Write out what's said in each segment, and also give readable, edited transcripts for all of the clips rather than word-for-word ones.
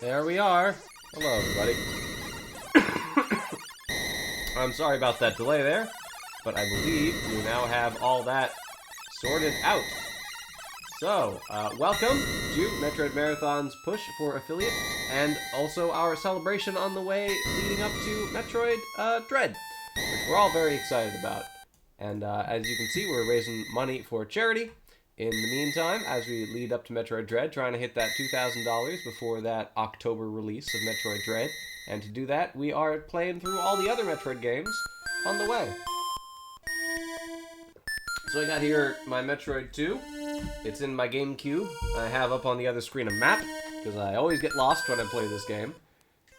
There we are. Hello, everybody. I'm sorry about that delay there, but I believe we now have all that sorted out. So, welcome to Metroid Marathon's push for affiliate, and also our celebration on the way leading up to Metroid Dread, which we're all very excited about. And as you can see, we're raising money for charity. In the meantime, as we lead up to Metroid Dread, trying to hit that $2,000 before that October release of Metroid Dread. And to do that, we are playing through all the other Metroid games on the way. So I got here my Metroid 2. It's in my GameCube. I have up on the other screen a map, because I always get lost when I play this game.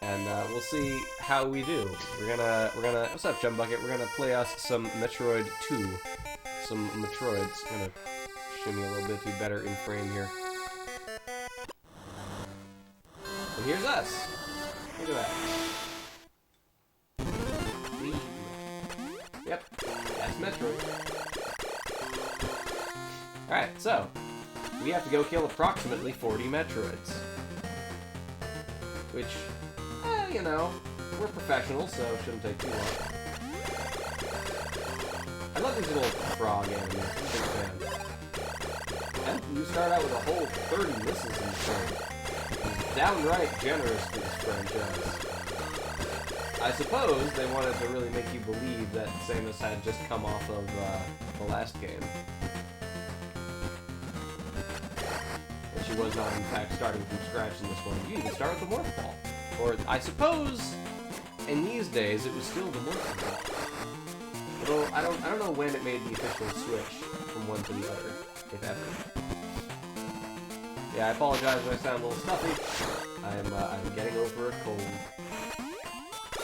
And we'll see how we do. We're gonna, what's up, Chumbucket? We're gonna play us some Metroid 2. Some Metroids. I'm gonna shimmy a little bit to be better in frame here. And here's us. Look at that. Yep, that's Metroid. Alright, so, we have to go kill approximately 40 Metroids. Which, you know, we're professionals, so it shouldn't take too long. I love these little frog enemies. I'm a big fan. And you start out with a whole 30 misses in this game. It's downright generous to this franchise. I suppose they wanted to really make you believe that Samus had just come off of the last game. That she was not, in fact, starting from scratch in this one. You even start with the Morph Ball. Or, I suppose, in these days, it was still the Morph Ball. Although, I don't know when it made the official switch from one to the other, if ever. Yeah, I apologize if I sound a little stuffy. I'm getting over a cold.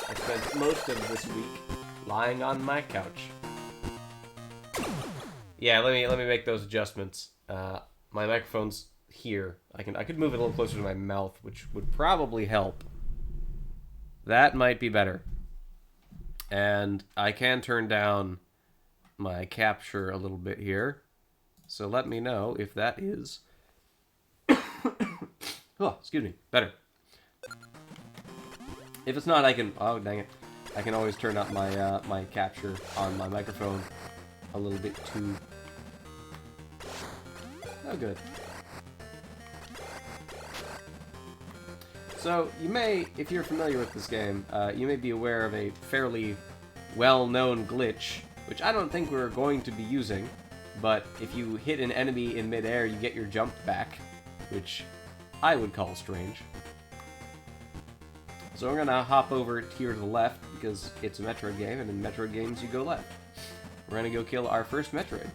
I spent most of this week lying on my couch. Yeah, let me make those adjustments. My microphone's here. I could move it a little closer to my mouth, which would probably help. That might be better. And I can turn down my capture a little bit here. So let me know if that is... oh, excuse me. Better. If it's not, I can... oh, dang it. I can always turn up my, my capture on my microphone a little bit too. Oh, good. So, you may, if you're familiar with this game, you may be aware of a fairly well-known glitch, which I don't think we're going to be using, but if you hit an enemy in midair, you get your jump back, which I would call strange. So we're gonna hop over here to the left, because it's a Metroid game, and in Metroid games you go left. We're gonna go kill our first Metroid.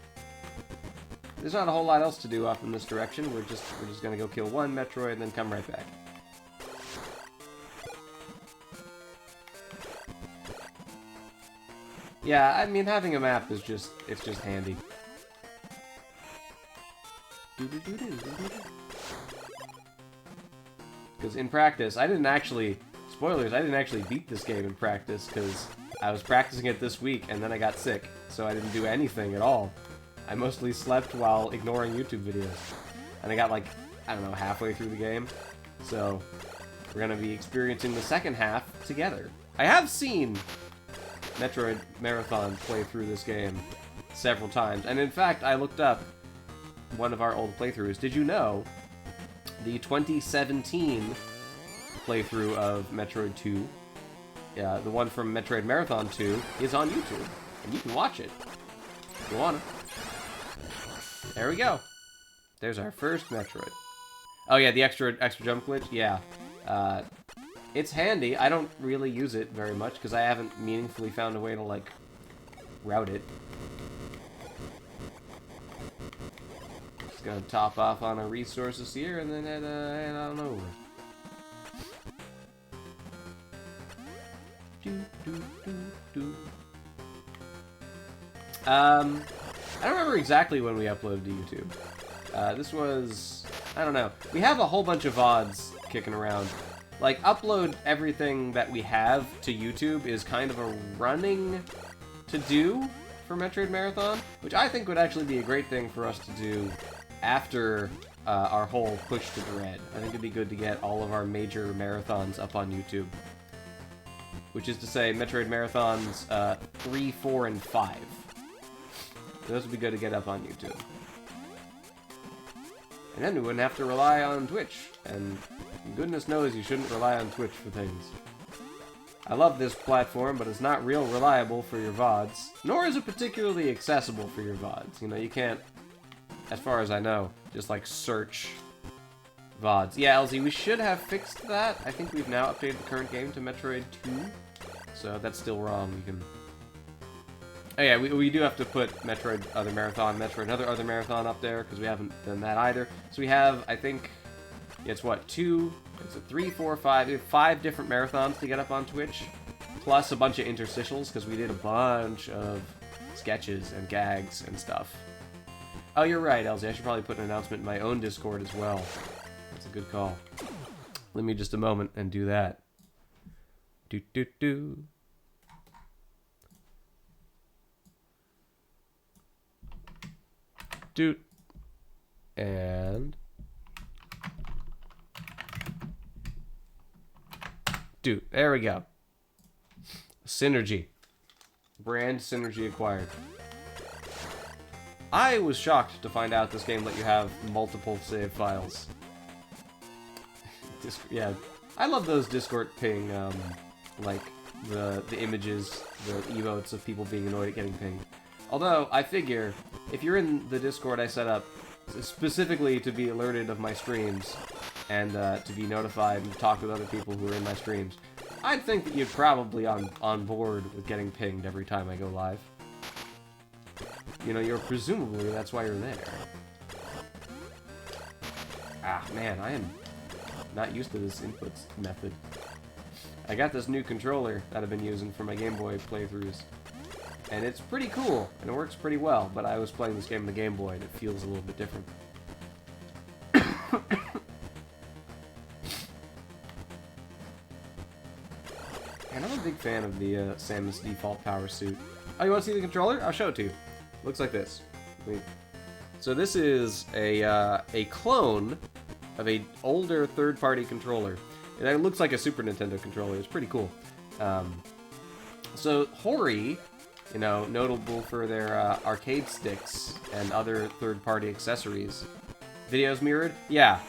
There's not a whole lot else to do off in this direction. We're just gonna go kill one Metroid and then come right back. Yeah, I mean, having a map is just, it's just handy. Because in practice, I didn't actually, spoilers, I didn't actually beat this game in practice, because I was practicing it this week, and then I got sick, so I didn't do anything at all. I mostly slept while ignoring YouTube videos. And I got, like, I don't know, halfway through the game. So, we're gonna be experiencing the second half together. I have seen Metroid Marathon play through this game several times, and in fact, I looked up one of our old playthroughs. Did you know the 2017 playthrough of Metroid 2, the one from Metroid Marathon 2, is on YouTube, and you can watch it if you want to. There we go. There's our first Metroid. Oh yeah, the extra jump glitch? Yeah. It's handy. I don't really use it very much, because I haven't meaningfully found a way to, like, route it. Just gonna top off on our resources here, and then head on over. I don't remember exactly when we uploaded to YouTube. This was... I don't know. We have a whole bunch of VODs kicking around. Like, upload everything that we have to YouTube is kind of a running to-do for Metroid Marathon, which I think would actually be a great thing for us to do after our whole push to Dread. I think it'd be good to get all of our major marathons up on YouTube. Which is to say, Metroid Marathons 3, 4, and 5. Those would be good to get up on YouTube. And then we wouldn't have to rely on Twitch. And goodness knows you shouldn't rely on Twitch for things. I love this platform, but it's not real reliable for your VODs. Nor is it particularly accessible for your VODs. You know, you can't, as far as I know, just like search VODs. Yeah, LZ, we should have fixed that. I think we've now updated the current game to Metroid 2. So that's still wrong. We can... Oh yeah, we do have to put Metroid Other Marathon, Metroid Other Marathon up there, because we haven't done that either. So we have, I think, it's what, 2, it's a 3, 4, 5, we have 5 different marathons to get up on Twitch, plus a bunch of interstitials, because we did a bunch of sketches and gags and stuff. Oh, you're right, LZ, I should probably put an announcement in my own Discord as well. That's a good call. Let me just a moment and do that. Do. Doot. And... Doot. There we go. Synergy. Brand synergy acquired. I was shocked to find out this game let you have multiple save files. Yeah. I love those Discord ping, like, the images, the emotes of people being annoyed at getting pinged. Although, I figure, if you're in the Discord I set up specifically to be alerted of my streams, and to be notified and talk with other people who are in my streams, I'd think that you'd probably on board with getting pinged every time I go live. You know, presumably that's why you're there. Ah, man, I am not used to this inputs method. I got this new controller that I've been using for my Game Boy playthroughs. And it's pretty cool, and it works pretty well, but I was playing this game on the Game Boy, and it feels a little bit different. And I'm a big fan of the Samus default power suit. Oh, you want to see the controller? I'll show it to you. Looks like this. So this is a clone of an older third-party controller. And it looks like a Super Nintendo controller. It's pretty cool. So Hori, you know, notable for their arcade sticks and other third-party accessories. Videos mirrored? Yeah,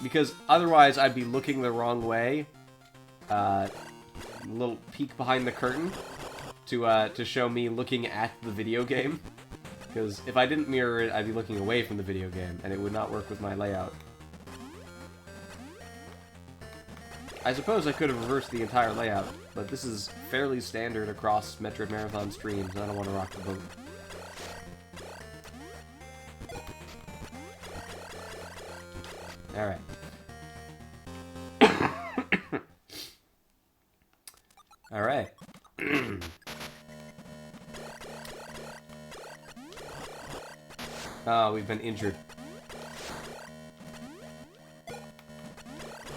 because otherwise I'd be looking the wrong way. Little peek behind the curtain to show me looking at the video game. Because if I didn't mirror it, I'd be looking away from the video game, and it would not work with my layout. I suppose I could have reversed the entire layout, but this is fairly standard across Metroid Marathon streams, and I don't want to rock the boat. Alright. Alright. Oh, we've been injured.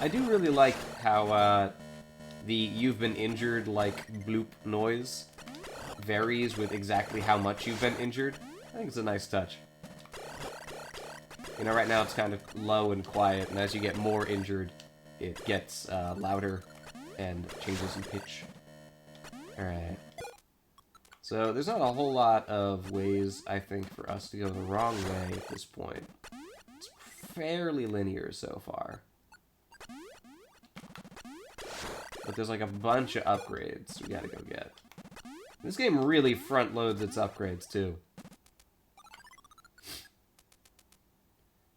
I do really like how the "you've been injured" like bloop noise varies with exactly how much you've been injured. I think it's a nice touch. You know, right now it's kind of low and quiet, and as you get more injured, it gets louder and changes in pitch. Alright. So there's not a whole lot of ways, I think, for us to go the wrong way at this point. It's fairly linear so far. But there's like a bunch of upgrades we gotta go get. This game really front loads its upgrades too.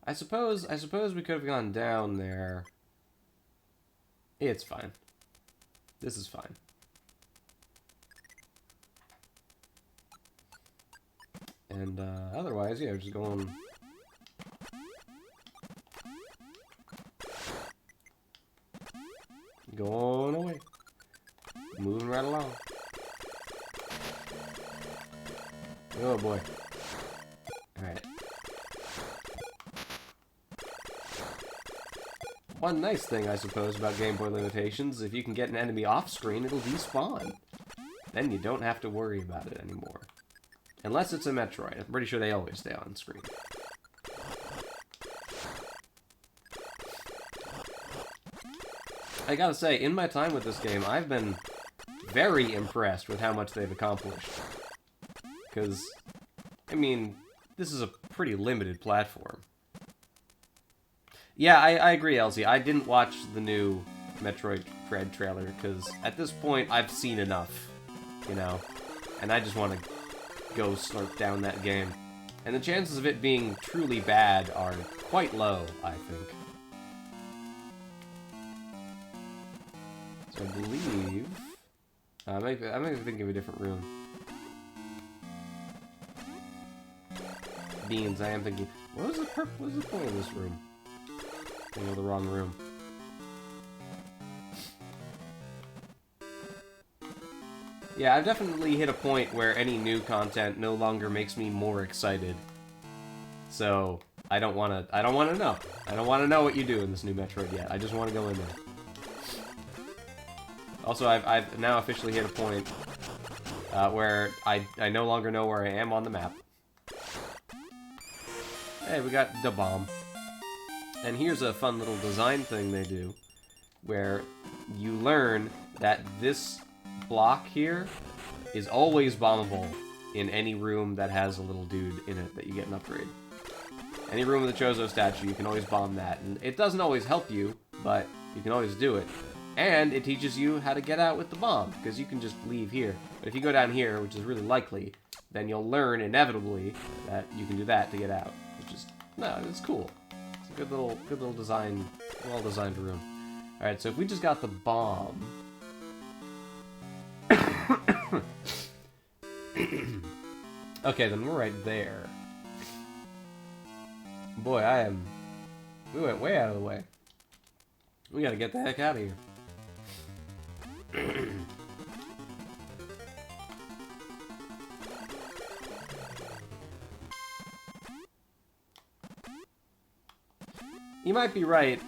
I suppose we could have gone down there. It's fine. This is fine. And otherwise, yeah, just going... Going away. Moving right along. Oh boy. Alright. One nice thing, I suppose, about Game Boy limitations, if you can get an enemy off-screen, it'll despawn. Then you don't have to worry about it anymore. Unless it's a Metroid. I'm pretty sure they always stay on screen. I gotta say, in my time with this game, I've been very impressed with how much they've accomplished. Because, I mean, this is a pretty limited platform. Yeah, I agree, Elsie. I didn't watch the new Metroid Dread trailer, because at this point, I've seen enough, you know? And I just want to go slurp down that game. And the chances of it being truly bad are quite low, I think. So I believe... I might be thinking of a different room. Beans, I am thinking... What was the point of this room? I know the wrong room. Yeah, I've definitely hit a point where any new content no longer makes me more excited. So, I don't want to know. I don't want to know what you do in this new Metroid yet. I just want to go in there. Also, I've now officially hit a point where I no longer know where I am on the map. Hey, we got the bomb. And here's a fun little design thing they do, where you learn that this block here is always bombable in any room that has a little dude in it that you get an upgrade. Any room with a Chozo statue, you can always bomb that. And it doesn't always help you, but you can always do it. And it teaches you how to get out with the bomb, because you can just leave here. But if you go down here, which is really likely, then you'll learn inevitably that you can do that to get out. Which is, no, it's cool. It's a good little design, well-designed room. Alright, so if we just got the bomb... Okay, then we're right there. Boy, we went way out of the way. We gotta get the heck out of here. You might be right,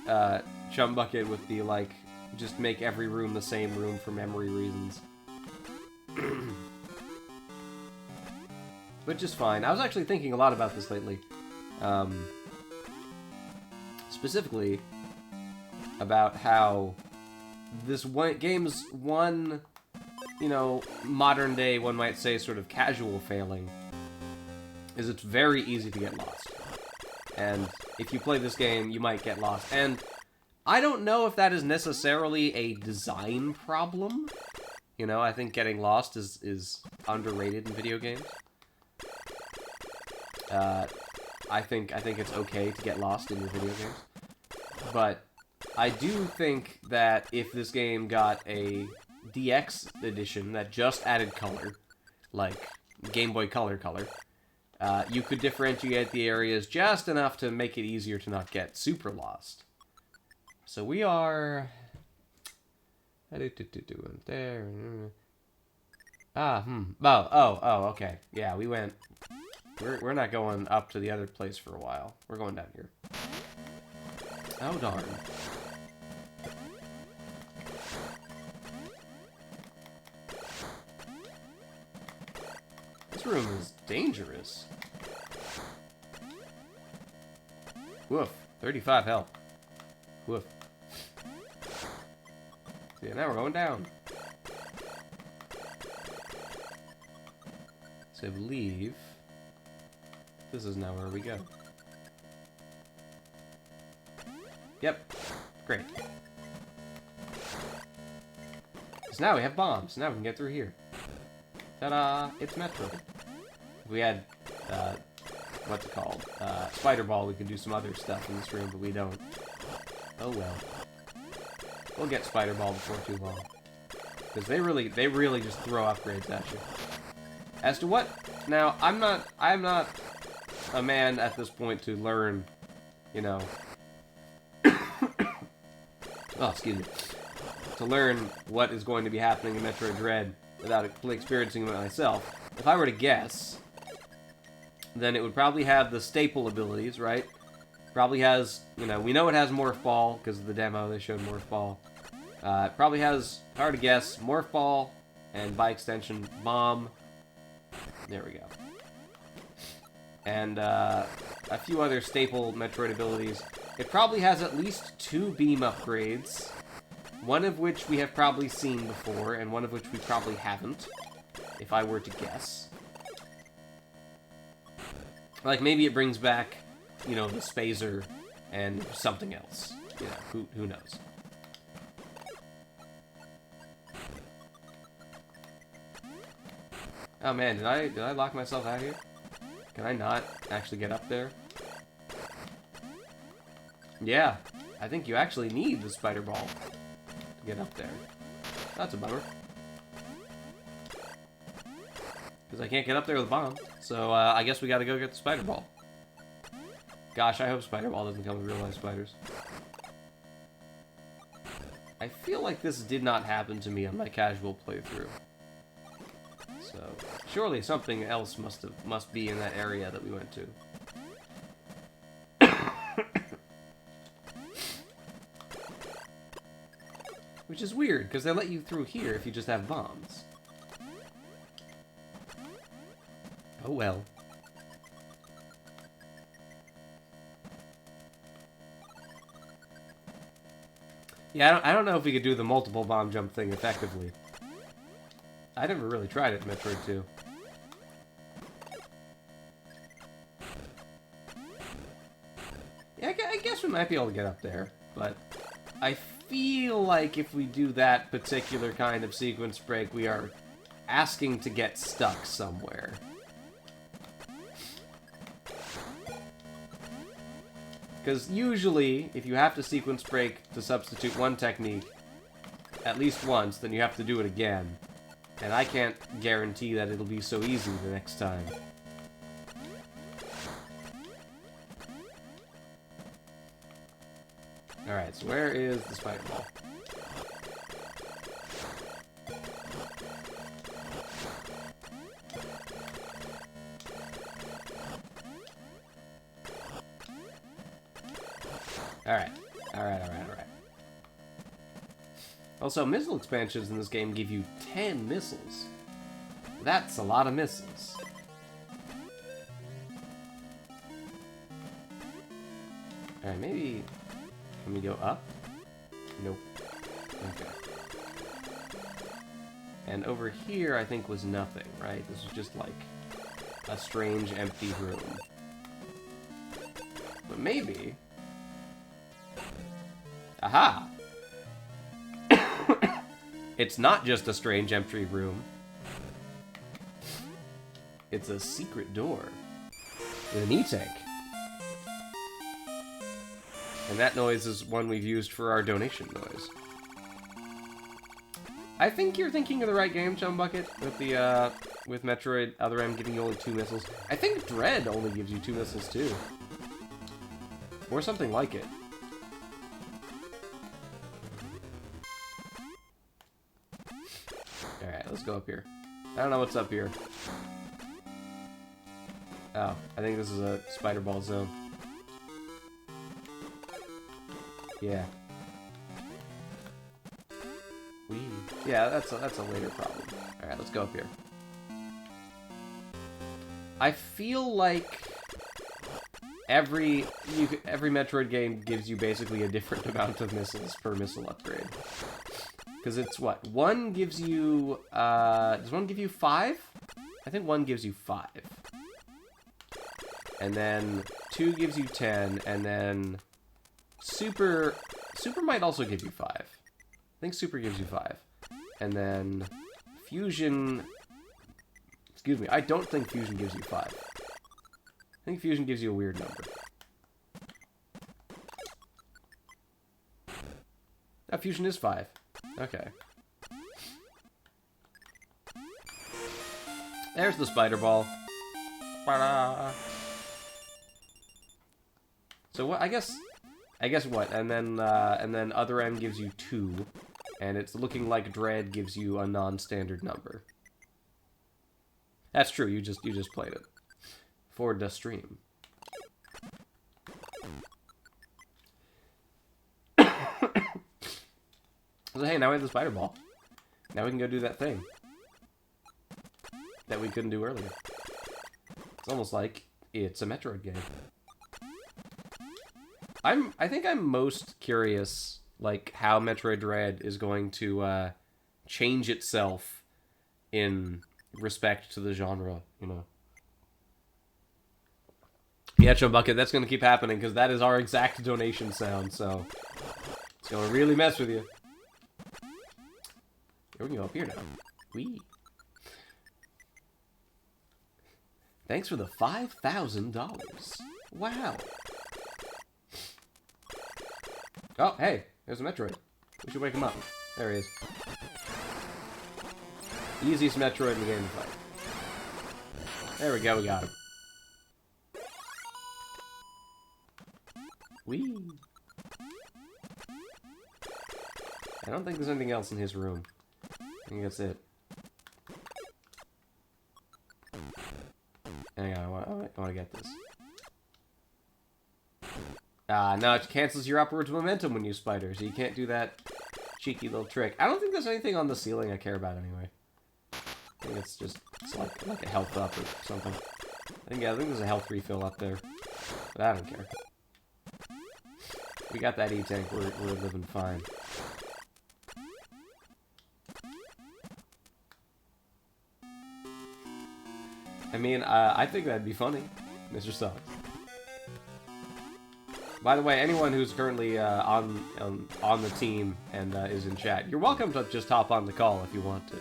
Chumbucket, with the, like, just make every room the same room for memory reasons. But just fine. I was actually thinking a lot about this lately. Specifically about how this game's one, you know, modern day, one might say, sort of casual failing is it's very easy to get lost. And if you play this game, you might get lost. And I don't know if that is necessarily a design problem. You know, I think getting lost is underrated in video games. I think it's okay to get lost in your video games. But I do think that if this game got a DX edition that just added color, like Game Boy Color, you could differentiate the areas just enough to make it easier to not get super lost. So we are... there. Oh, okay. Yeah, we went... We're not going up to the other place for a while. We're going down here. Oh, darn. This room is dangerous. Woof. 35 health. Woof. See, now we're going down. So I believe this is now where we go. Yep. Great. So now we have bombs. Now we can get through here. Ta-da! It's Metroid. If we had, what's it called? Spider Ball, we could do some other stuff in this room, but we don't. Oh well. We'll get Spider Ball before too long. Because they really just throw upgrades at you. As to what... Now, I'm not a man at this point to learn, you know... oh, excuse me. To learn what is going to be happening in Metroid Dread without experiencing it myself. If I were to guess, then it would probably have the staple abilities, right? Probably has, you know, we know it has Morph Ball, because of the demo, they showed Morph Ball. It probably has, hard to guess, Morph Ball, and by extension, Bomb. There we go. And a few other staple Metroid abilities. It probably has at least 2 beam upgrades. One of which we have probably seen before, and one of which we probably haven't, if I were to guess. Like, maybe it brings back, you know, the Spazer and something else. You know, who knows? Oh man, did I lock myself out here? Can I not actually get up there? Yeah, I think you actually need the spider ball to get up there. That's a bummer. Because I can't get up there with a bomb. So, I guess we gotta go get the spider ball. Gosh, I hope spider ball doesn't come with real life spiders. I feel like this did not happen to me on my casual playthrough. So, surely something else must be in that area that we went to. Which is weird, because they let you through here if you just have bombs. Oh well. Yeah, I don't know if we could do the multiple bomb jump thing effectively. I never really tried it in Metroid 2. Yeah, I guess we might be able to get up there, but I feel like if we do that particular kind of sequence break, we are asking to get stuck somewhere. Because usually, if you have to sequence break to substitute one technique at least once, then you have to do it again. And I can't guarantee that it'll be so easy the next time. Alright, so where is the spider ball? Alright. Also, missile expansions in this game give you 10 missiles. That's a lot of missiles. Alright, maybe... Can we go up? Nope. Okay. And over here, I think, was nothing, right? This was just, like, a strange, empty room. But maybe... Aha! It's not just a strange, empty room. It's a secret door with an E-tank. And that noise is one we've used for our donation noise. I think you're thinking of the right game, Chum Bucket, with the, with Metroid Other M giving you only 2 missiles. I think Dread only gives you 2 missiles, too. Or something like it. Alright, let's go up here. I don't know what's up here. Oh, I think this is a spider ball zone. Yeah. Yeah, that's a later problem. Alright, let's go up here. I feel like every Metroid game gives you basically a different amount of missiles per missile upgrade. Because it's what? One gives you, does one give you 5? I think one gives you 5. And then 2 gives you 10, and then Super might also give you 5. I think Super gives you 5. And then Fusion, excuse me, I don't think Fusion gives you 5. I think Fusion gives you a weird number. Oh, Fusion is 5. Okay. There's the spider ball. Ta-da! So what? I guess what? And then Other M gives you 2, and it's looking like Dread gives you a non-standard number. That's true. You just played it for the stream. So hey, now we have the spider ball. Now we can go do that thing that we couldn't do earlier. It's almost like it's a Metroid game. I think I'm most curious like how Metroid Dread is going to change itself in respect to the genre, you know. Yeah, Chumbucket, that's going to keep happening because that is our exact donation sound, so it's going to really mess with you. We can go up here now. Whee. Thanks for the $5,000. Wow. Oh, hey, there's a Metroid. We should wake him up. There he is. Easiest Metroid in the game to fight. There we go, we got him. Whee! I don't think there's anything else in his room. I think that's it. Hang on, I want to get this. No, it cancels your upwards momentum when you spider, so you can't do that cheeky little trick. I don't think there's anything on the ceiling I care about anyway. I think it's just like a health up or something. I think there's a health refill up there, but I don't care. We got that E-tank, we're living fine. I mean, I think that'd be funny, Mr. Suggs. By the way, anyone who's currently on the team and is in chat, you're welcome to just hop on the call if you want to.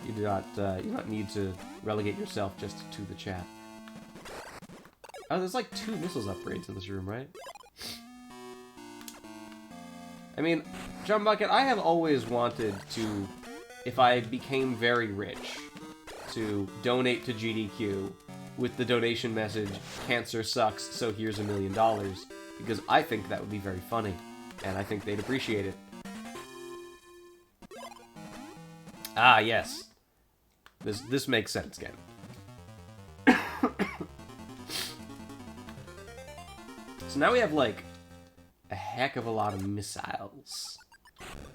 You do not need to relegate yourself just to the chat. Oh, there's like 2 missiles upgrades in this room, right? I mean, John Bucket, I have always wanted to, if I became very rich, to donate to GDQ with the donation message, "Cancer sucks, so here's $1 million," because I think that would be very funny, and I think they'd appreciate it. Ah, yes. This makes sense, Ken. So now we have, like, a heck of a lot of missiles.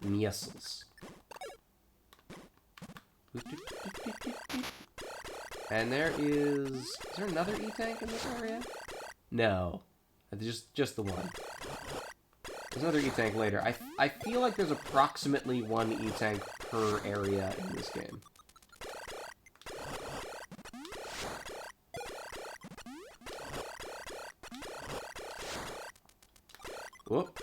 Missiles. And there is there another E-tank in this area? No. Just the one. There's another E-tank later. I feel like there's approximately 1 E-tank per area in this game. Whoop.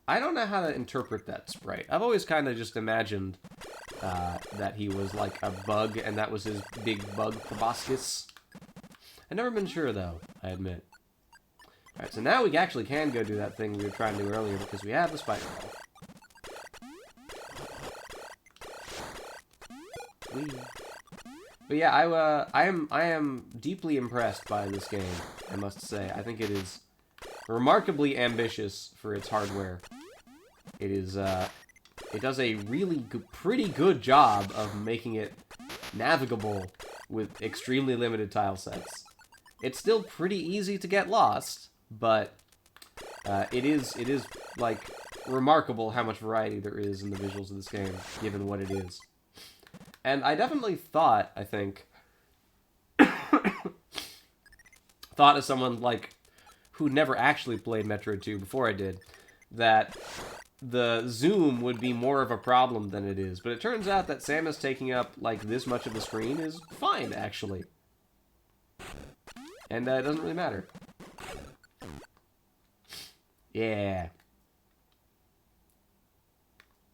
I don't know how to interpret that sprite. I've always kind of just imagined that he was like a bug, and that was his big bug proboscis. I've never been sure, though, I admit. Alright, so now we actually can go do that thing we were trying to do earlier, because we have the spider ball. Whee. But yeah, I am deeply impressed by this game, I must say. I think it is remarkably ambitious for its hardware. It is, it does a really pretty good job of making it navigable with extremely limited tile sets. It's still pretty easy to get lost, but it is like remarkable how much variety there is in the visuals of this game, given what it is. And I definitely thought, I think, thought as someone like who never actually played Metroid 2 before I did, that the zoom would be more of a problem than it is. But it turns out that Samus taking up, like, this much of the screen is fine, actually. And it doesn't really matter. Yeah.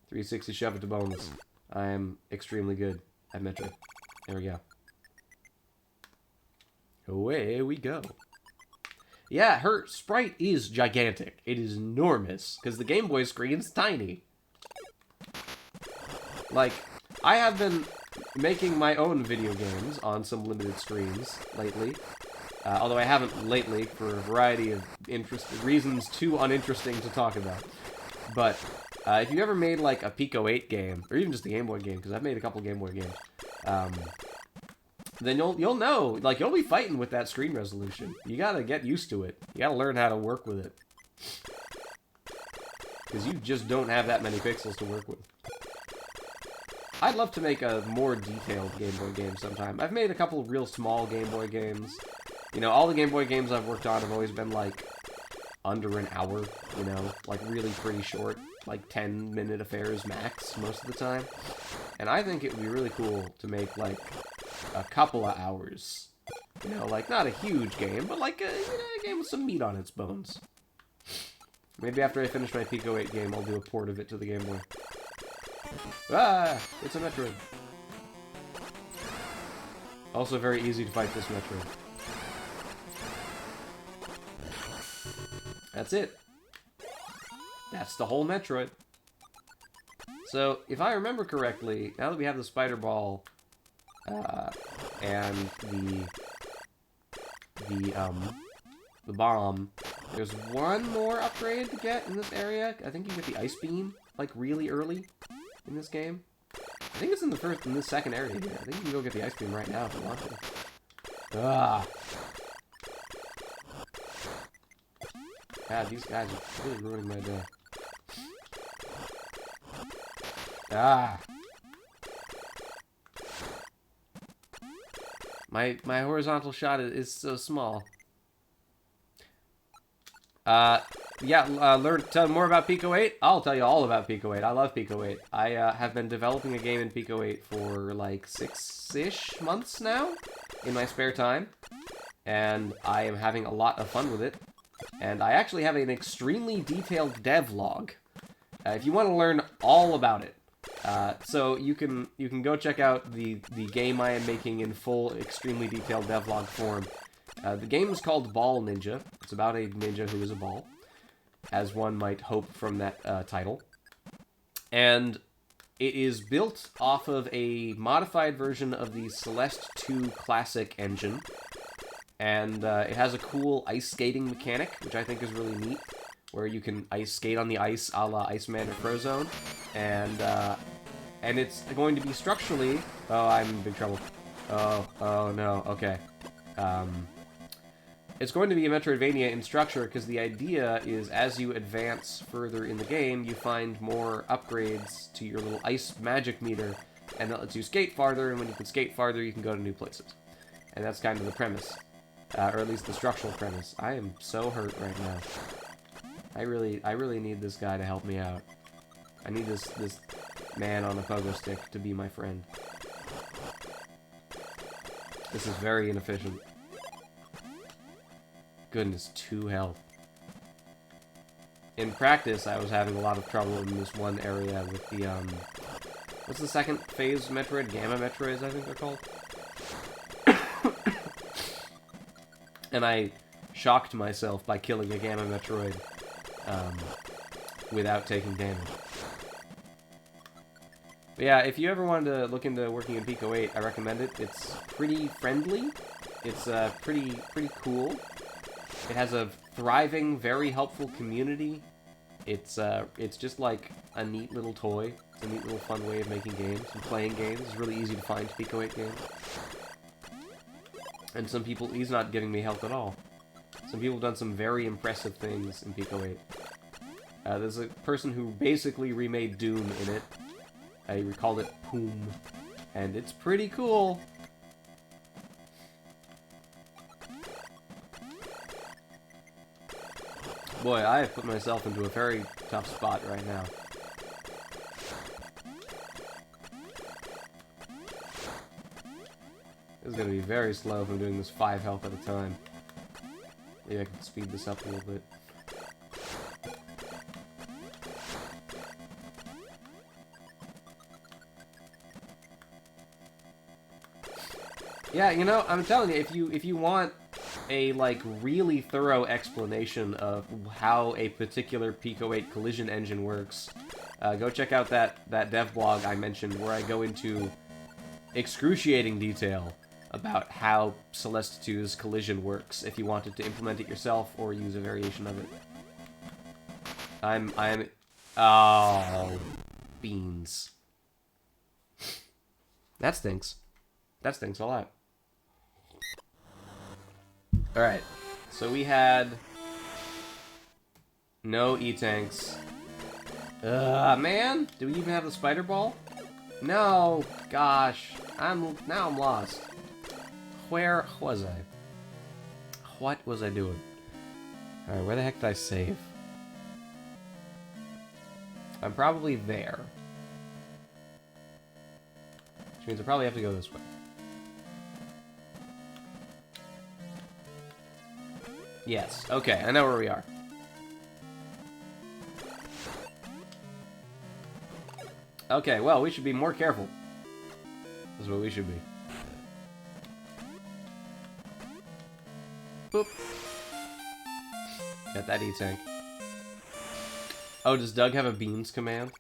360 shove it to bonus. I am extremely good at Metroid. There we go. Away we go. Yeah, her sprite is gigantic. It is enormous, because the Game Boy screen's tiny. Like, I have been making my own video games on some limited screens lately. Although I haven't lately, for a variety of reasons too uninteresting to talk about. But if you ever made, like, a Pico 8 game, or even just a Game Boy game, because I've made a couple Game Boy games, then you'll know, like, you'll be fighting with that screen resolution. You gotta get used to it. You gotta learn how to work with it. Because you just don't have that many pixels to work with. I'd love to make a more detailed Game Boy game sometime. I've made a couple of real small Game Boy games. You know, all the Game Boy games I've worked on have always been, like, under an hour, you know, like really pretty short, like 10-minute affairs max most of the time. And I think it would be really cool to make like a couple of hours, you know, like not a huge game, but like a, you know, a game with some meat on its bones. Maybe after I finish my Pico 8 game, I'll do a port of it to the Game Boy. Ah, it's a Metroid. Also very easy to fight this Metroid. That's it. That's the whole Metroid. So, if I remember correctly, now that we have the Spider Ball, and the bomb, there's one more upgrade to get in this area. I think you get the Ice Beam, like, really early in this game. I think it's in the second area here. I think you can go get the Ice Beam right now if you want to. Ah. God, these guys are really ruining my day. Ah. My horizontal shot is so small. Tell more about Pico 8? I'll tell you all about Pico 8. I love Pico 8. I have been developing a game in Pico 8 for like 6-ish months now in my spare time. And I am having a lot of fun with it. And I actually have an extremely detailed devlog. If you want to learn all about it. So you can go check out the game I am making in full, extremely detailed devlog form. The game is called Ball Ninja. It's about a ninja who is a ball, as one might hope from that title. And it is built off of a modified version of the Celeste 2 Classic engine. And it has a cool ice skating mechanic, which I think is really neat, where you can ice skate on the ice a la Iceman or Frozone. And it's going to be structurally... Oh, I'm in big trouble. Oh no, okay. It's going to be a Metroidvania in structure, because the idea is as you advance further in the game, you find more upgrades to your little ice magic meter, and that lets you skate farther, and when you can skate farther, you can go to new places. And that's kind of the premise. Or at least the structural premise. I am so hurt right now. I really need this guy to help me out. I need this man on a pogo stick to be my friend. This is very inefficient. Goodness, 2 health. In practice, I was having a lot of trouble in this one area with the, what's the second phase Metroid? Gamma Metroids, I think they're called. And I shocked myself by killing a Gamma Metroid, without taking damage. But yeah, if you ever wanted to look into working in Pico 8, I recommend it. It's pretty friendly. It's pretty cool. It has a thriving, very helpful community. It's just like a neat little toy. It's a neat little fun way of making games and playing games. It's really easy to find Pico 8 games. And some people, he's not giving me health at all. Some people have done some very impressive things in Pico 8. There's a person who basically remade Doom in it. He called it Poom. And it's pretty cool. Boy, I have put myself into a very tough spot right now. This is going to be very slow if I'm doing this 5 health at a time. Maybe I can speed this up a little bit. Yeah, you know, I'm telling you, if you want a, like, really thorough explanation of how a particular Pico 8 collision engine works, go check out that dev blog I mentioned, where I go into excruciating detail about how Celeste 2's collision works, if you wanted to implement it yourself or use a variation of it. Oh, beans. That stinks. That stinks a lot. Alright, so we had no E-Tanks. Man, do we even have the Spider Ball? No, gosh, now I'm lost. Where was I? What was I doing? Alright, where the heck did I save? I'm probably there. Which means I probably have to go this way. Yes, okay, I know where we are. Okay, well, we should be more careful. That's what we should be. Boop. Got that E-tank. Oh, does Doug have a beans command?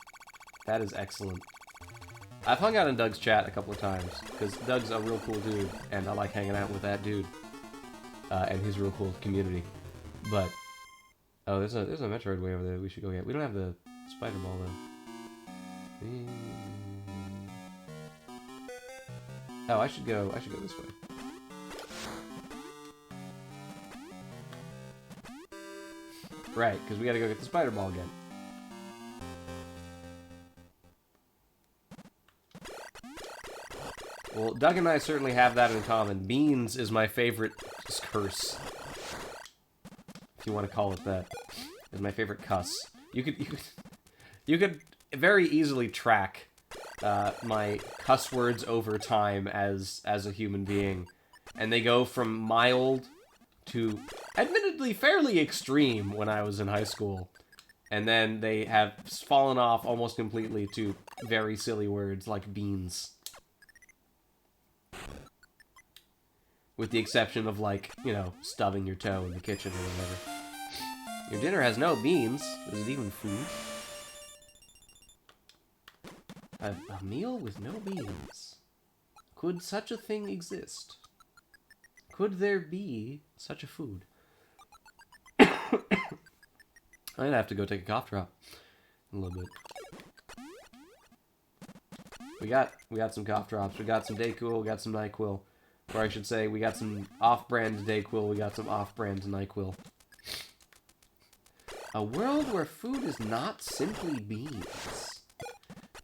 That is excellent. I've hung out in Doug's chat a couple of times, because Doug's a real cool dude, and I like hanging out with that dude. And his real cool community. But, oh, there's a Metroid way over there that we should go get. We don't have the spider ball, though. Oh, I should go this way. Right, because we gotta go get the spider ball again. Well, Doug and I certainly have that in common. Beans is my favorite curse. If you want to call it that. Is my favorite cuss. You could very easily track my cuss words over time as a human being. And they go from mild to admittedly fairly extreme when I was in high school. And then they have fallen off almost completely to very silly words like beans. With the exception of, like, you know, stubbing your toe in the kitchen or whatever. Your dinner has no beans. Is it even food? A meal with no beans. Could such a thing exist? Could there be such a food? I'd have to go take a cough drop in a little bit. We got some cough drops. We got some Dayquil. We got some NyQuil. Or I should say, we got some off-brand Dayquil. We got some off-brand NyQuil. A world where food is not simply beans.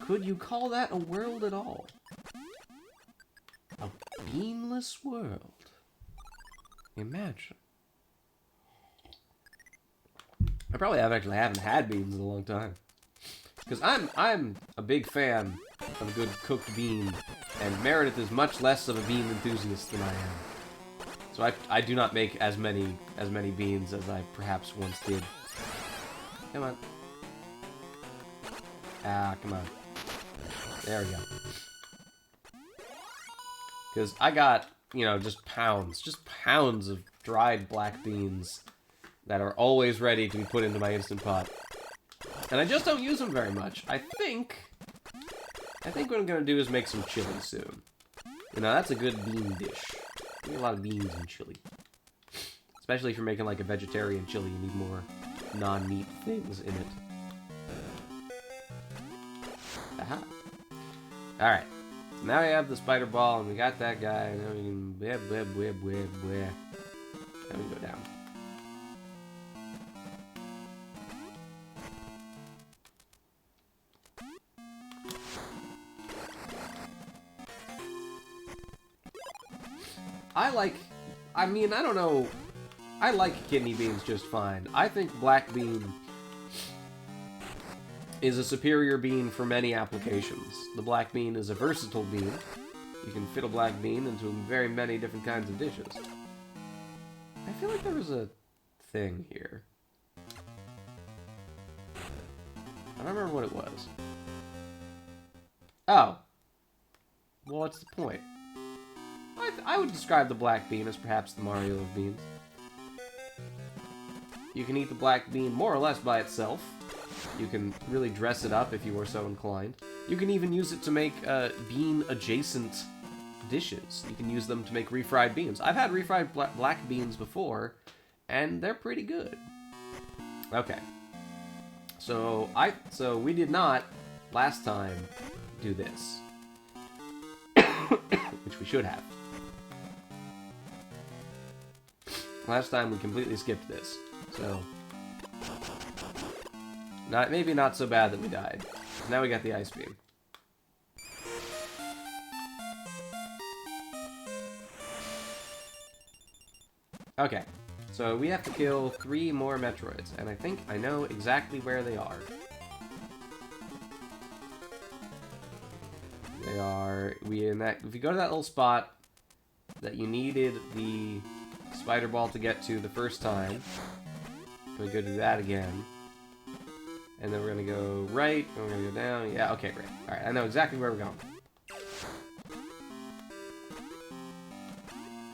Could you call that a world at all? A beanless world. Imagine. I probably haven't had beans in a long time. Because I'm a big fan of a good cooked bean, and Meredith is much less of a bean enthusiast than I am. So I do not make as many beans as I perhaps once did. Come on. Ah, come on. There we go. Because I got, you know, just pounds of dried black beans that are always ready to be put into my Instant Pot. And I just don't use them very much. I think what I'm gonna do is make some chili soon. You know, that's a good bean dish. You need a lot of beans in chili. Especially if you're making like a vegetarian chili, you need more non-meat things in it. Aha. Alright. So now we have the spider ball and we got that guy. Now we can Now we go down. I don't know. I like kidney beans just fine. I think black bean is a superior bean for many applications. The black bean is a versatile bean. You can fit a black bean into very many different kinds of dishes. I feel like there was a thing here. I don't remember what it was. Oh. Well, what's the point? I would describe the black bean as perhaps the Mario of beans. You can eat the black bean more or less by itself. You can really dress it up if you are so inclined. You can even use it to make bean-adjacent dishes. You can use them to make refried beans. I've had refried black beans before, and they're pretty good. Okay. So we did not, last time, do this. Which we should have. Last time we completely skipped this, so maybe not so bad that we died. Now we got the ice beam. Okay, So we have to kill 3 more Metroids, and I think I know exactly where they are. They are... If you go to that little spot that you needed the spider ball to get to the first time, we go do that again. And then we're gonna go right, and we're gonna go down. Yeah, okay, great. Alright, I know exactly where we're going.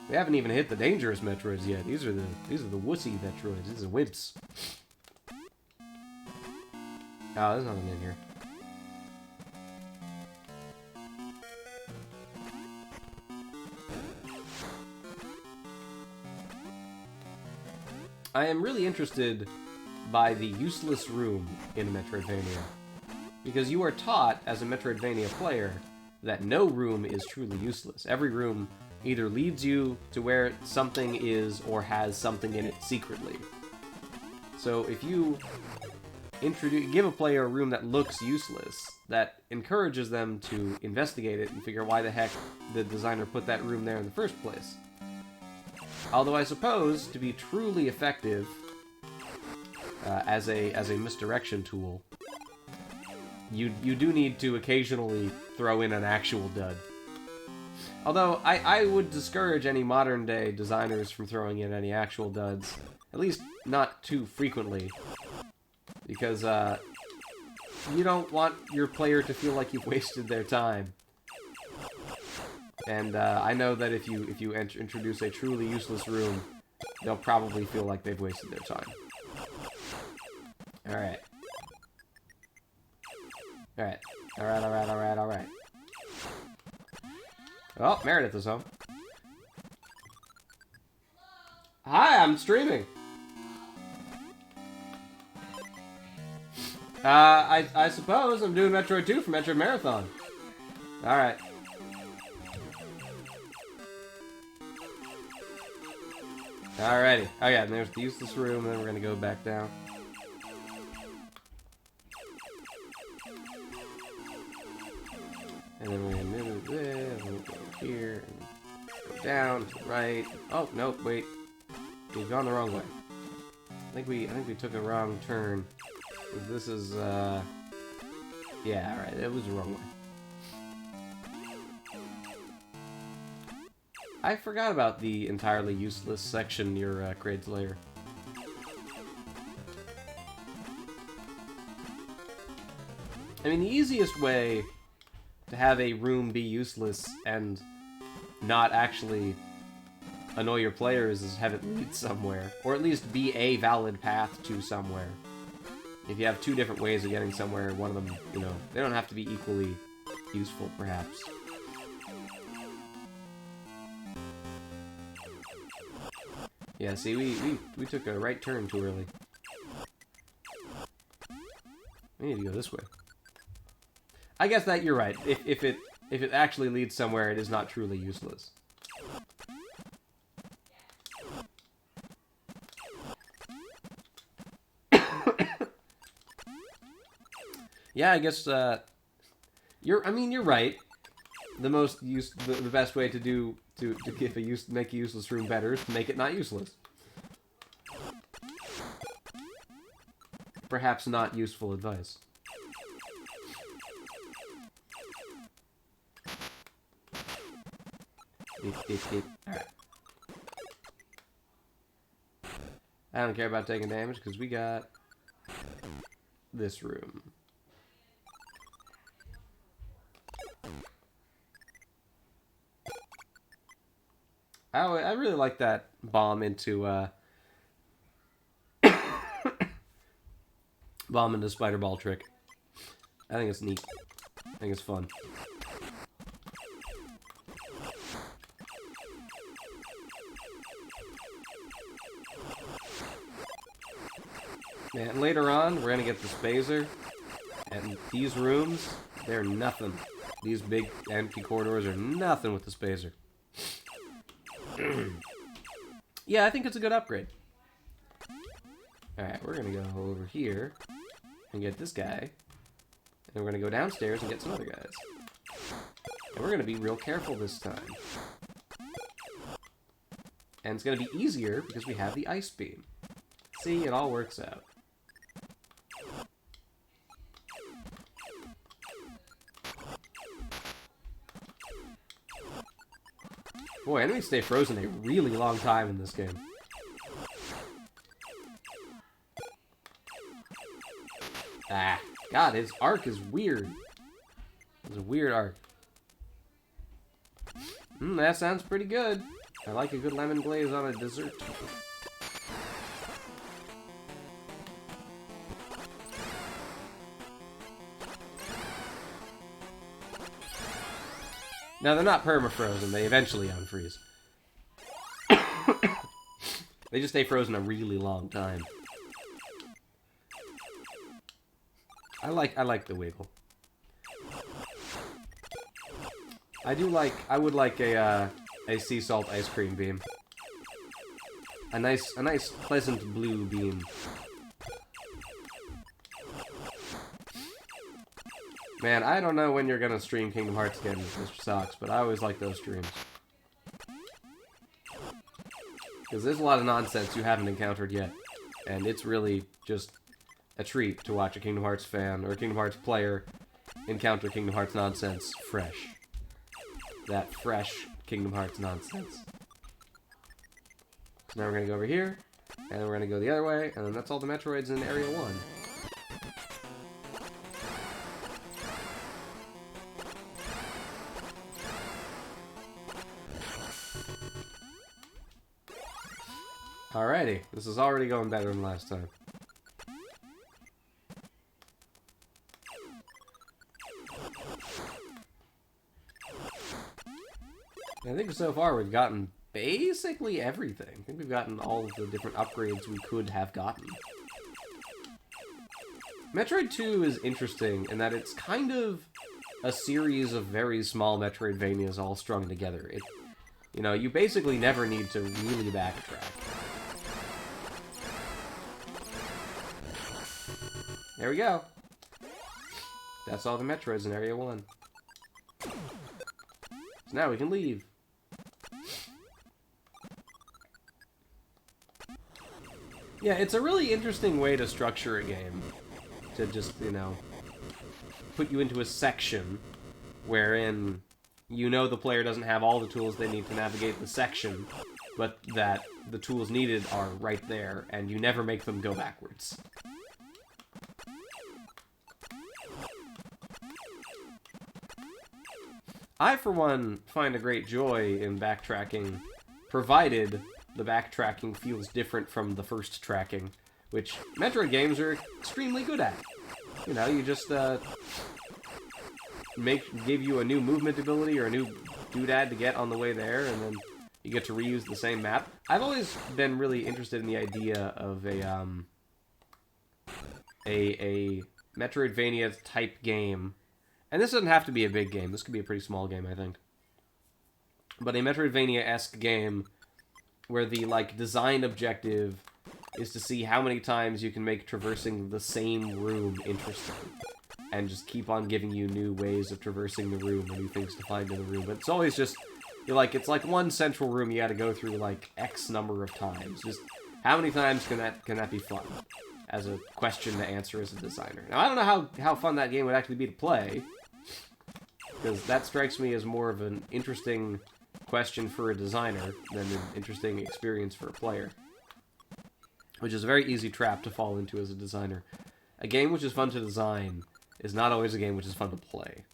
We haven't even hit the dangerous Metroids yet. These are the wussy Metroids. These are wimps. Oh, there's nothing in here. I am really interested by the useless room in Metroidvania. Because you are taught, as a Metroidvania player, that no room is truly useless. Every room either leads you to where something is or has something in it secretly. So if you give a player a room that looks useless, that encourages them to investigate it and figure out why the heck the designer put that room there in the first place. Although I suppose, to be truly effective as a misdirection tool, you do need to occasionally throw in an actual dud. Although, I would discourage any modern-day designers from throwing in any actual duds. At least, not too frequently. Because, you don't want your player to feel like you've wasted their time. And, I know that if you introduce a truly useless room, they'll probably feel like they've wasted their time. Alright. Alright. Alright. Oh, Meredith is home. Hi, I'm streaming. I suppose I'm doing Metroid 2 for Metroid Marathon. Alright. Alrighty. Oh yeah, and there's the useless room, and then we're gonna go back down. And then we're gonna move this, and we'll go here, and go down, to the right. Oh, nope, wait. We've gone the wrong way. I think we took a wrong turn. This is, yeah, alright, it was the wrong way. I forgot about the entirely useless section near Kraid's lair. I mean, the easiest way to have a room be useless and not actually annoy your players is have it lead somewhere, or at least be a valid path to somewhere. If you have 2 different ways of getting somewhere, one of them, you know, they don't have to be equally useful, perhaps. Yeah, see, we took a right turn too early. We need to go this way. I guess that you're right. If it actually leads somewhere, it is not truly useless. Yeah, I guess you're right. The best way to make a useless room better is to make it not useless. Perhaps not useful advice. Alright. I don't care about taking damage because we got this room. I really like that bomb into spider ball trick. I think it's neat. I think it's fun. And later on, we're gonna get the Spazer, and these rooms, they're nothing. These big empty corridors are nothing with the Spazer. Yeah, I think it's a good upgrade. Alright, we're gonna go over here and get this guy. And we're gonna go downstairs and get some other guys. And we're gonna be real careful this time. And it's going to be easier because we have the Ice Beam. See, it all works out. Boy, enemies stay frozen a really long time in this game. Ah, God, his arc is weird. It's a weird arc. That sounds pretty good. I like a good lemon glaze on a dessert. Now, they're not perma-frozen. They eventually unfreeze. They just stay frozen a really long time. I like the wiggle. I would like a sea salt ice cream beam. A nice pleasant blue beam. Man, I don't know when you're gonna stream Kingdom Hearts again, Mr. Socks, but I always like those streams. Because there's a lot of nonsense you haven't encountered yet, and it's really just a treat to watch a Kingdom Hearts fan or a Kingdom Hearts player encounter Kingdom Hearts nonsense fresh. That fresh Kingdom Hearts nonsense. So now we're gonna go over here, and then we're gonna go the other way, and then that's all the Metroids in Area 1. Alrighty, this is already going better than last time. I think so far we've gotten basically everything. I think we've gotten all of the different upgrades we could have gotten. Metroid 2 is interesting in that it's kind of a series of very small Metroidvanias all strung together. You know, you basically never need to really backtrack. There we go. That's all the Metroids in Area 1. So now we can leave. Yeah, it's a really interesting way to structure a game. To just, you know, put you into a section wherein you know the player doesn't have all the tools they need to navigate the section, but that the tools needed are right there, and you never make them go backwards. I, for one, find a great joy in backtracking, provided the backtracking feels different from the first tracking, which Metroid games are extremely good at. You know, you just, give you a new movement ability or a new doodad to get on the way there, and then you get to reuse the same map. I've always been really interested in the idea of a Metroidvania-type game. And this doesn't have to be a big game. This could be a pretty small game, I think. But a Metroidvania-esque game where the, like, design objective is to see how many times you can make traversing the same room interesting. And just keep on giving you new ways of traversing the room or new things to find in the room. But it's always just, it's like one central room you gotta go through, like, X number of times. Just, how many times can that be fun? As a question to answer as a designer. Now, I don't know how fun that game would actually be to play, because that strikes me as more of an interesting question for a designer than an interesting experience for a player. Which is a very easy trap to fall into as a designer. A game which is fun to design is not always a game which is fun to play.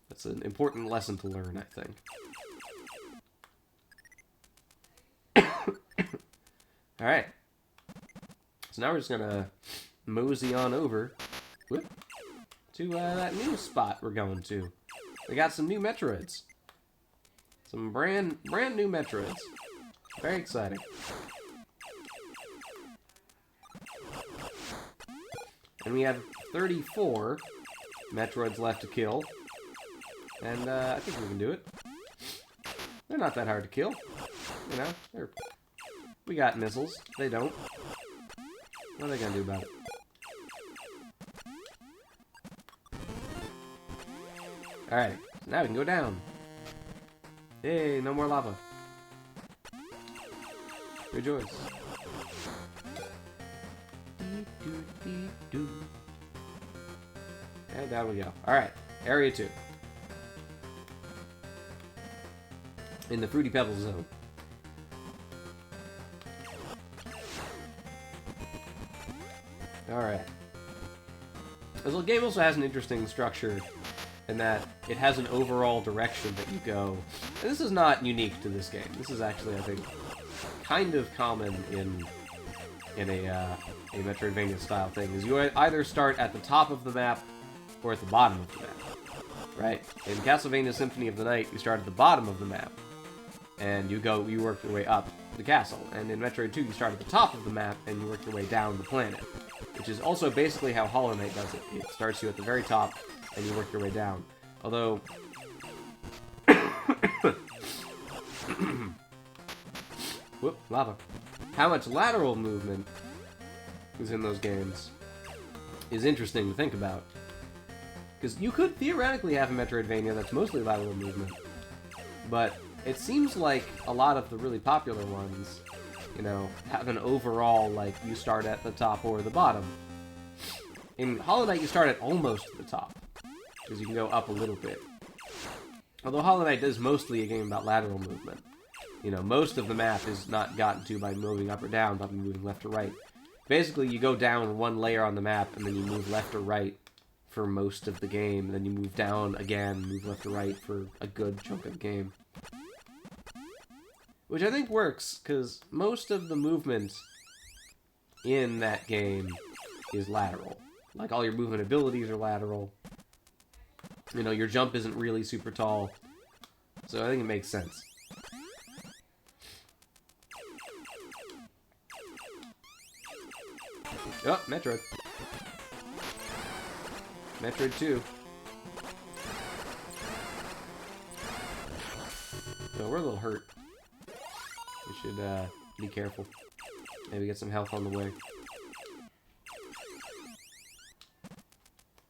That's an important lesson to learn, I think. Alright. So now we're just gonna mosey on over to that new spot we're going to. We got some new Metroids. Some brand new Metroids. Very exciting. And we have 34 Metroids left to kill. And I think we can do it. They're not that hard to kill. You know, we got missiles. They don't. What are they gonna do about it? Alright, so now we can go down. Hey, no more lava. Rejoice. And down we go. Alright, Area 2. In the Fruity Pebbles zone. Alright. The game also has an interesting structure in that it has an overall direction that you go. And this is not unique to this game. This is actually, I think, kind of common in a Metroidvania style thing. Is you either start at the top of the map or at the bottom of the map, right? In Castlevania Symphony of the Night, you start at the bottom of the map, and you work your way up the castle. And in Metroid 2, you start at the top of the map, and you work your way down the planet, which is also basically how Hollow Knight does it. It starts you at the very top, and you work your way down. Although... Whoop, lava. How much lateral movement is in those games is interesting to think about. Because you could theoretically have a Metroidvania that's mostly lateral movement, but it seems like a lot of the really popular ones, you know, have an overall, like, you start at the top or the bottom. In Hollow Knight, you start at almost the top, because you can go up a little bit. Although Hollow Knight is mostly a game about lateral movement. You know, most of the map is not gotten to by moving up or down, but by moving left or right. Basically, you go down one layer on the map, and then you move left or right for most of the game. Then you move down again, move left or right for a good chunk of the game. Which I think works, because most of the movement in that game is lateral. Like, all your movement abilities are lateral. You know, your jump isn't really super tall. So I think it makes sense. Oh, Metroid. Metroid 2. So we're a little hurt. We should be careful. Maybe get some health on the way.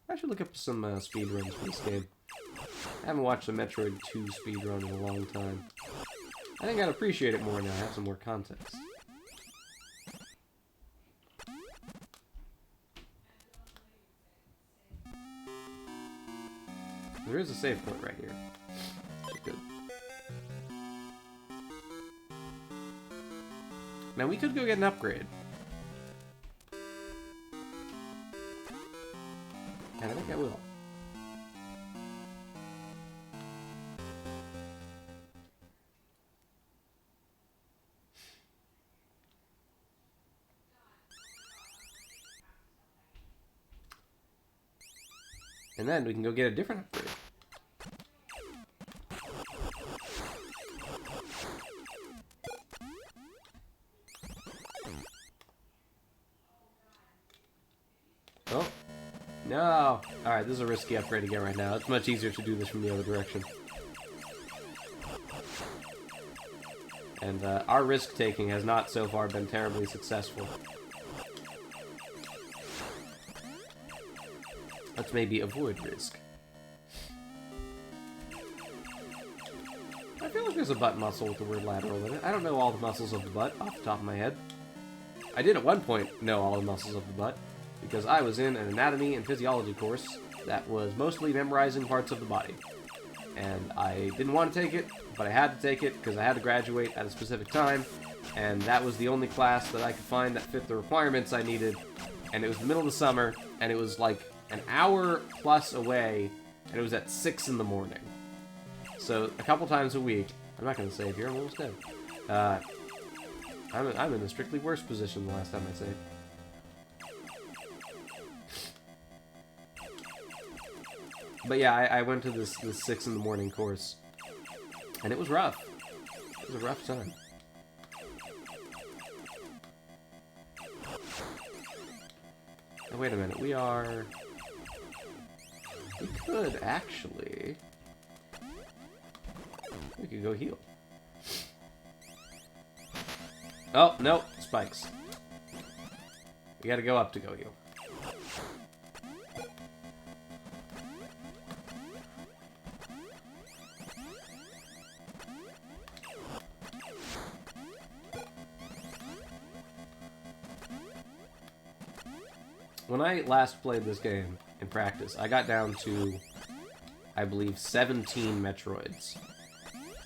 I should look up some speedruns for this game. I haven't watched a Metroid 2 speedrun in a long time. I think I'd appreciate it more now. I have some more context. There is a save point right here. Good. Now we could go get an upgrade. And I think I will. And then we can go get a different upgrade. Oh. No! Alright, this is a risky upgrade again right now. It's much easier to do this from the other direction. And our risk-taking has not so far been terribly successful. Let's maybe avoid risk. I feel like there's a butt muscle with the word lateral in it. I don't know all the muscles of the butt off the top of my head. I did at one point know all the muscles of the butt, because I was in an anatomy and physiology course that was mostly memorizing parts of the body. And I didn't want to take it, but I had to take it because I had to graduate at a specific time, and that was the only class that I could find that fit the requirements I needed, and it was the middle of the summer, and it was like an hour plus away, and it was at 6 in the morning. So a couple times a week, I'm not going to save here, I'm almost dead. I'm in a strictly worse position the last time I saved. But yeah, I went to this 6 in the morning course, and it was rough. It was a rough time. Now wait a minute, we could actually... We could go heal. Oh, no, spikes. We gotta go up to go heal. When I last played this game in practice, I got down to, I believe, 17 Metroids.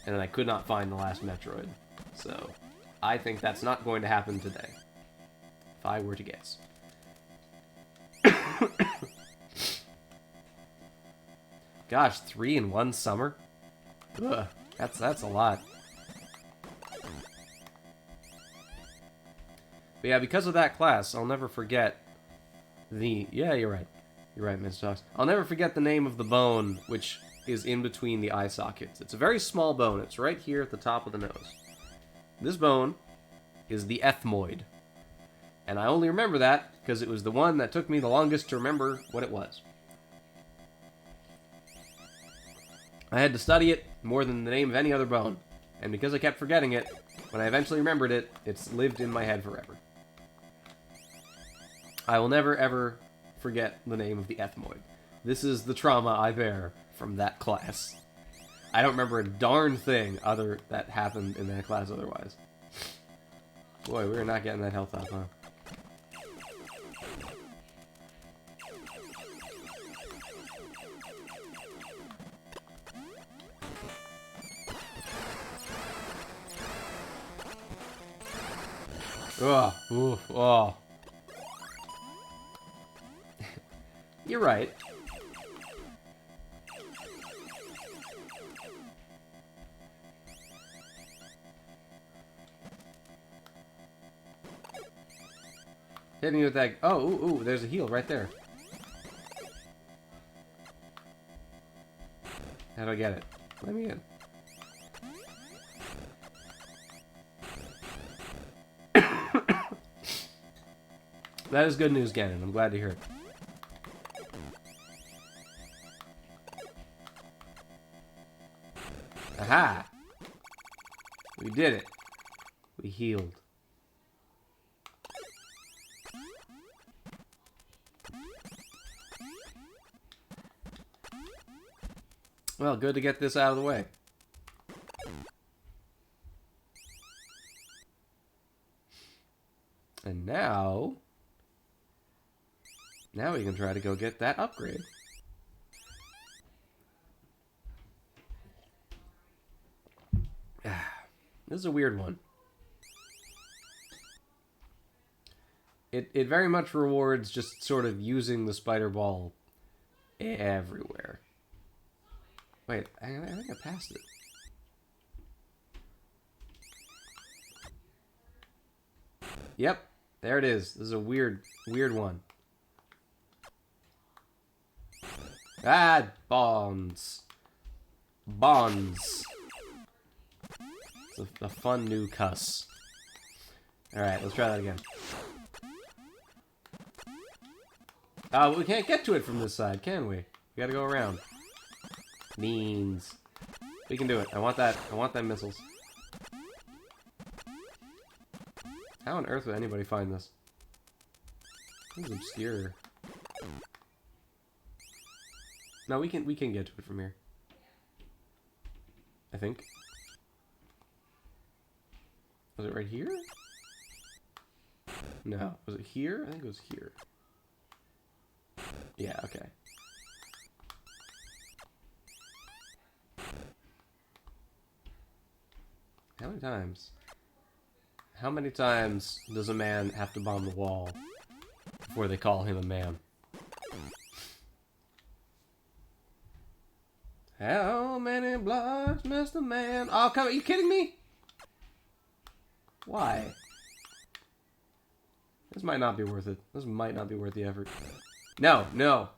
And then I could not find the last Metroid. So, I think that's not going to happen today. If I were to guess. Gosh, 3 in one summer? Ugh, that's a lot. But yeah, because of that class, I'll never forget the... Yeah, you're right. You're right, Mr. Talks. I'll never forget the name of the bone, which is in between the eye sockets. It's a very small bone. It's right here at the top of the nose. This bone is the ethmoid. And I only remember that because it was the one that took me the longest to remember what it was. I had to study it more than the name of any other bone. And because I kept forgetting it, when I eventually remembered it, it's lived in my head forever. I will never, ever forget the name of the ethmoid. This is the trauma I bear from that class. I don't remember a darn thing other that happened in that class otherwise. Boy, we're not getting that health up, huh? Oh, ooh, oh. You're right. Hit me with that. Oh, ooh, there's a heal right there. How do I get it? Let me in. That is good news, Ganon. I'm glad to hear it. Aha! We did it. We healed. Well, good to get this out of the way. And now we can try to go get that upgrade. This is a weird one. It very much rewards just sort of using the spider ball everywhere. Wait, I think I passed it. Yep, there it is. This is a weird one. Ah, bonds. Bonds. It's a fun new cuss. Alright, let's try that again. Oh, we can't get to it from this side, can we? We gotta go around. Means. We can do it. I want that. I want them missiles. How on earth would anybody find this? This is obscure. No, we can get to it from here. I think. Was it right here? No. Was it here? I think it was here. Yeah, okay. How many times? How many times does a man have to bomb the wall before they call him a man? How many blocks must a man... Oh, come on, are you kidding me? Why? This might not be worth it. This might not be worth the effort. No, no.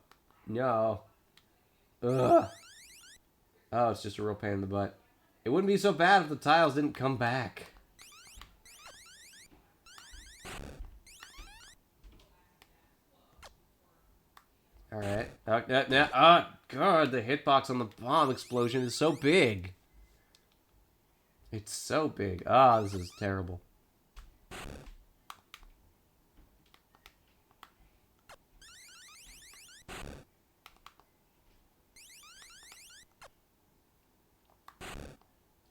No. Ugh. Oh, it's just a real pain in the butt. It wouldn't be so bad if the tiles didn't come back. Alright. Oh, God, the hitbox on the bomb explosion is so big. It's so big. Ah, this is terrible.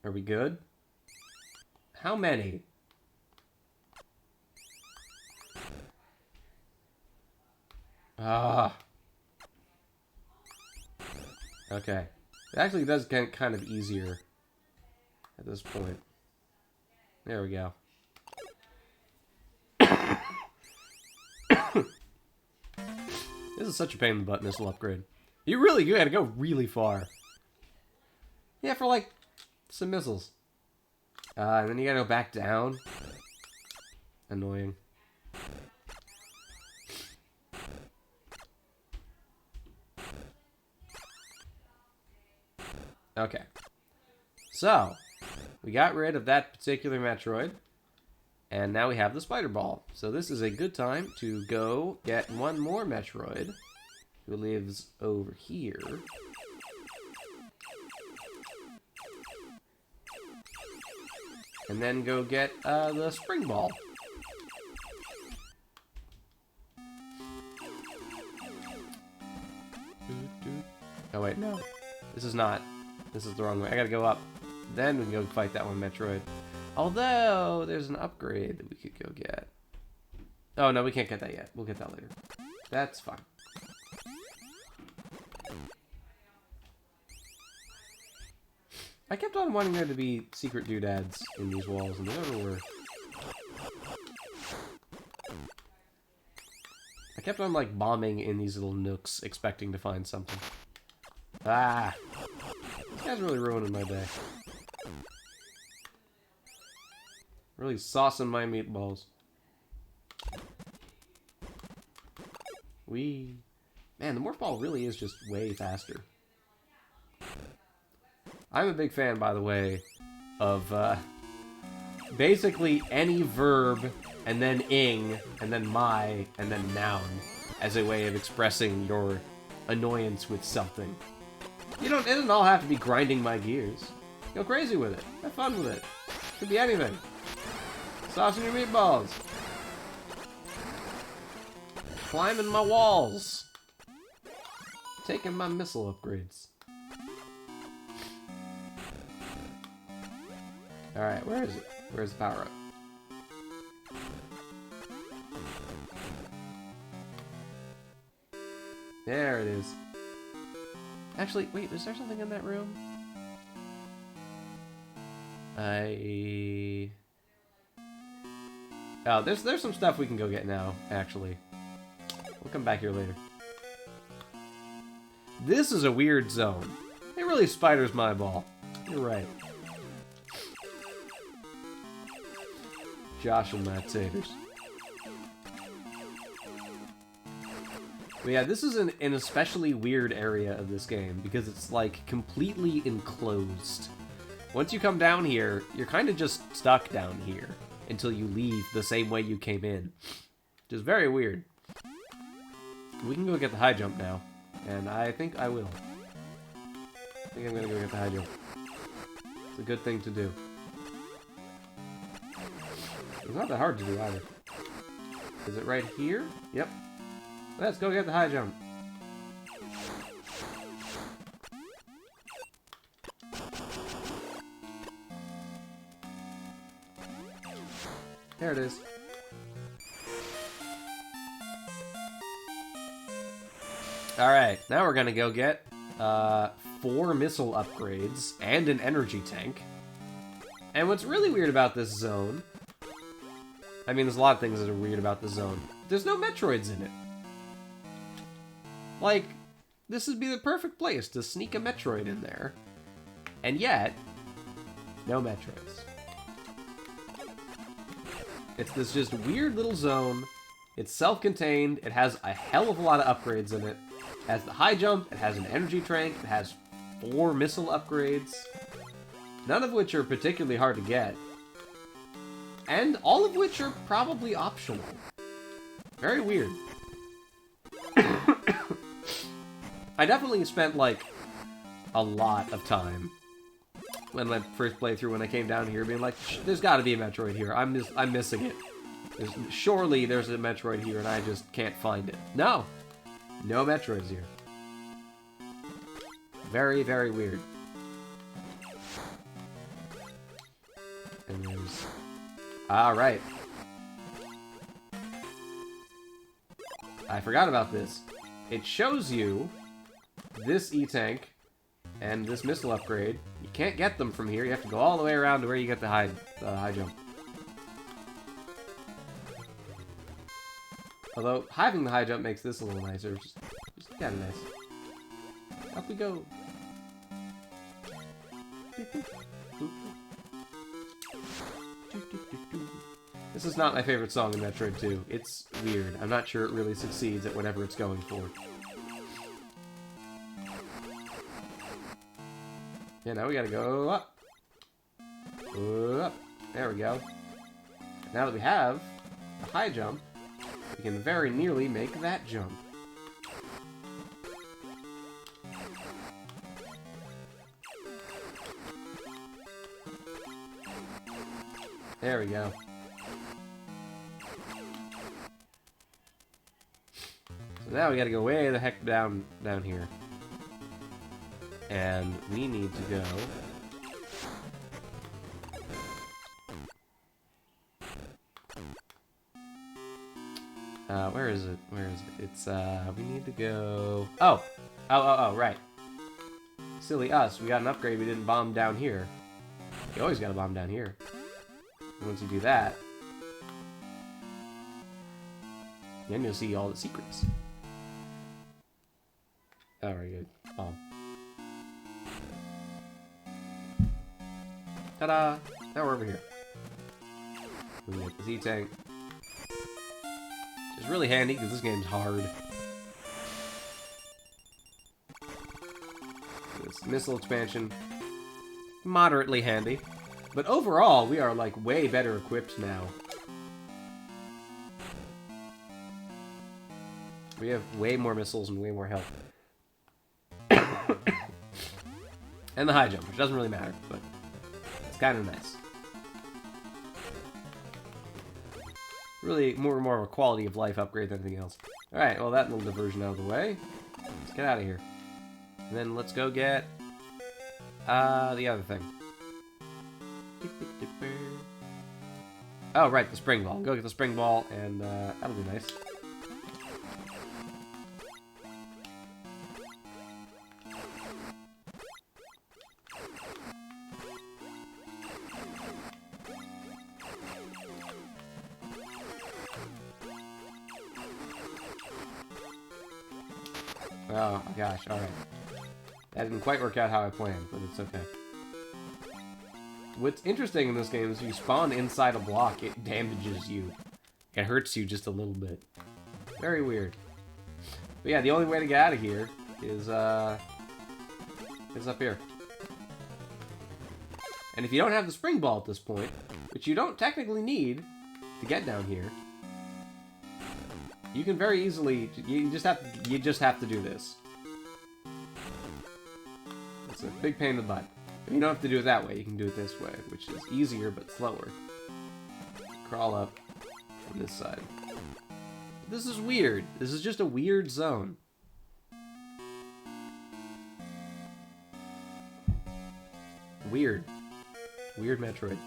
Are we good? How many? Ah. Okay. It actually does get kind of easier at this point. There we go. This is such a pain in the butt, missile upgrade. You gotta go really far. Yeah, for like some missiles. And then you gotta go back down. Annoying. Okay. So, we got rid of that particular Metroid. And now we have the Spider Ball. So this is a good time to go get one more Metroid, who lives over here. And then go get the Spring Ball. Oh wait, no. This is not. This is the wrong way. I gotta go up. Then we can go fight that one Metroid. Although, there's an upgrade that we could go get. Oh, no, we can't get that yet. We'll get that later. That's fine. I kept on wanting there to be secret doodads in these walls, and they never were. I kept on, like, bombing in these little nooks, expecting to find something. Ah! This guy's really ruining my day. Really saucing my meatballs. Wee. Man, the Morph Ball really is just way faster. I'm a big fan, by the way, of basically any verb, and then ing, and then my, and then noun, as a way of expressing your annoyance with something. It doesn't all have to be grinding my gears. Go crazy with it. Have fun with it. Could be anything. Saucing your meatballs. Climbing my walls. Taking my missile upgrades. Alright, where is it? Where's the power up? There it is. Actually, wait, was there something in that room? Oh, there's some stuff we can go get now, actually. We'll come back here later. This is a weird zone. It really spiders my ball. You're right. Josh and my taters. But yeah, this is an especially weird area of this game because it's like completely enclosed. Once you come down here, you're kind of just stuck down here until you leave the same way you came in. Which is very weird. We can go get the high jump now. And I think I will. I think I'm gonna go get the high jump. It's a good thing to do. It's not that hard to do either. Is it right here? Yep. Let's go get the high jump. There it is. Alright, now we're gonna go get 4 missile upgrades and an energy tank. And what's really weird about this zone... I mean, there's a lot of things that are weird about this zone. There's no Metroids in it. Like, this would be the perfect place to sneak a Metroid in there. And yet, no Metroids. It's this just weird little zone. It's self-contained. It has a hell of a lot of upgrades in it. It has the high jump. It has an energy tank. It has 4 missile upgrades. None of which are particularly hard to get. And all of which are probably optional. Very weird. I definitely spent, like, a lot of time when my first playthrough, when I came down here, being like, there's gotta be a Metroid here. I'm missing it. Surely there's a Metroid here and I just can't find it. No! No Metroids here. Very, very weird. And there's... Alright. I forgot about this. it shows you this E-Tank and this missile upgrade. You can't get them from here. You have to go all the way around to where you get the high jump. Although, having the high jump makes this a little nicer. Just kind of nice. Up we go. This is not my favorite song in Metroid 2. It's weird. I'm not sure it really succeeds at whatever it's going for. Yeah, now we gotta go up. Up. There we go. Now that we have a high jump, we can very nearly make that jump. There we go. So now we gotta go way the heck down here. And we need to go... where is it? Where is it? It's, we need to go... Oh! Oh, right. Silly us. We got an upgrade. We didn't bomb down here. You always gotta bomb down here. And once you do that, then you'll see all the secrets. Oh, very good. Bomb. Ta-da! Now we're over here. We get the Z-Tank. Which is really handy, because this game's hard. This missile expansion, moderately handy. But overall, we are, like, way better equipped now. We have way more missiles and way more health. And the high jump, which doesn't really matter, but it's kind of nice. Really, more of a quality of life upgrade than anything else. Alright, well, that little diversion out of the way. Let's get out of here. And then let's go get the other thing. Oh, right, the spring ball. Go get the spring ball, and that'll be nice. Oh, gosh, alright. That didn't quite work out how I planned, but it's okay. What's interesting in this game is if you spawn inside a block, it damages you. It hurts you just a little bit. Very weird. But yeah, the only way to get out of here is up here. And if you don't have the spring ball at this point, which you don't technically need to get down here, you can very easily, you just have to do this. It's a big pain in the butt. But you don't have to do it that way, you can do it this way, which is easier but slower. Crawl up from this side. This is weird. This is just a weird zone. Weird. Weird Metroid.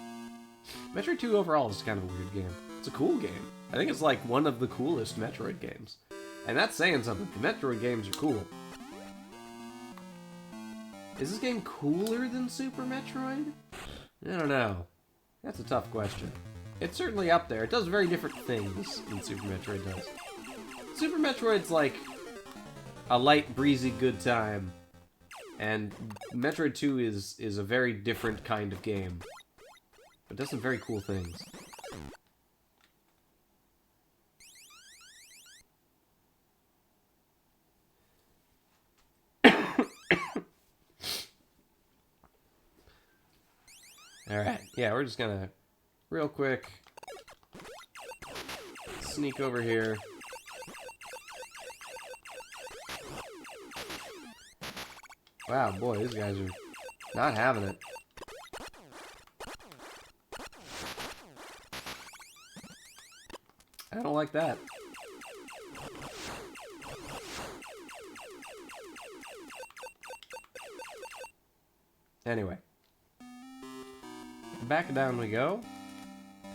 Metroid 2 overall is kind of a weird game. It's a cool game. I think it's like one of the coolest Metroid games. And that's saying something. The Metroid games are cool. Is this game cooler than Super Metroid? I don't know. That's a tough question. It's certainly up there. It does very different things than Super Metroid does. Super Metroid's like a light, breezy, good time. And Metroid 2 is a very different kind of game. But does some very cool things. Alright, yeah, we're just gonna, real quick, sneak over here. Wow, boy, these guys are not having it. I don't like that. Anyway. Back down we go.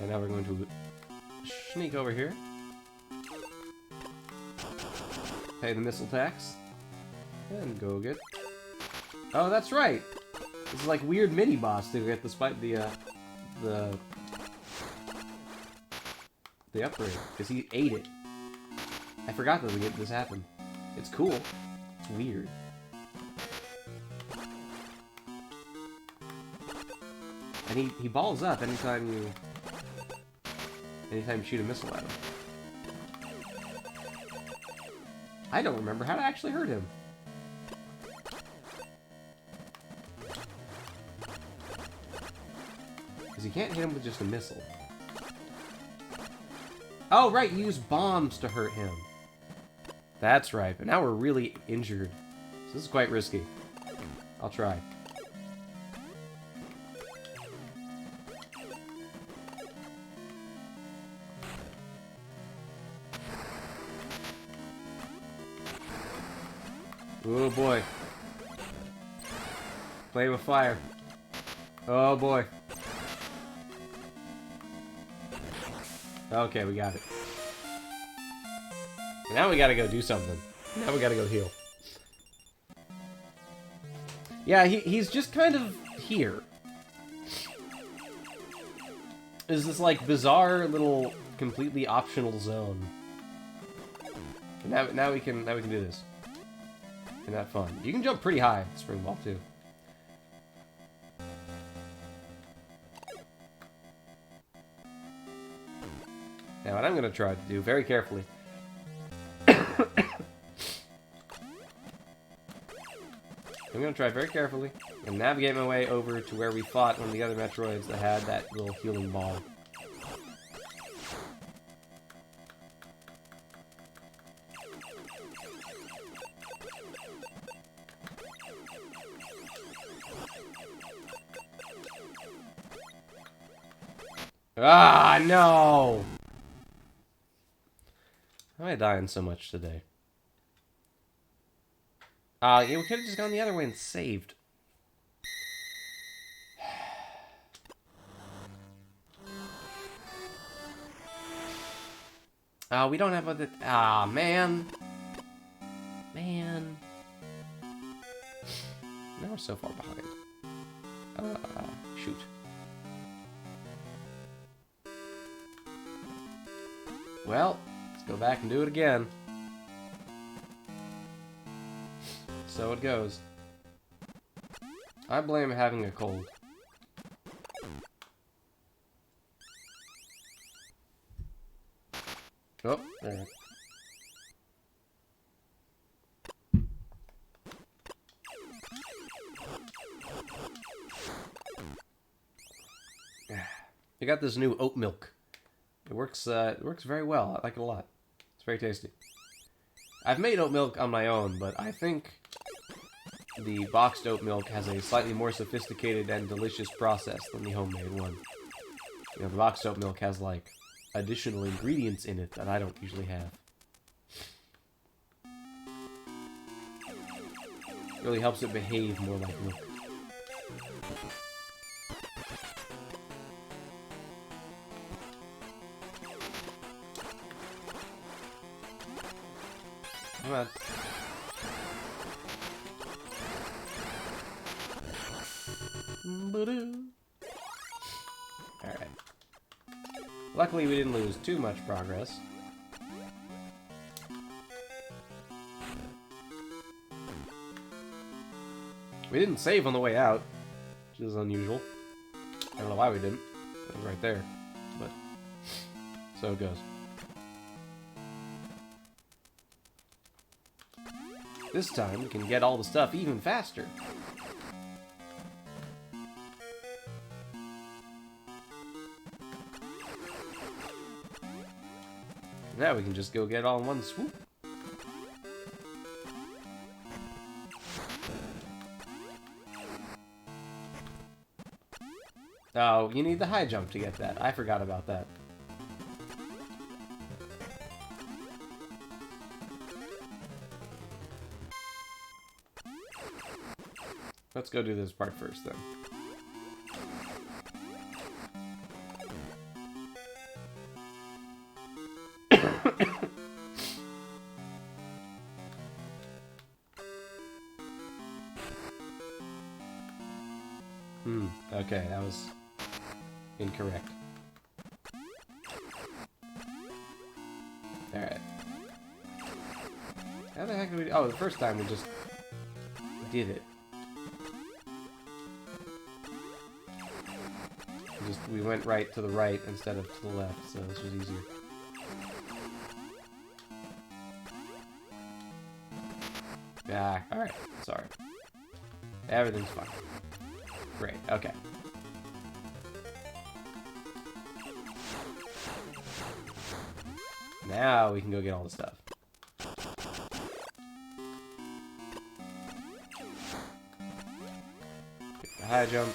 And now we're going to sneak over here. Pay the missile tax. And go get... Oh, that's right! This is like weird mini-boss to get the upgrade, because he ate it. I forgot that this happened. It's cool. It's weird. And he balls up anytime you shoot a missile at him. I don't remember how to actually hurt him. Because you can't hit him with just a missile. Oh, right, you use bombs to hurt him. That's right, but now we're really injured. So this is quite risky. I'll try. Oh boy. Play with fire. Oh boy. Okay, we got it. Now we gotta go do something. Now we gotta go heal. Yeah, he's just kind of here. Is this like bizarre little completely optional zone. Now we can do this. And have fun. You can jump pretty high, Spring Ball too. Now what I'm gonna try to do very carefully. I'm gonna try very carefully and navigate my way over to where we fought one of the other Metroids that had that little healing ball. Ah, no! How am I dying so much today? Yeah, we could have just gone the other way and saved. We don't have other... Ah, man. Man. Now we're so far behind. Shoot. Well, let's go back and do it again. So it goes. I blame having a cold. Oh, there. I got this new oat milk. It works very well. I like it a lot. It's very tasty. I've made oat milk on my own, but I think the boxed oat milk has a slightly more sophisticated and delicious process than the homemade one. You know, the boxed oat milk has, like, additional ingredients in it that I don't usually have. It really helps it behave more like milk. Come on. Alright. Luckily we didn't lose too much progress. We didn't save on the way out, which is unusual. I don't know why we didn't. It was right there. But so it goes. This time, we can get all the stuff even faster. Now we can just go get all in one swoop. Oh, you need the high jump to get that. I forgot about that. Let's go do this part first, then. Okay, that was incorrect. Alright. How the heck did we... Oh, the first time we just did it. We went right to the right instead of to the left, so this was easier. Ah, alright. Sorry. Everything's fine. Great, okay. Now we can go get all the stuff. Get the high jump.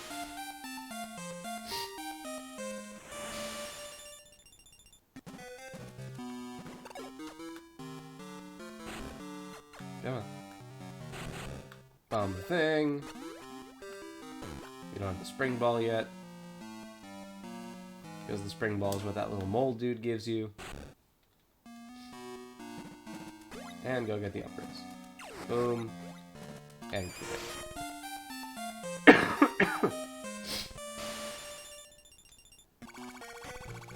Come on. Bomb the thing. You don't have the spring ball yet. Because the spring ball is what that little mole dude gives you. And go get the upgrades. Boom. And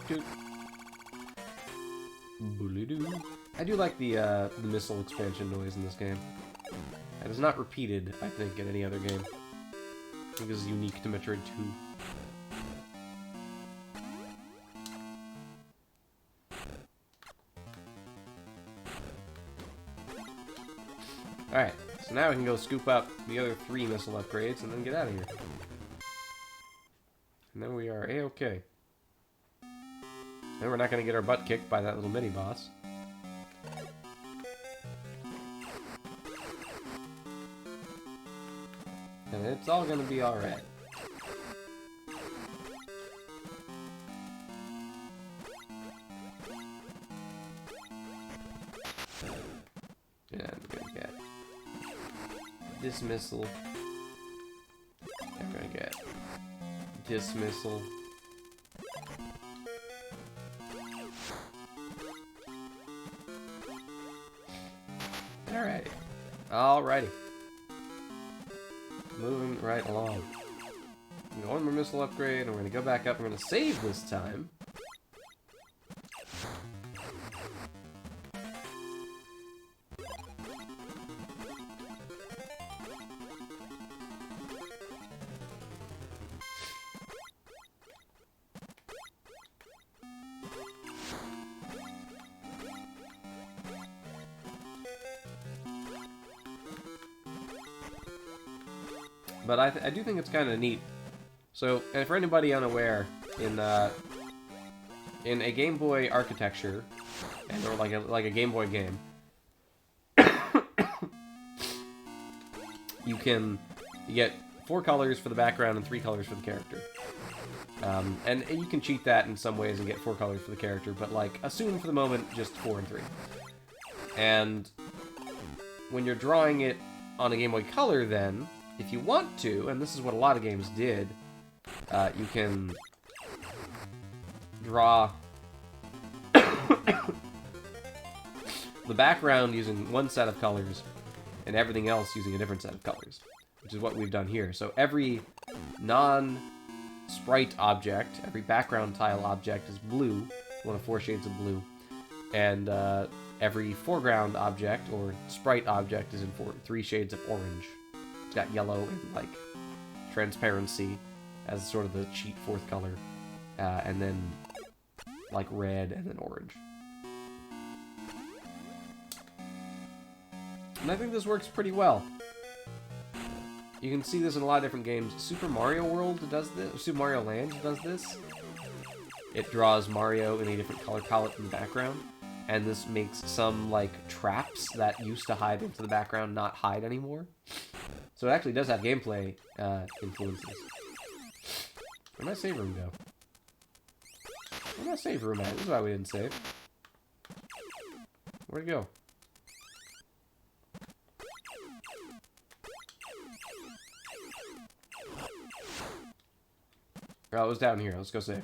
Dude. Boolidoo. I do like the missile expansion noise in this game. That is not repeated, I think, in any other game. I think this is unique to Metroid 2. Alright, so now we can go scoop up the other 3 missile upgrades and then get out of here. And then we are A-okay. Then we're not going to get our butt kicked by that little mini-boss. And it's all going to be alright. And we're going to get this missile. And we're going to get this missile. Alrighty. Alrighty. Moving right along. One more missile upgrade, and we're going to go back up. We're going to save this time. But I do think it's kind of neat. So, and for anybody unaware, in a Game Boy architecture, and or like a Game Boy game, you get 4 colors for the background and 3 colors for the character. And you can cheat that in some ways and get 4 colors for the character, but like assume for the moment just 4 and 3. And when you're drawing it on a Game Boy Color, then if you want to, and this is what a lot of games did, you can draw the background using one set of colors and everything else using a different set of colors, which is what we've done here. So every non-sprite object, every background tile object is blue, one of 4 shades of blue, and every foreground object, or sprite object, is in 3 shades of orange. It's got yellow and, like, transparency as sort of the cheat 4th color, and then, like, red and then orange. And I think this works pretty well. You can see this in a lot of different games. Super Mario World does this. Super Mario Land does this. It draws Mario in a different color palette in the background, and this makes some, like, traps that used to hide into the background not hide anymore. So it actually does have gameplay influences. Where'd my save room go? Where'd my save room at? This is why we didn't save. Where'd it go? Oh, it was down here. Let's go save.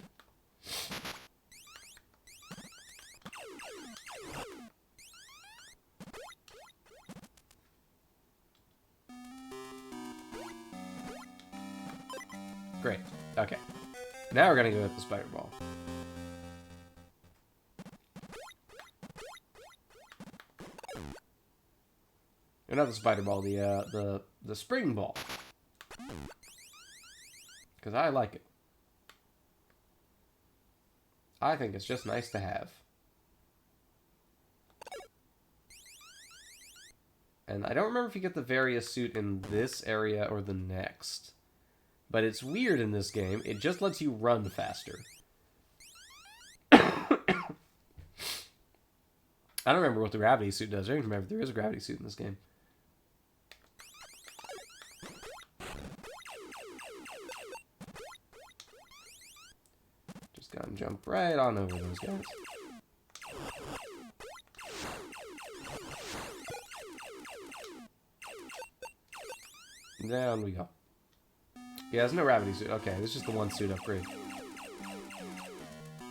great. Okay. Now we're gonna go with the spider ball. Or not the spider ball, the spring ball. Because I like it. I think it's just nice to have. And I don't remember if you get the various suit in this area or the next. But it's weird in this game. It just lets you run faster. I don't remember what the gravity suit does. I don't even remember if there is a gravity suit in this game. Just gotta jump right on over those guys. Down we go. Yeah, there's no gravity suit. Okay, this is just the one suit upgrade.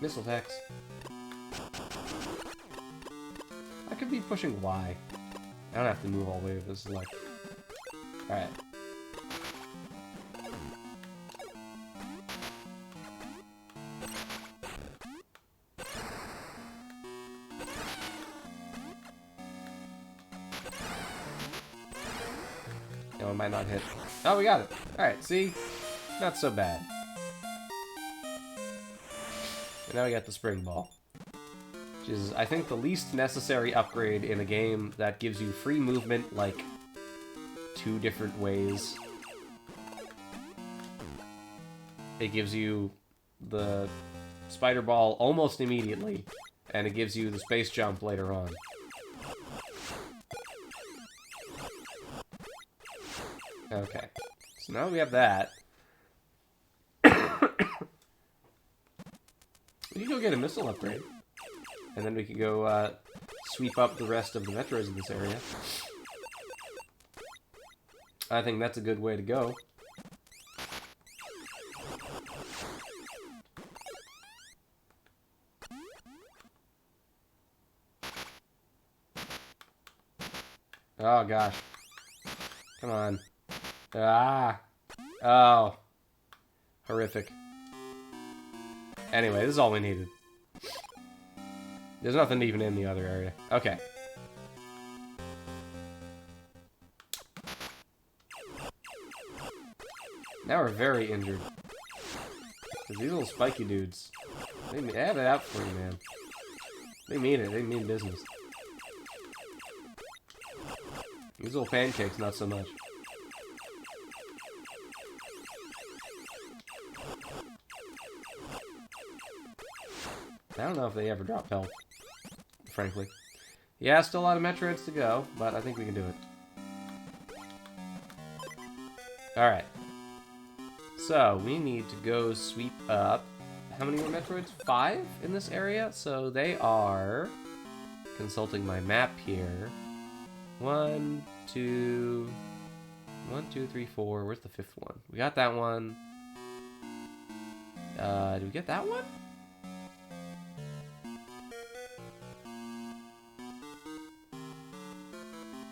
Missile attacks. I could be pushing Y. I don't have to move all the way with this select. Alright. No, it might not hit. Oh, we got it. Alright, see? Not so bad. And now we got the spring ball. Which is, I think, the least necessary upgrade in a game that gives you free movement, like, 2 different ways. It gives you the spider ball almost immediately, and it gives you the space jump later on. Okay, so now we have that. We can go get a missile upgrade. And then we can go sweep up the rest of the Metroids in this area. I think that's a good way to go. Oh, gosh. Come on. Ah! Oh. Horrific. Anyway, this is all we needed. There's nothing even in the other area. Okay. Now we're very injured. Because these little spiky dudes, they have it out for you, man. They mean it. They mean business. These little pancakes, not so much. I don't know if they ever drop health, frankly. Yeah, still a lot of Metroids to go, but I think we can do it. Alright. So, we need to go sweep up... How many more Metroids? 5 in this area? So they are... Consulting my map here. 1, 2... 1, 2, 3, 4. Where's the 5th one? We got that one. Did we get that one?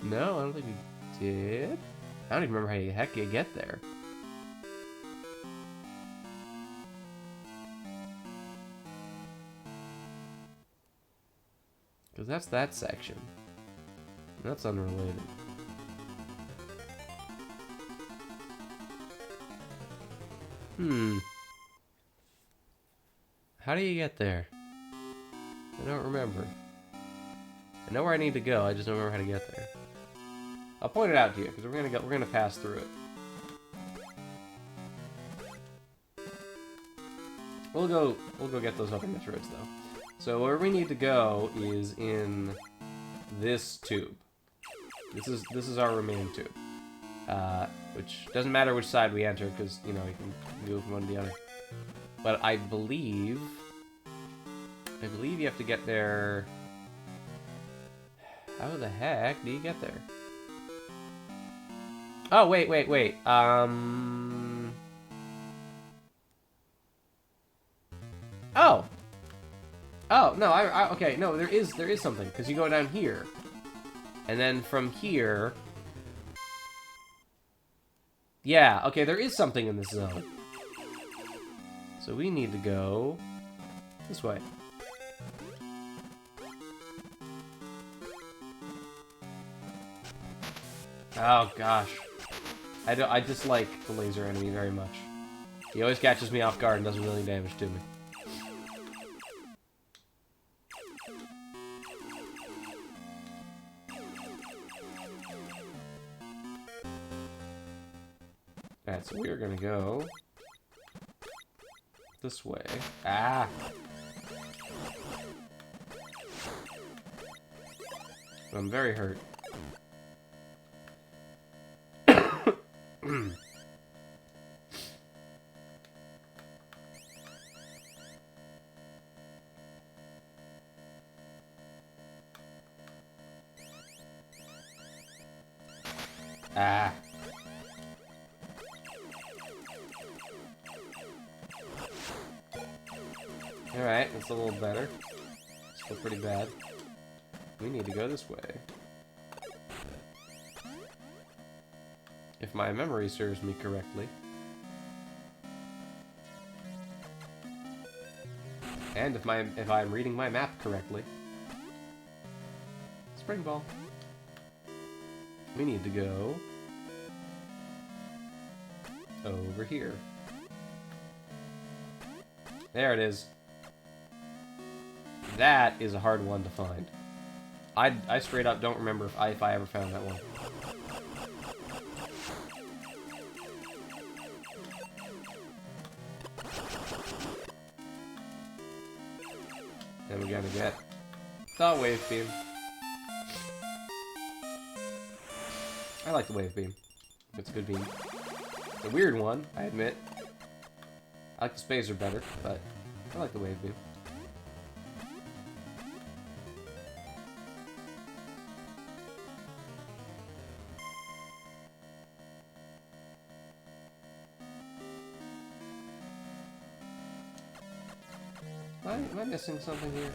No, I don't think we did. I don't even remember how the heck you get there. Because that's that section. That's unrelated. How do you get there? I don't remember. I know where I need to go, I just don't remember how to get there. I'll point it out to you, because we're gonna pass through it. We'll go get those other Metroids though. So where we need to go is in this tube. This is our remaining tube. Which doesn't matter which side we enter, because you know you can go from one to the other. But I believe you have to get there. How the heck do you get there? Oh, wait. Oh! Oh, no, okay, no, there is something, because you go down here. And then from here... Yeah, okay, there is something in this zone. So we need to go this way. Oh gosh. I dislike the laser enemy very much. He always catches me off guard and doesn't really any damage to me. Alright, so we are gonna go this way. Ah! I'm very hurt. Ah. Alright, that's a little better. Still pretty bad. We need to go this way. If my memory serves me correctly. And if I'm reading my map correctly. Spring ball. We need to go over here. There it is. That is a hard one to find. I straight up don't remember if I ever found that one. Then we're gonna get the wave beam. I like the wave beam. It's a good beam. It's a weird one, I admit. I like the spacer better, but I like the wave beam. Am I missing something here?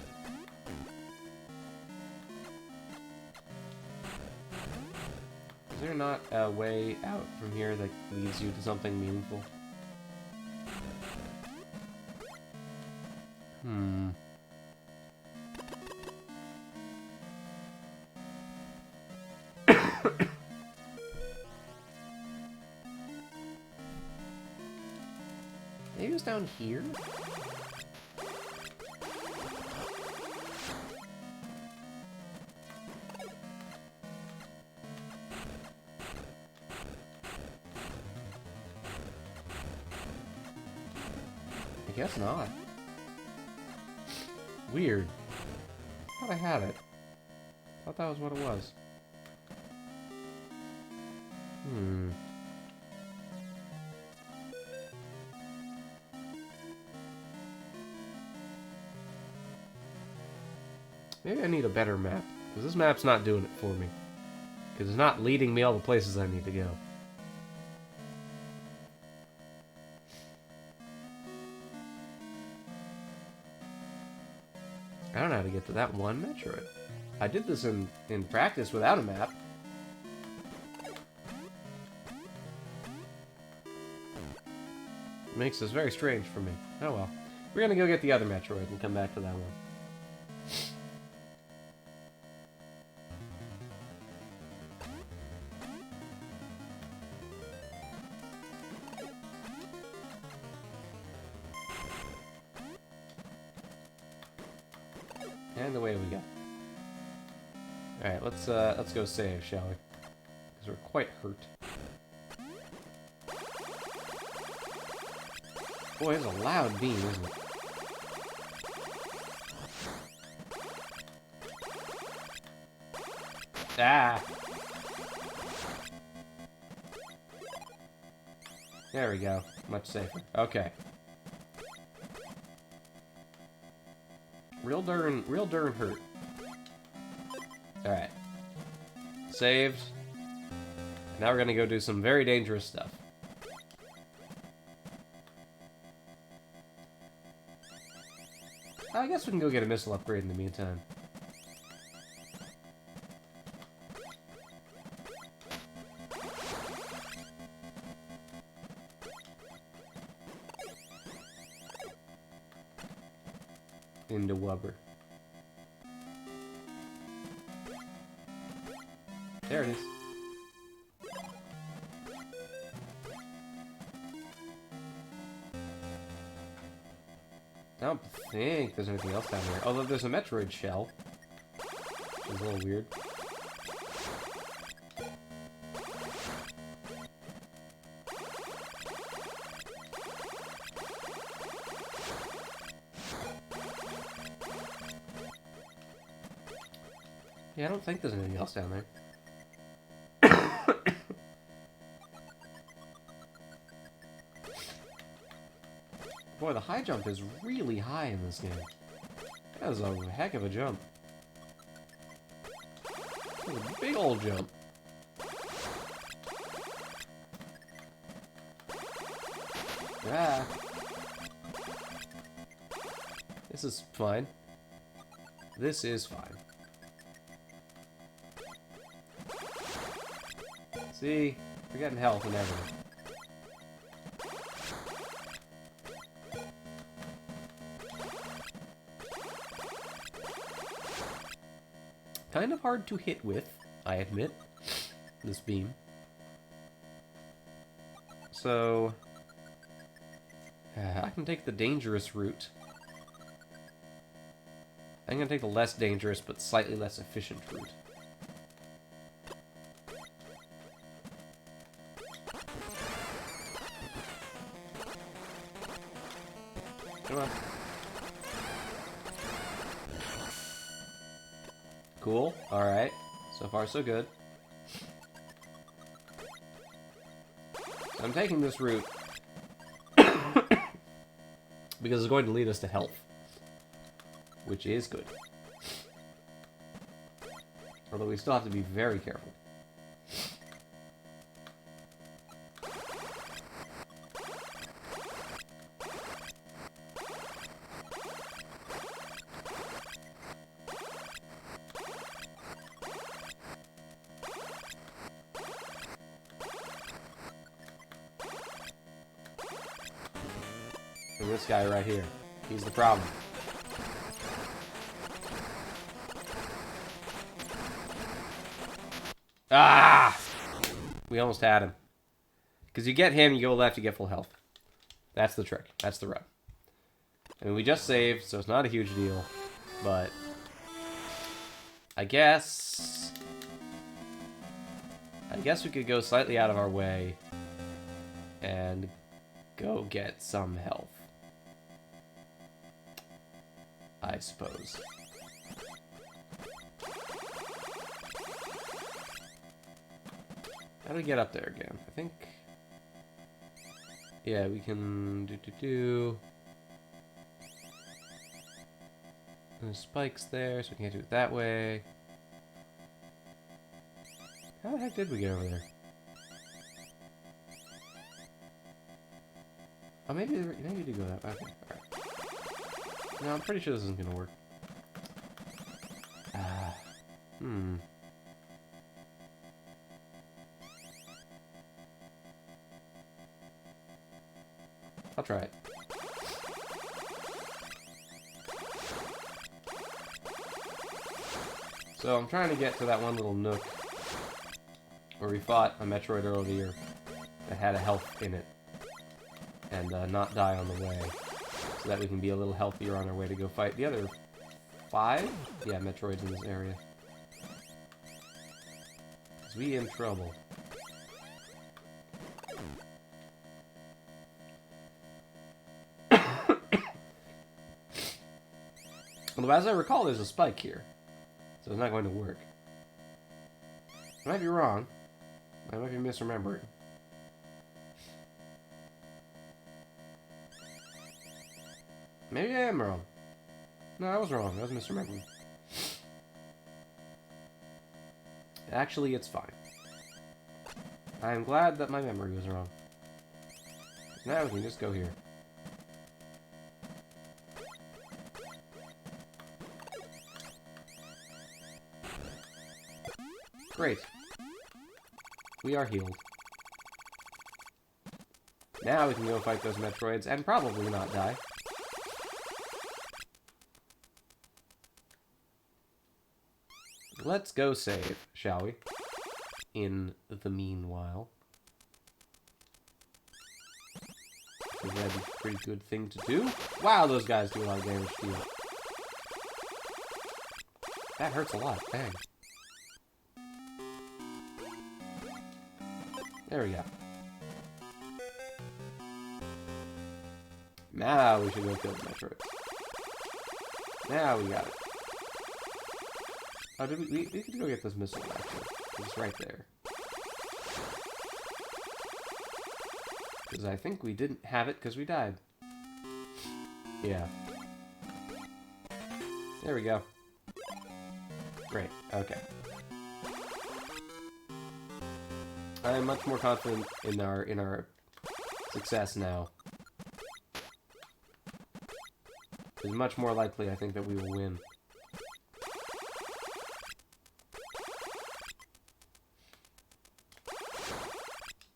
Is there not a way out from here that leads you to something meaningful? Maybe it was down here? I guess not. Weird. I thought I had it. I thought that was what it was. Maybe I need a better map, because this map's not doing it for me. Because it's not leading me all the places I need to go. I don't know how to get to that one Metroid. I did this in practice without a map. It makes this very strange for me. Oh well. We're gonna go get the other Metroid and come back to that one. And away we go. Alright, let's go save, shall we? Because we're quite hurt. Boy, it's a loud beam, isn't it? Ah! There we go. Much safer. Okay. Real darn hurt. Alright. Saved. Now we're gonna go do some very dangerous stuff. I guess we can go get a missile upgrade in the meantime. into Wubber. There it is. I don't think there's anything else down there. Although there's a Metroid shell. Which is a little weird. Yeah, I don't think there's anything else down there. Boy, the high jump is really high in this game. That is a heck of a jump. That's a big old jump. Ah. This is fine. This is fine. See? We're getting health and everything. Kind of hard to hit with, I admit, this beam. So, I can take the dangerous route. I'm going to take the less dangerous but slightly less efficient route. Come on. Cool. Alright. So far, so good. I'm taking this route because it's going to lead us to health, which is good. Although we still have to be very careful. And this guy right here, he's the problem. Ah! We almost had him. Because you get him, you go left, you get full health. That's the trick. That's the rub. I mean, we just saved, so it's not a huge deal. But I guess we could go slightly out of our way and go get some health. I suppose. How do we get up there again? I think... Yeah, we can... There's spikes there, so we can't do it that way. How the heck did we get over there? Oh, maybe we did go that way. Okay, alright. No, I'm pretty sure this isn't gonna work. I'll try it. So I'm trying to get to that one little nook where we fought a Metroid earlier that had a health in it and not die on the way, so that we can be a little healthier on our way to go fight the other 5? Yeah, Metroids in this area. 'Cause we in trouble. Although, as I recall, there's a spike here, so it's not going to work. I might be wrong. I might be misremembering. Maybe I am wrong. No, I was wrong. I was misremembering. Actually, it's fine. I am glad that my memory was wrong. Now we can just go here. Great. We are healed. Now we can go fight those Metroids and probably not die. let's go save, shall we? In the meanwhile. I think that'd be a pretty good thing to do. Wow, those guys do a lot of damage to you. That hurts a lot. Dang. There we go. Now we should go kill the Metroid. Now we got it. Oh, did we could go get this missile, actually. It's right there. Because I think we didn't have it because we died. Yeah. There we go. Great. Okay. I'm much more confident in our success now. It's much more likely, I think, that we will win.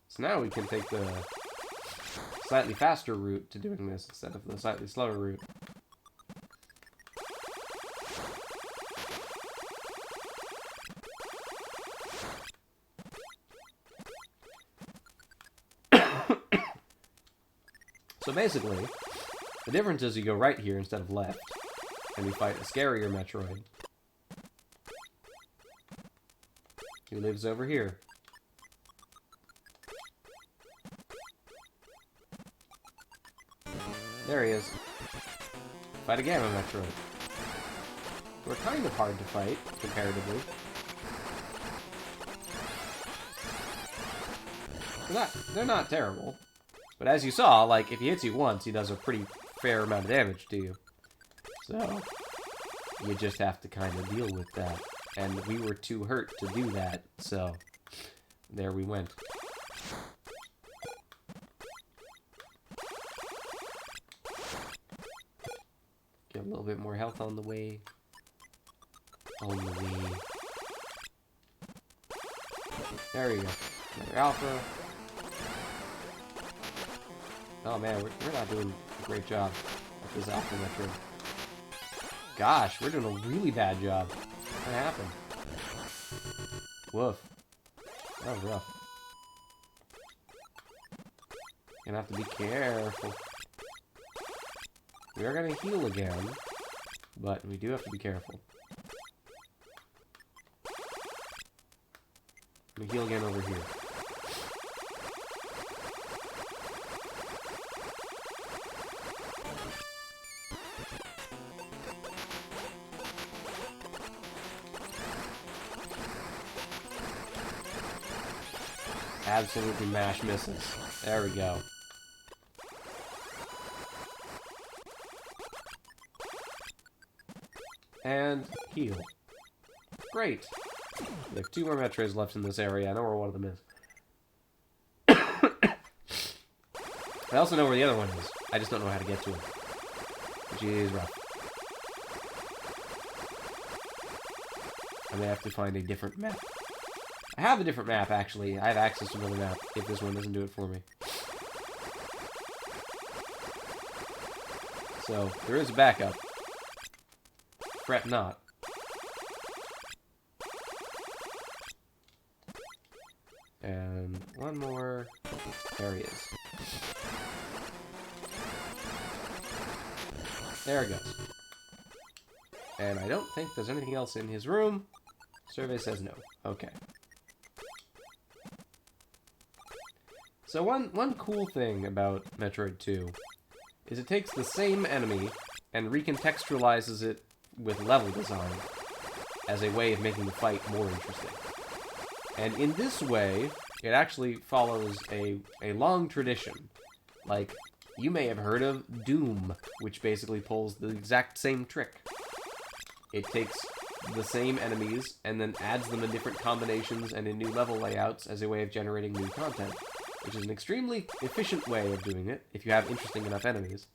So now we can take the slightly faster route to doing this instead of the slightly slower route. So basically, the difference is you go right here instead of left, and you fight a scarier Metroid, who lives over here. There he is. Fight a Gamma Metroid. We're kind of hard to fight, comparatively. They're not terrible. But as you saw, like, if he hits you once, he does a pretty fair amount of damage to you. So, you just have to kind of deal with that. And we were too hurt to do that, so there we went. Get a little bit more health on the way. On the way. There we go. Another alpha. Oh man, we're not doing a great job at this alpha Metroid. Gosh, we're doing a really bad job. What happened? Woof. That was rough. Gonna have to be careful. We are gonna heal again, but we do have to be careful. We heal again over here. Absolutely mash misses. There we go. And heal. Great. We have 2 more Metroids left in this area. I know where one of them is. I also know where the other one is. I just don't know how to get to him. Which is rough. I may have to find a different map. I have a different map, actually. I have access to another map, if this one doesn't do it for me. So, there is a backup. Fret not. And one more. There he is. There it goes. And I don't think there's anything else in his room. Survey says no. Okay. So one cool thing about Metroid 2 is it takes the same enemy and recontextualizes it with level design as a way of making the fight more interesting. And in this way, it actually follows a long tradition. Like, you may have heard of Doom, which basically pulls the exact same trick. It takes the same enemies and then adds them in different combinations and in new level layouts as a way of generating new content, which is an extremely efficient way of doing it if you have interesting enough enemies.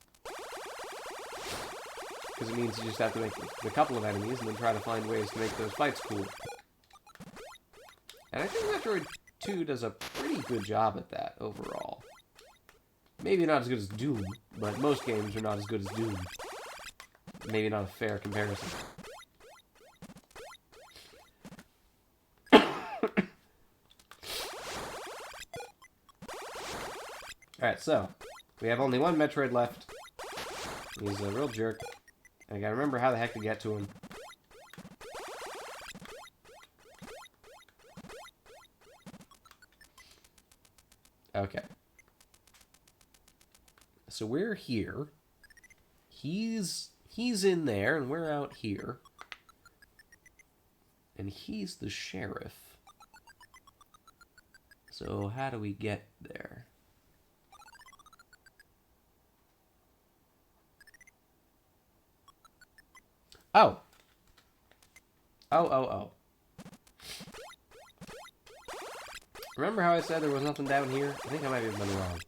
Because it means you just have to make a couple of enemies and then try to find ways to make those fights cool. And I think Metroid 2 does a pretty good job at that overall. Maybe not as good as Doom, but most games are not as good as Doom. Maybe not a fair comparison. Alright, so, we have only one Metroid left. He's a real jerk. I gotta remember how the heck to get to him. Okay. So we're here. He's in there, and we're out here. And he's the sheriff. So how do we get there? Oh! Oh. Remember how I said there was nothing down here? I think I might have been wrong.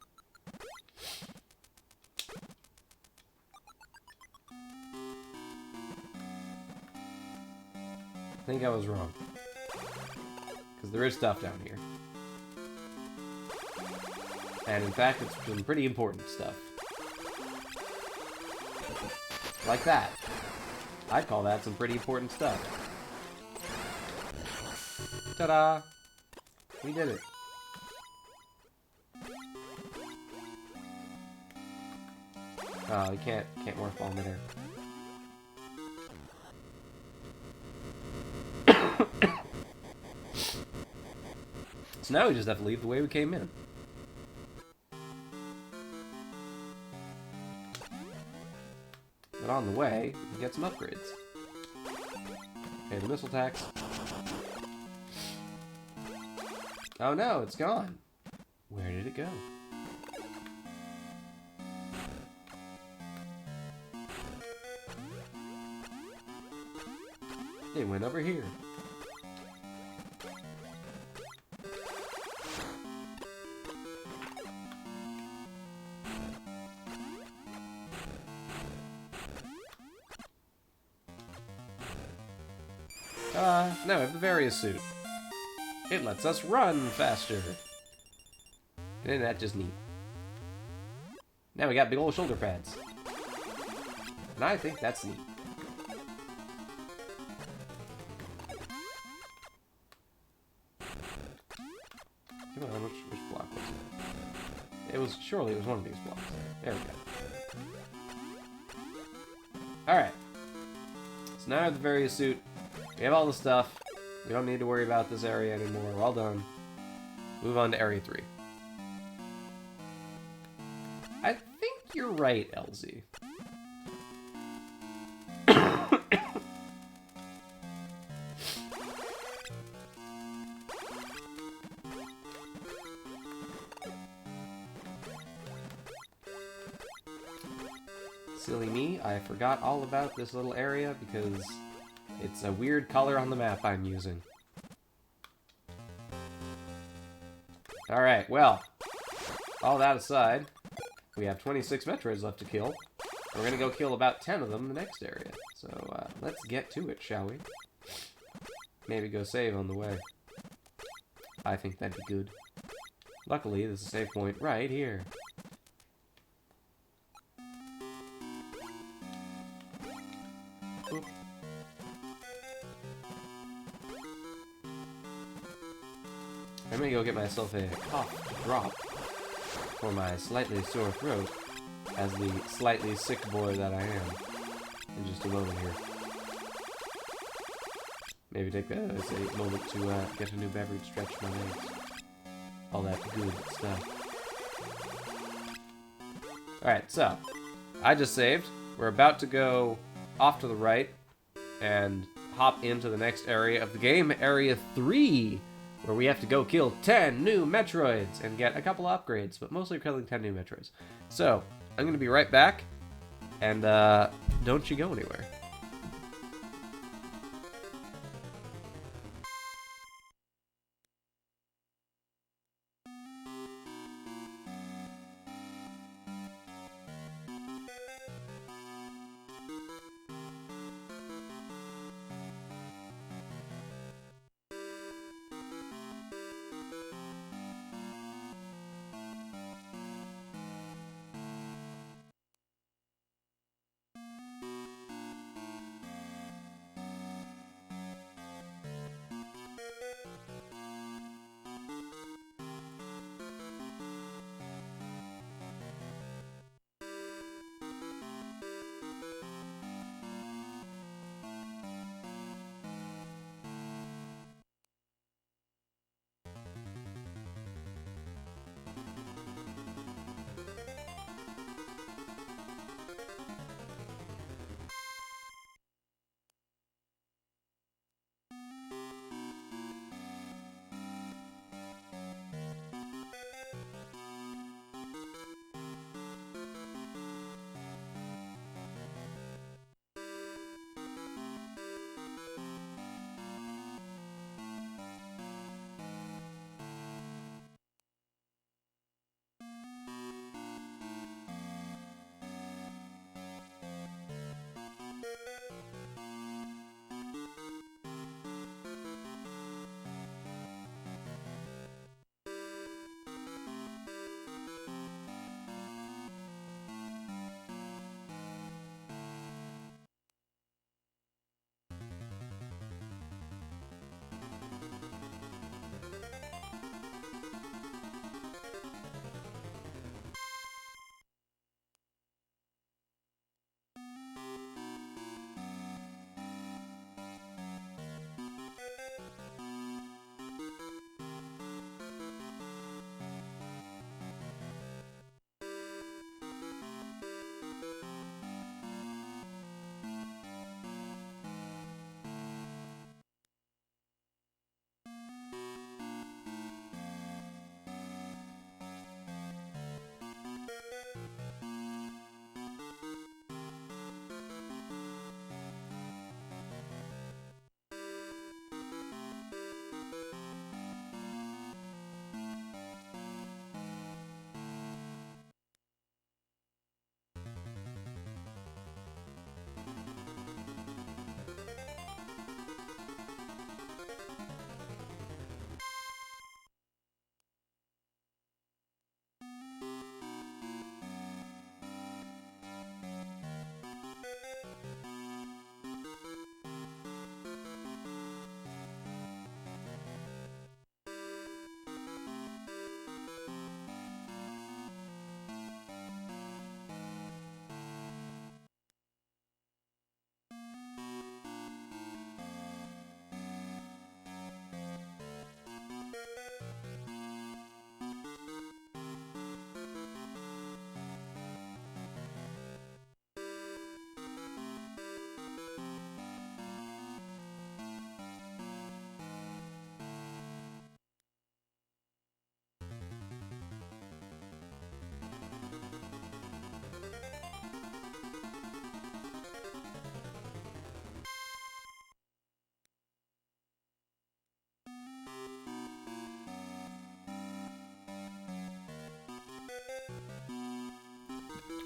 I think I was wrong. Because there is stuff down here. And in fact, it's some pretty important stuff. Like that. I'd call that some pretty important stuff. Ta-da! We did it. Oh, you can't morph ball midair. So now we just have to leave the way we came in. But on the way, we get some upgrades. Okay, the missile tax. Oh no, it's gone. Where did it go? It went over here. Now we have the various suit. It lets us run faster. Isn't that just neat? Now we got big old shoulder pads. And I think that's neat. Come on, which block was it? Surely it was one of these blocks. There we go. Alright. So now I have the various suit. We have all the stuff. We don't need to worry about this area anymore. We're all done. Move on to Area 3. I think you're right, LZ. Silly me, I forgot all about this little area because it's a weird color on the map I'm using. Alright, well, all that aside, we have 26 Metroids left to kill. We're gonna go kill about 10 of them in the next area. So, let's get to it, shall we? Maybe go save on the way. I think that'd be good. Luckily, there's a save point right here. Oop. I'm gonna go get myself a cough drop for my slightly sore throat, as the slightly sick boy that I am, in just a moment here. Maybe take that as a moment to get a new beverage, stretch my legs. All that good stuff. Alright, so, I just saved. We're about to go off to the right and hop into the next area of the game, Area 3, where we have to go kill 10 new Metroids and get a couple upgrades, but mostly killing 10 new Metroids. So, I'm going to be right back, and don't you go anywhere.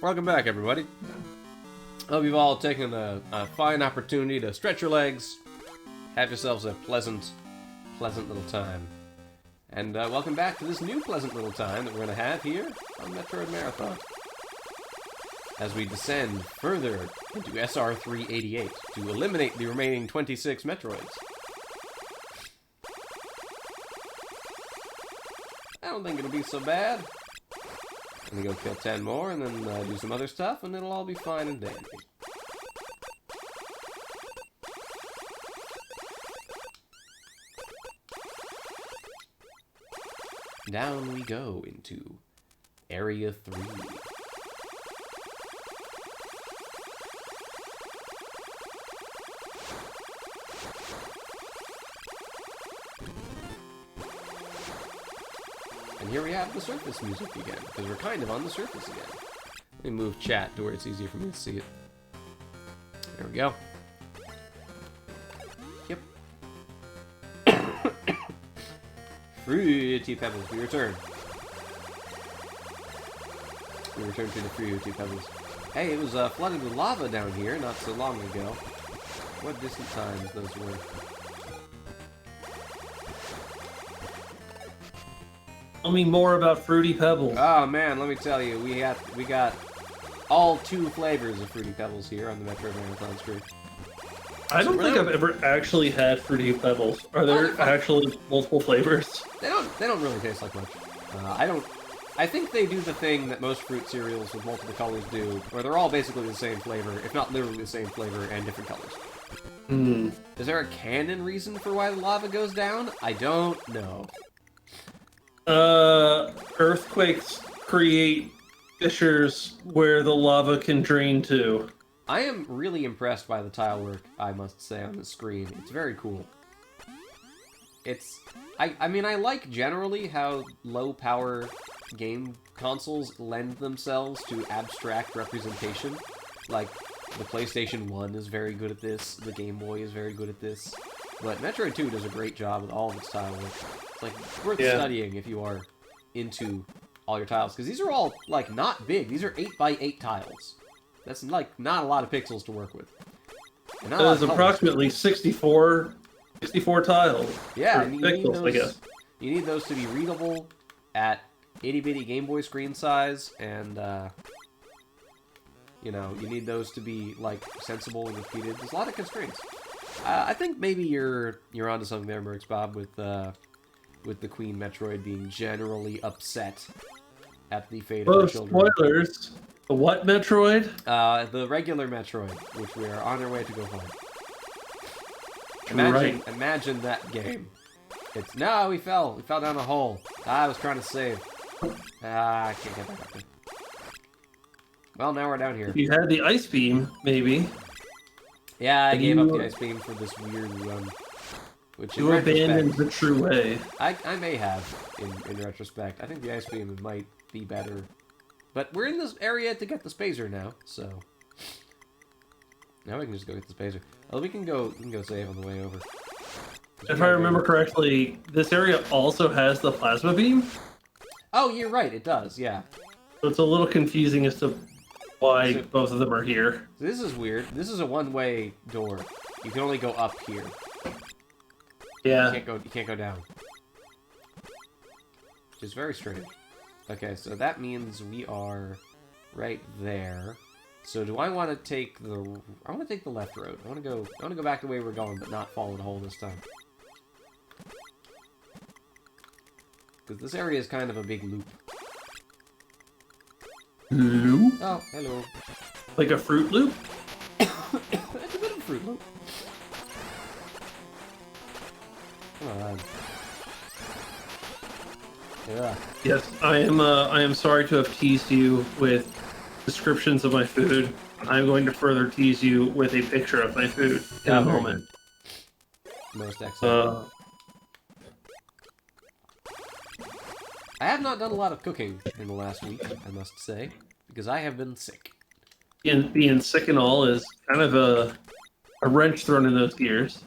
Welcome back, everybody. Hope you've all taken a fine opportunity to stretch your legs, have yourselves a pleasant little time. And welcome back to this new pleasant little time that we're going to have here on Metroid Marathon. As we descend further into SR388 to eliminate the remaining 26 Metroids. I don't think it'll be so bad. I'm gonna go kill 10 more and then do some other stuff and it'll all be fine and dandy. Down we go into Area 3. And here we have the surface music again, because we're kind of on the surface again. Let me move chat to where it's easier for me to see it. There we go. Yep. Fruity Pebbles, we return. We return to the Fruity Pebbles. Hey, it was flooded with lava down here not so long ago. What distant times those were. Tell me more about Fruity Pebbles. Oh man, let me tell you, we got all 2 flavors of Fruity Pebbles here on the Metroid Marathon stream. I don't think I've ever actually had Fruity Pebbles. Are there actually multiple flavors? They don't really taste like much. I think they do the thing that most fruit cereals with multiple colors do, where they're all basically the same flavor, if not literally the same flavor and different colors. Hmm. Is there a canon reason for why the lava goes down? I don't know. Earthquakes create fissures where the lava can drain to. I am really impressed by the tile work, I must say, on the screen. It's very cool. I mean, I like generally how low-power game consoles lend themselves to abstract representation. Like, the PlayStation 1 is very good at this, the Game Boy is very good at this. But Metroid 2 does a great job with all of its tile work. It's, like, worth studying if you are into all your tiles. Because these are all, like, not big. These are 8x8 tiles. That's, like, not a lot of pixels to work with. And That is approximately 64 tiles. Yeah, pixels, I guess. You need those to be readable at itty-bitty Game Boy screen size, and, you know, you need those to be, like, sensible and repeated. There's a lot of constraints. I think maybe you're onto something there, Mercs Bob, with the Queen Metroid being generally upset at the fate of her children. Spoilers. The what Metroid? The regular Metroid, which we are on our way to go find. Imagine that game. It's no, we fell down a hole. I was trying to save. I can't get back up there. Well, now we're down here. If you had the ice beam, maybe. Yeah, I gave up the ice beam for this weird run. Which you abandoned the true way. I may have, in retrospect. I think the ice beam might be better. But we're in this area to get the Spazer now, so... Now we can just go get the Spazer. Oh, we can go save on the way over. If I remember correctly, this area also has the plasma beam? Oh, you're right, it does, yeah. So it's a little confusing as to why both of them are here. So this is weird. This is a one-way door. You can only go up here. Yeah. You can't go down. Which is very strange. Okay, so that means we are right there. So do I want to take the... I want to take the left road. I want to go back the way we're going, but not fall in a hole this time. Because this area is kind of a big loop. Loop? Oh, hello. Like a Fruit Loop? It's a bit of a Fruit Loop. Come on. Yeah. Yes, I am sorry to have teased you with descriptions of my food. I'm going to further tease you with a picture of my food in a moment. Most excellent. I have not done a lot of cooking in the last week, I must say, because I have been sick. Being sick and all is kind of a wrench thrown in those gears.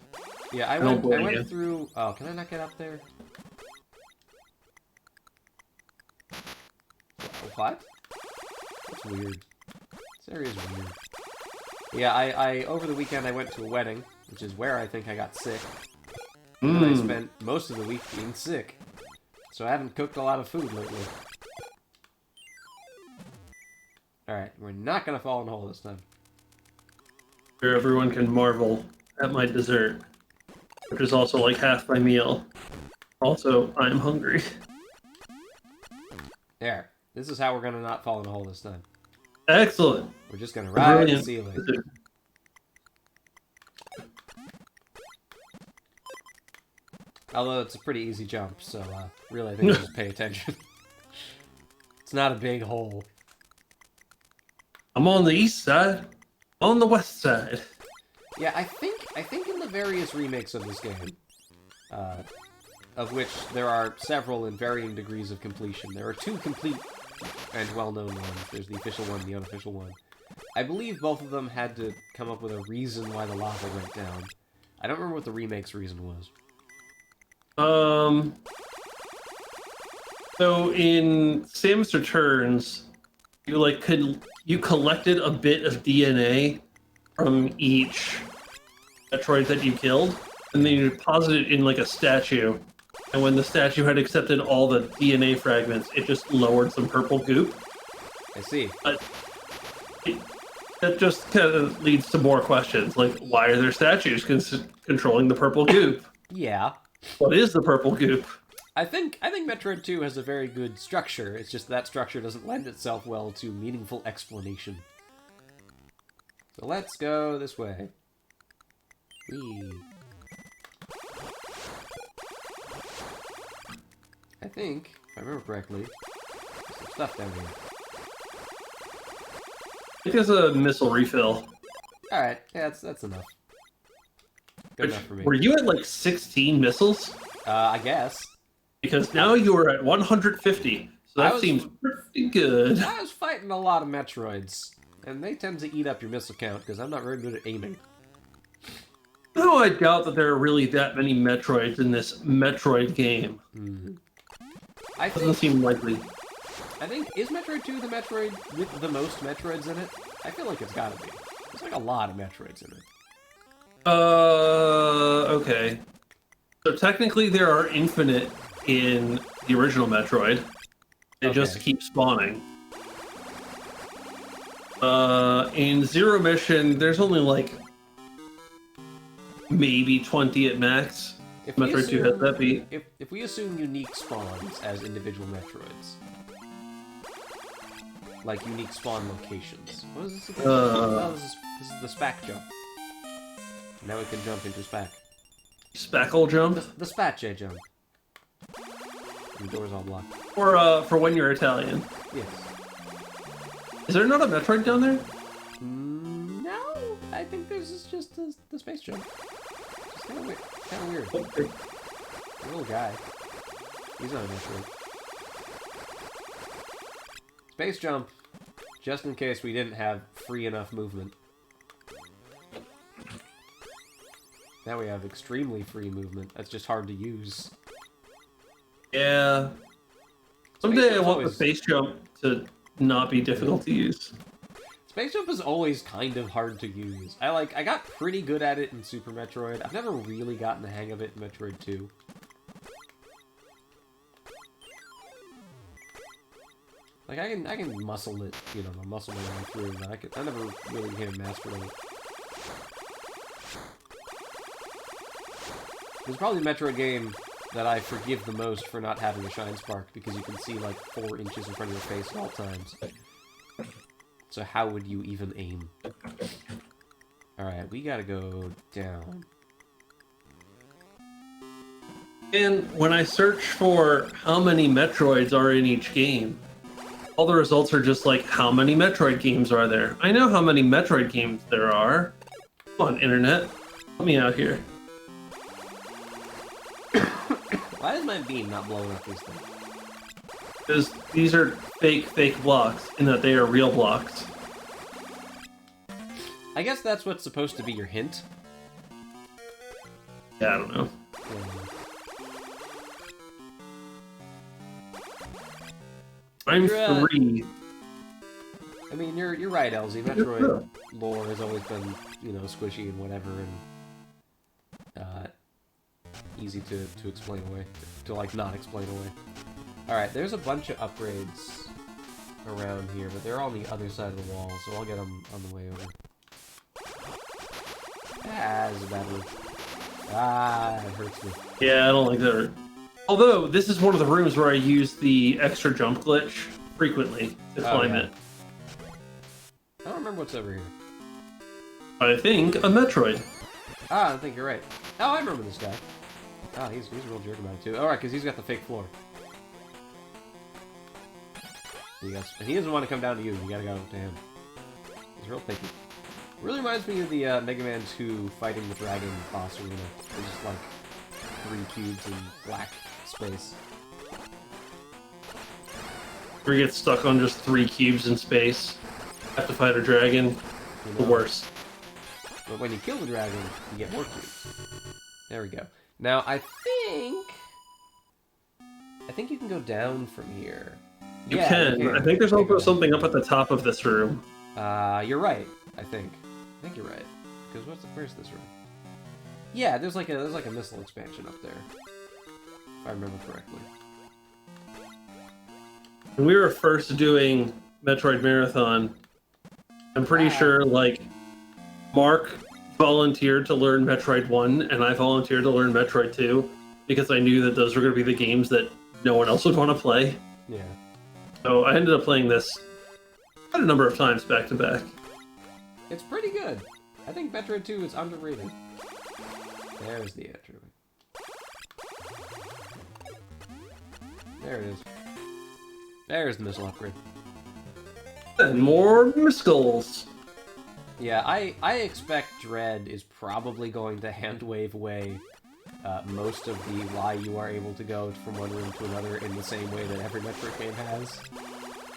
Yeah, I went through... Oh, can I not get up there? What? That's weird. This area is weird. Yeah, I over the weekend I went to a wedding, which is where I think I got sick. And I spent most of the week being sick. So I haven't cooked a lot of food lately. Alright, we're not gonna fall in the hole this time. Where everyone can marvel at my dessert, which is also like half my meal. Also, I'm hungry. There. This is how we're gonna not fall in the hole this time. Excellent. We're just gonna ride Brilliant. the ceiling. Although it's a pretty easy jump, so really I think you just pay attention. It's not a big hole. I'm on the east side. On the west side. Yeah, I think in the various remakes of this game, of which there are several in varying degrees of completion. There are 2 complete and well-known ones. There's the official one and the unofficial one. I believe both of them had to come up with a reason why the lava went down. I don't remember what the remake's reason was. So in Samus Returns, you collected a bit of DNA from each Metroid that you killed, and then you deposited it in like a statue. And when the statue had accepted all the DNA fragments, it just lowered some purple goop. I see. But that just kind of leads to more questions, like why are there statues controlling the purple goop? Yeah. What is the purple goop? I think Metroid 2 has a very good structure. It's just that structure doesn't lend itself well to meaningful explanation. So let's go this way. Whee. I think, if I remember correctly, there's some stuff down here. I think there's a missile refill. Alright, yeah, that's enough. Good enough for me. Were you at like 16 missiles? I guess. Because now you are at 150, so that seems pretty good. I was fighting a lot of Metroids, and they tend to eat up your missile count, because I'm not very good at aiming. No, I doubt that there are really that many Metroids in this Metroid game. Doesn't seem likely. I think, is Metroid 2 the Metroid with the most Metroids in it? I feel like it's gotta be. There's like a lot of Metroids in it. Okay. So technically there are infinite in the original Metroid. They just keep spawning. In Zero Mission, there's only like maybe 20 at max. If Metroid 2 has that beat. If we assume unique spawns as individual Metroids, like unique spawn locations. What is this again? Oh, this is the SPAC jump. Now we can jump into SPAC. Spackle jump? The Spatche jump. The door's all blocked. Or for when you're Italian. Yes. Is there not a Metroid down there? No, I think there's just the space jump. It's kind of weird. Okay. The little guy. He's not a Metroid. Space jump, just in case we didn't have free enough movement. Now we have extremely free movement. That's just hard to use. Yeah. Someday I want the space jump to not be difficult to use. Space jump is always kind of hard to use. I got pretty good at it in Super Metroid. I've never really gotten the hang of it in Metroid 2. Like I can muscle it, you know, muscle my way through, but I never really became a master of it. It's probably the Metroid game that I forgive the most for not having a Shine Spark, because you can see like 4 inches in front of your face at all times. So how would you even aim? Alright, we gotta go down. And when I search for how many Metroids are in each game, all the results are just like, how many Metroid games are there? I know how many Metroid games there are. Come on, internet. Help me out here. Why is my beam not blowing up these things? Because these are fake blocks, in that they are real blocks. I guess that's what's supposed to be your hint. Yeah, I don't know. I'm 3. I mean, you're right, LZ. Metroid lore has always been, you know, squishy and whatever, and easy to explain away, to like not explain away. All right, there's a bunch of upgrades around here, but they're on the other side of the wall, so I'll get them on the way over. Ah, this is a bad one. Ah, it hurts me. Yeah, I don't like that. Although, this is one of the rooms where I use the extra jump glitch frequently to climb it. I don't remember what's over here. I think a Metroid. Ah, I think you're right. Oh, I remember this guy. Ah, he's a real jerk about it too. Alright, because he's got the fake floor. He doesn't want to come down to you. You gotta go to him. He's real picky. Really reminds me of the Mega Man 2 fighting the dragon boss arena. There's just like 3 cubes in black space. We get stuck on just 3 cubes in space. Have to fight a dragon. You know, the worst. But when you kill the dragon, you get more cubes. There we go. Now I think you can go down from here. You can. I think there's also something up at the top of this room. You're right. I think you're right. Because where's this room? Yeah, there's like a missile expansion up there, if I remember correctly. When we were first doing Metroid Marathon, I'm pretty sure like Mark volunteered to learn Metroid 1, and I volunteered to learn Metroid 2 because I knew that those were going to be the games that no one else would want to play. Yeah. So I ended up playing this quite a number of times back to back. It's pretty good. I think Metroid 2 is underrated. There's the entry. There it is. There's the missile upgrade. And more missiles. Yeah, I expect Dread is probably going to hand-wave away most of the why you are able to go from one room to another in the same way that every Metroid game has.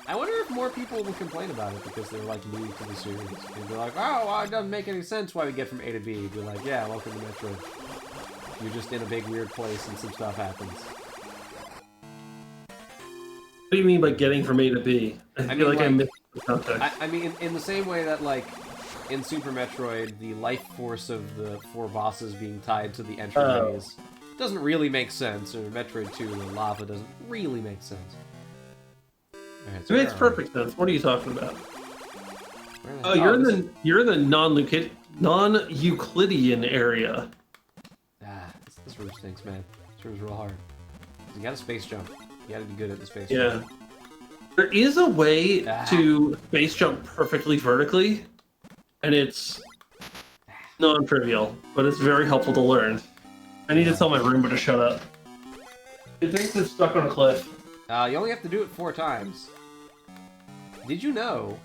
I wonder if more people will complain about it because they're like new to the series. They'll be like, oh, well, it doesn't make any sense why we get from A to B. Be like, yeah, welcome to Metroid. You're just in a big weird place and some stuff happens. What do you mean by getting from A to B? I feel like I missed the context. I mean, in the same way that, like, in Super Metroid, the life force of the 4 bosses being tied to the entry maze doesn't really make sense, or Metroid 2, the lava doesn't really make sense. Right, so it makes perfect sense. What are you talking about? Oh, you're in the non-Euclidean area. Ah, this room stinks, man. This room's real hard. You got a space jump. You gotta be good at the space jump. Yeah. There is a way to space jump perfectly vertically, and it's non-trivial, but it's very helpful to learn. I need to tell my Roomba to shut up. It thinks it's stuck on a cliff. You only have to do it 4 times. Did you know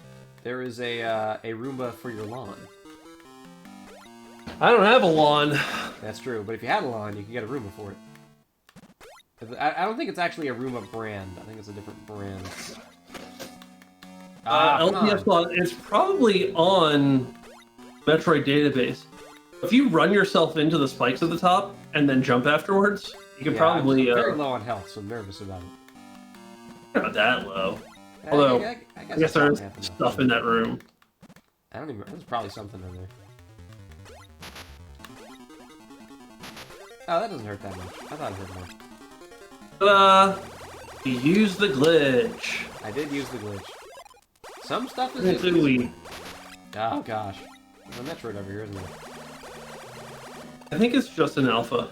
there is a Roomba for your lawn? I don't have a lawn. That's true, but if you had a lawn, you could get a Roomba for it. I don't think it's actually a Roomba brand. I think it's a different brand. LPS lawn. It's probably on Metroid database. If you run yourself into the spikes at the top and then jump afterwards, you can probably. I'm very low on health, so I'm nervous about it. Not that low. Although, I guess there's stuff in that room. I don't even. There's probably something in there. Oh, that doesn't hurt that much. I thought it hurt more. Ta-da! You used the glitch. I did use the glitch. Some stuff is just easy. Oh gosh. There's a Metroid over here, isn't there? I think it's just an alpha.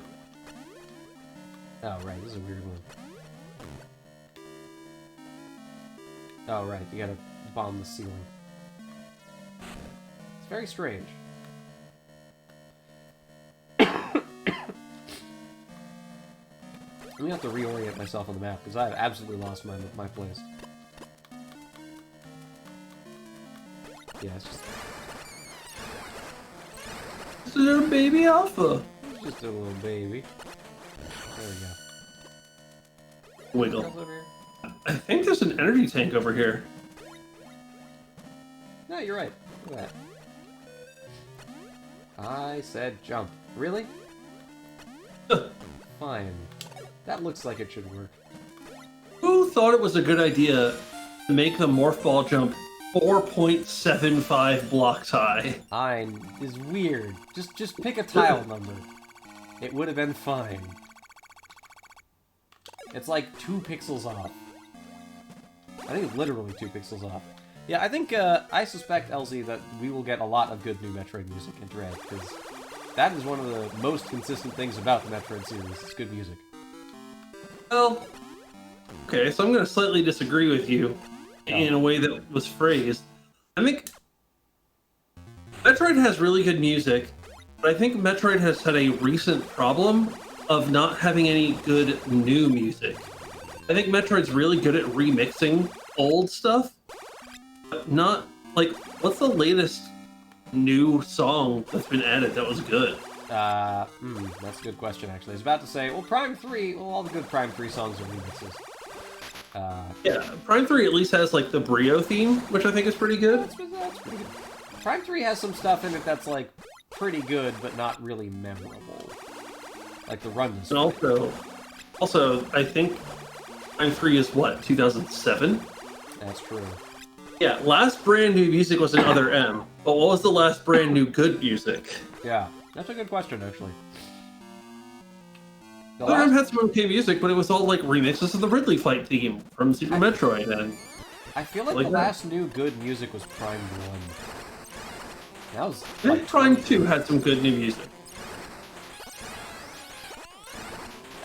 Oh right, this is a weird one. Oh right, you gotta bomb the ceiling. It's very strange. I'm gonna have to reorient myself on the map, because I have absolutely lost my place. Yeah, it's just... It's a little baby alpha. It's just a little baby. There we go. Wiggle. I think there's an energy tank over here. No, you're right. Look at that. I said jump. Really? Fine. That looks like it should work. Who thought it was a good idea to make the morph ball jump 4.75 blocks high. 9 is weird. Just pick a tile number. It would have been fine. It's like 2 pixels off. I think it's literally 2 pixels off. Yeah, I think, I suspect, LZ, that we will get a lot of good new Metroid music in Dread, because that is one of the most consistent things about the Metroid series. It's good music. Well, okay, so I'm going to slightly disagree with you in a way that was phrased. I think Metroid has really good music, but I think Metroid has had a recent problem of not having any good new music. I think Metroid's really good at remixing old stuff, but not, like, what's the latest new song that's been added that was good? That's a good question, actually. I was about to say, well, Prime 3, well, all the good Prime 3 songs are remixes. Yeah, Prime 3 at least has, like, the Brio theme, which I think is pretty good. That's pretty good. Prime 3 has some stuff in it that's, like, pretty good, but not really memorable. Like the run display. And also, I think Prime 3 is, what, 2007? That's true. Yeah, last brand new music was in Other M, but what was the last brand new good music? Yeah, that's a good question, actually. Other M had some okay music, but it was all like remixes of the Ridley fight theme from Super Metroid, and I feel like the last new good music was Prime 1. That was. I think Prime 2 had some good new music.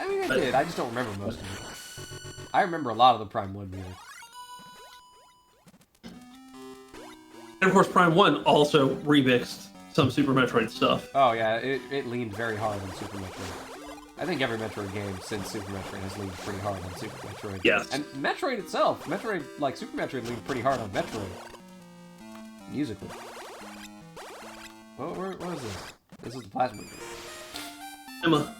I mean, it did. I just don't remember most of it. I remember a lot of the Prime 1 music. And of course, Prime 1 also remixed some Super Metroid stuff. Oh yeah, it leaned very hard on Super Metroid. I think every Metroid game since Super Metroid has leaned pretty hard on Super Metroid. Yes. And Metroid itself, like Super Metroid leaned pretty hard on Metroid. Musically. What is this? This is the plasma game. Emma.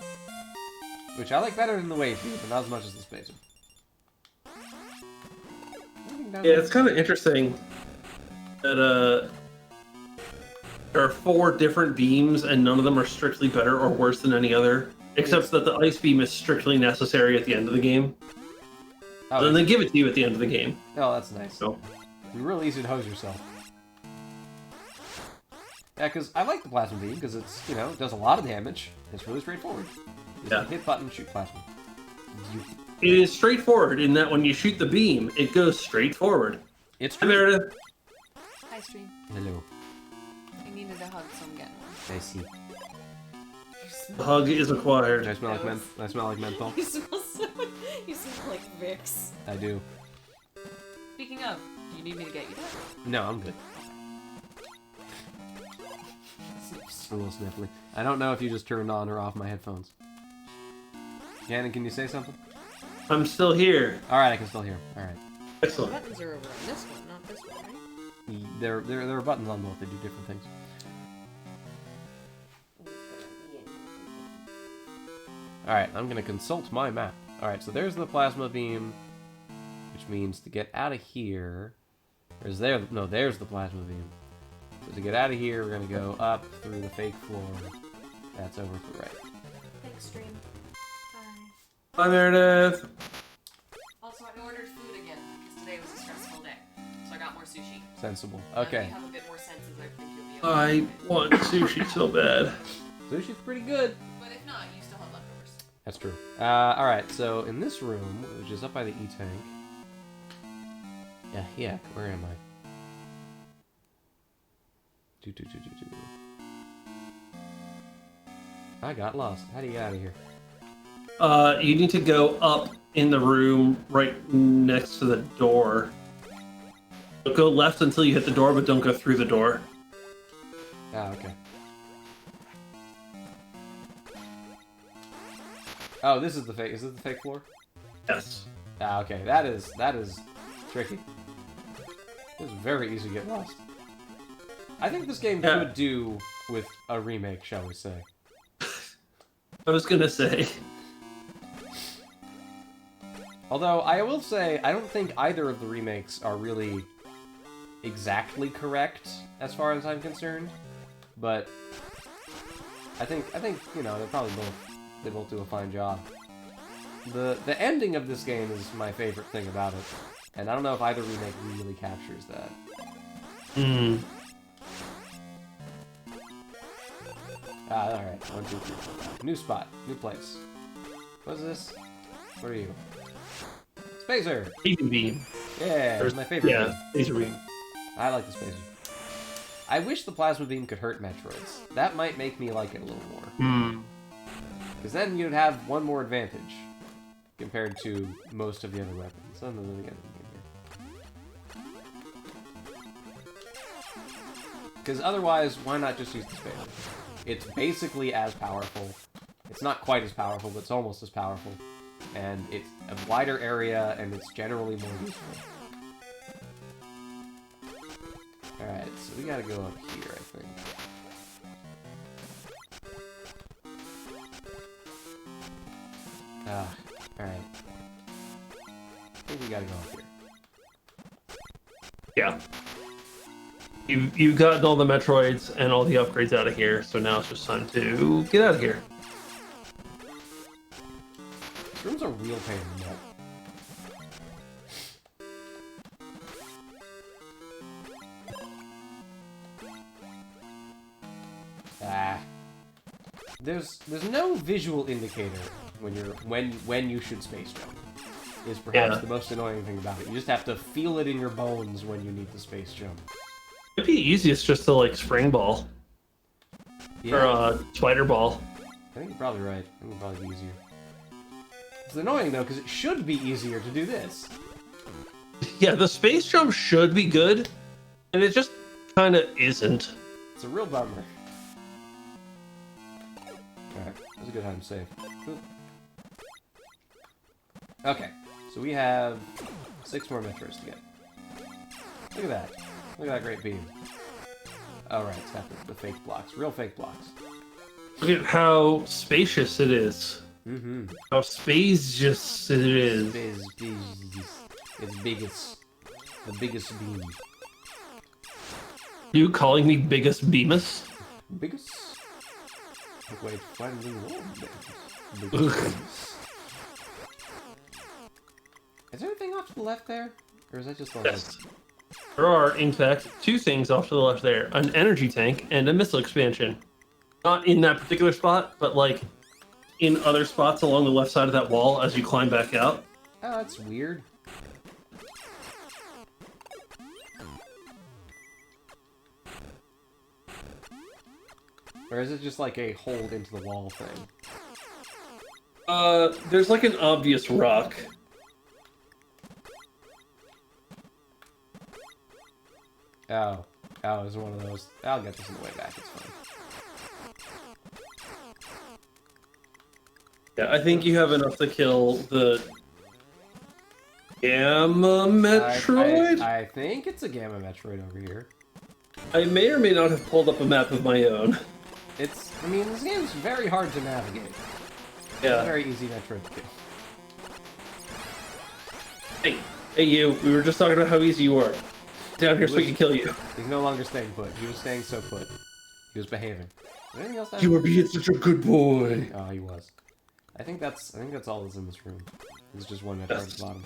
Which I like better than the wave beam, but not as much as the spacer. Yeah, it's kind of interesting that there are 4 different beams and none of them are strictly better or worse than any other, except that the ice beam is strictly necessary at the end of the game. Oh, and then they give it to you at the end of the game. Oh, that's nice. So. It's real easy to hose yourself. Yeah, because I like the plasma beam because it's, it does a lot of damage. It's really straightforward. Just hit button, shoot plasma. It is straightforward in that when you shoot the beam, it goes straight forward. It's true. Meredith. Hi, Stream. Hello. I needed a hug, so I'm getting one. I see. The hug is acquired. Do I smell like menthol? You smell like Vicks. I do. Speaking of, do you need me to get you that? No, I'm good. A little sniffly. I don't know if you just turned on or off my headphones. Gannon, can you say something? I'm still here. Alright, I can still hear. Alright. The Excellent. buttons are over on this one, not this one, right? There are buttons on both. They do different things. Alright, I'm gonna consult my map. Alright, so there's the plasma beam, which means to get out of here... there's the plasma beam. So to get out of here, we're gonna go up through the fake floor. That's over to the right. Thanks, Stream. Bye. Bye, Meredith. Also, I ordered food again, because today was a stressful day. So I got more sushi. Sensible. Now that Okay. you have a bit more senses, I think you'll be okay. I want sushi so bad. Sushi's pretty good. But if not, you still have leftovers. That's true. Alright, so in this room, which is up by the E-Tank... Yeah, where am I? I got lost. How do you get out of here? You need to go up in the room right next to the door. So go left until you hit the door, but don't go through the door. Ah, okay. Oh, this is the fake. Is this the fake floor? Yes. Ah, okay. That is tricky. This is very easy to get lost. I think this game could do with a remake, shall we say. I was gonna say. Although, I will say, I don't think either of the remakes are really exactly correct, as far as I'm concerned. But, I think they're probably they both do a fine job. The ending of this game is my favorite thing about it. And I don't know if either remake really captures that. Hmm. Alright. 1, 2, 3, 4, 5. New spot. New place. What's this? What are you? Spacer! Even beam. Yeah, it's my favorite Yeah, beam. laser beam. I like the Spacer. I wish the Plasma Beam could hurt Metroids. That might make me like it a little more. Hmm. Because then you'd have one more advantage compared to most of the other weapons. Oh, no, no, no, because otherwise, why not just use the Spacer? It's basically as powerful. It's not quite as powerful, but it's almost as powerful. And it's a wider area, and it's generally more useful. Alright, so we gotta go up here, I think. Alright. I think we gotta go up here. Yeah. You've gotten all the Metroids and all the upgrades out of here, so now it's just time to get out of here. This room's a real pain in the butt. There's no visual indicator when you should space jump. Is perhaps the most annoying thing about it. You just have to feel it in your bones when you need to space jump. It'd be easiest just to like spring ball or spider ball. I think you're probably right. I think it'd probably be easier. It's annoying though because it should be easier to do this. Yeah, the space jump should be good, and it just kind of isn't. It's a real bummer. Alright, that was a good time to save. Oop. Okay, so we have 6 more Metros to get. Look at that. Look at that great beam. Oh, right, it's got the fake blocks. Real fake blocks. Look at how spacious it is. Mm-hmm. How spacious it is. It's biggest. The biggest beam. You calling me biggest Beamus? Biggest? Wait, finally biggest beams. Is there anything off to the left there? Or is that just the Yes. There are, in fact, 2 things off to the left there. An energy tank and a missile expansion. Not in that particular spot, but like in other spots along the left side of that wall as you climb back out. Oh, that's weird. Or is it just like a hold into the wall thing? There's like an obvious rock. Oh. Oh, is it one of those? I'll get this on the way back, it's fine. Yeah, I think you have enough to kill the Gamma Metroid? I think it's a Gamma Metroid over here. I may or may not have pulled up a map of my own. I mean, this game's very hard to navigate. Yeah. It's a very easy Metroid to kill. Hey you, we were just talking about how easy you were. Down here so we can kill you. He's no longer staying put. He was staying so put. He was behaving. Is there anything else? You were being such a good boy. Oh, he was. I think that's all that's in this room. There's just one Metroid at the bottom.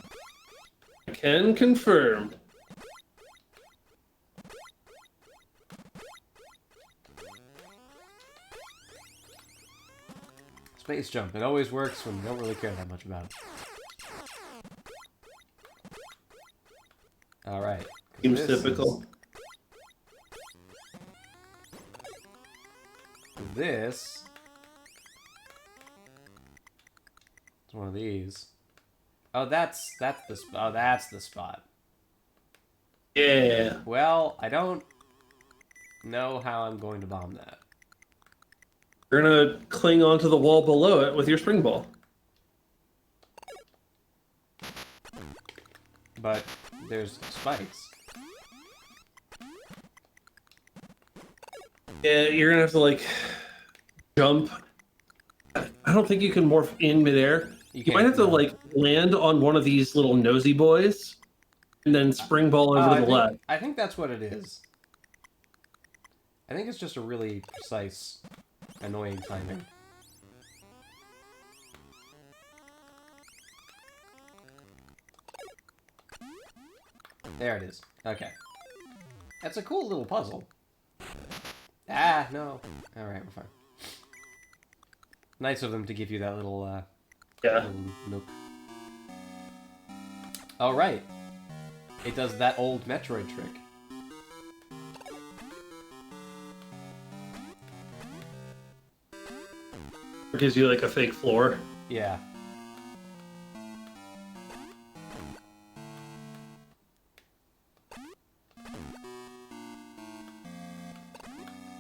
I can confirm. Space jump. It always works when you don't really care that much about it. Alright. Seems typical. This is one of these. Oh, that's the spot. Oh, that's the spot. Yeah. Well, I don't know how I'm going to bomb that. You're gonna cling onto the wall below it with your spring ball. But there's spikes. Yeah, you're gonna have to like jump. I don't think you can morph in midair. You might have to like land on one of these little nosy boys and then spring ball over to the left. I think that's what it is. I think it's just a really precise, annoying timing. There it is. Okay. That's a cool little puzzle. Ah, no. Alright, we're fine. Nice of them to give you that little, Yeah. little nook. Alright. It does that old Metroid trick. It gives you like a fake floor. Yeah.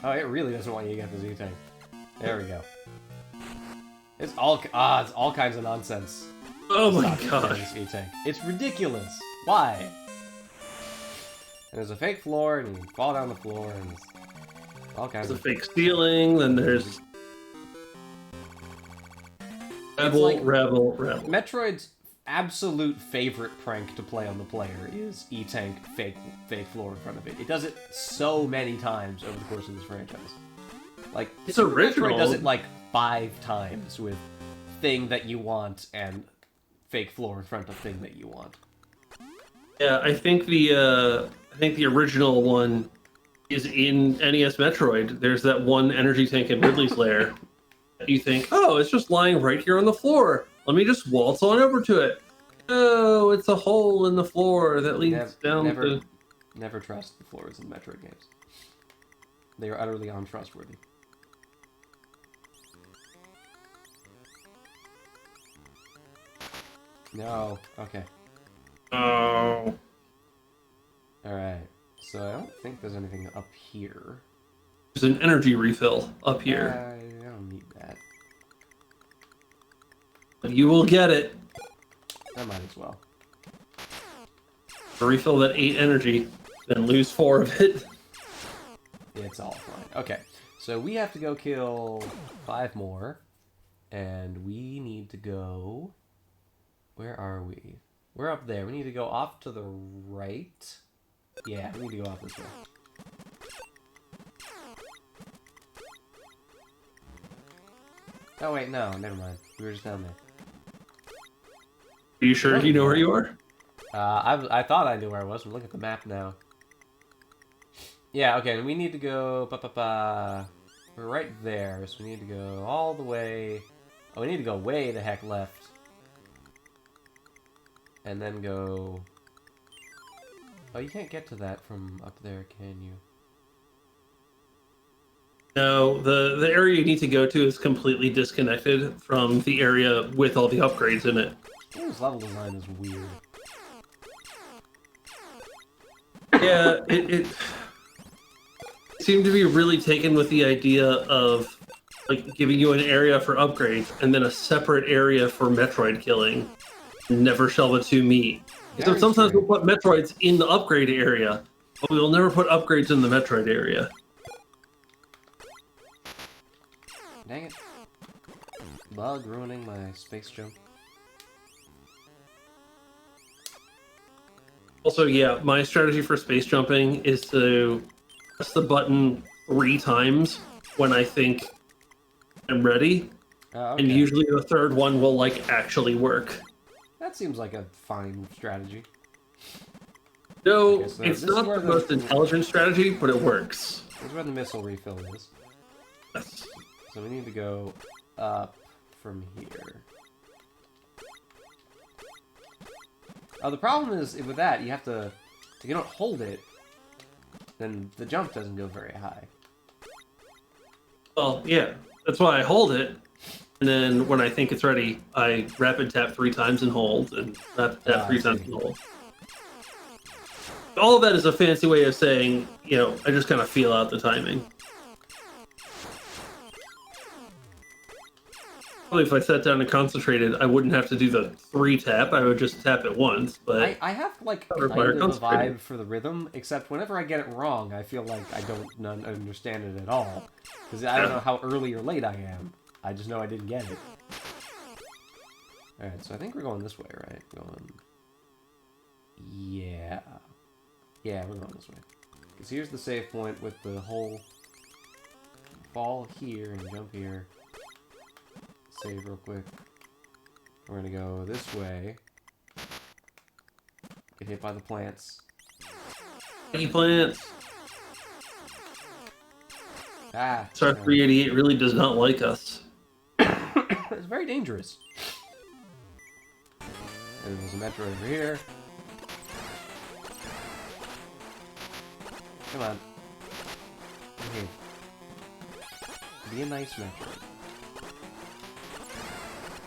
Oh, it really doesn't want you to get the Z-Tank. There we go. It's all kinds of nonsense. Oh my Stop gosh. this Z-Tank. It's ridiculous. Why? And there's a fake floor, and you fall down the floor, and all kinds There's a of... fake ceiling, then there's... Rebel, like- rebel. Metroid's absolute favorite prank to play on the player is E-Tank fake floor in front of it. It does it so many times over the course of this franchise. Like, It's Super original. Metroid does it like 5 times with thing that you want and fake floor in front of thing that you want. Yeah, I think the original one is in NES Metroid. There's that one energy tank in Ridley's lair. You think, oh, it's just lying right here on the floor. Let me just waltz on over to it. Oh, it's a hole in the floor that leads down to... Never trust the floors in Metroid games. They are utterly untrustworthy. No. Okay. Oh. Alright. So I don't think there's anything up here. There's an energy refill up here. I don't need that. You will get it. I might as well. Refill that 8 energy, then lose 4 of it. It's all fine. Okay. So we have to go kill 5 more. And we need to go... Where are we? We're up there. We need to go off to the right. Yeah, we need to go off this way. Oh wait, no, never mind. We were just down there. Are you sure you know where you are? I thought I knew where I was. Look at the map now. Yeah, okay, and we need to go... We're right there, so we need to go all the way... Oh, we need to go way the heck left. And then go... Oh, you can't get to that from up there, can you? No, the area you need to go to is completely disconnected from the area with all the upgrades in it. Oh, this level design is weird. Yeah, it seemed to be really taken with the idea of like giving you an area for upgrades and then a separate area for Metroid killing. Never shall the two meet. So Very sometimes strange. we'll put Metroids in the upgrade area, but we will never put upgrades in the Metroid area. Dang it. Bug ruining my space jump. Also, yeah, my strategy for space jumping is to press the button 3 times when I think I'm ready, Oh, okay. and usually the third one will like actually work. That seems like a fine strategy. No, Okay, so it's this is not where the the- most intelligent strategy, but it works. Here's where the missile refill is. Yes. So we need to go up from here. Oh, the problem is with that, you have to... If you don't hold it, then the jump doesn't go very high. Well, yeah, that's why I hold it, and then when I think it's ready, I rapid tap 3 times and hold, and rapid tap I 3 times see. and hold. All of that is a fancy way of saying, you know, I just kind of feel out the timing. Probably if I sat down and concentrated, I wouldn't have to do the 3 tap, I would just tap it once, but... I have, like, That kind require of a concentrating. vibe for the rhythm, except whenever I get it wrong, I feel like I don't understand it at all. Because I don't know how early or late I am. I just know I didn't get it. Alright, so I think we're going this way, right? Going... Yeah. Yeah, we're going this way. Because here's the save point with the whole... Fall here and jump here. Save real quick. We're gonna go this way. Get hit by the plants. Any plants? Ah. Star 388 really does not like us. It's very dangerous. And there's a Metro over here. Come on. Come here. Be a nice Metro.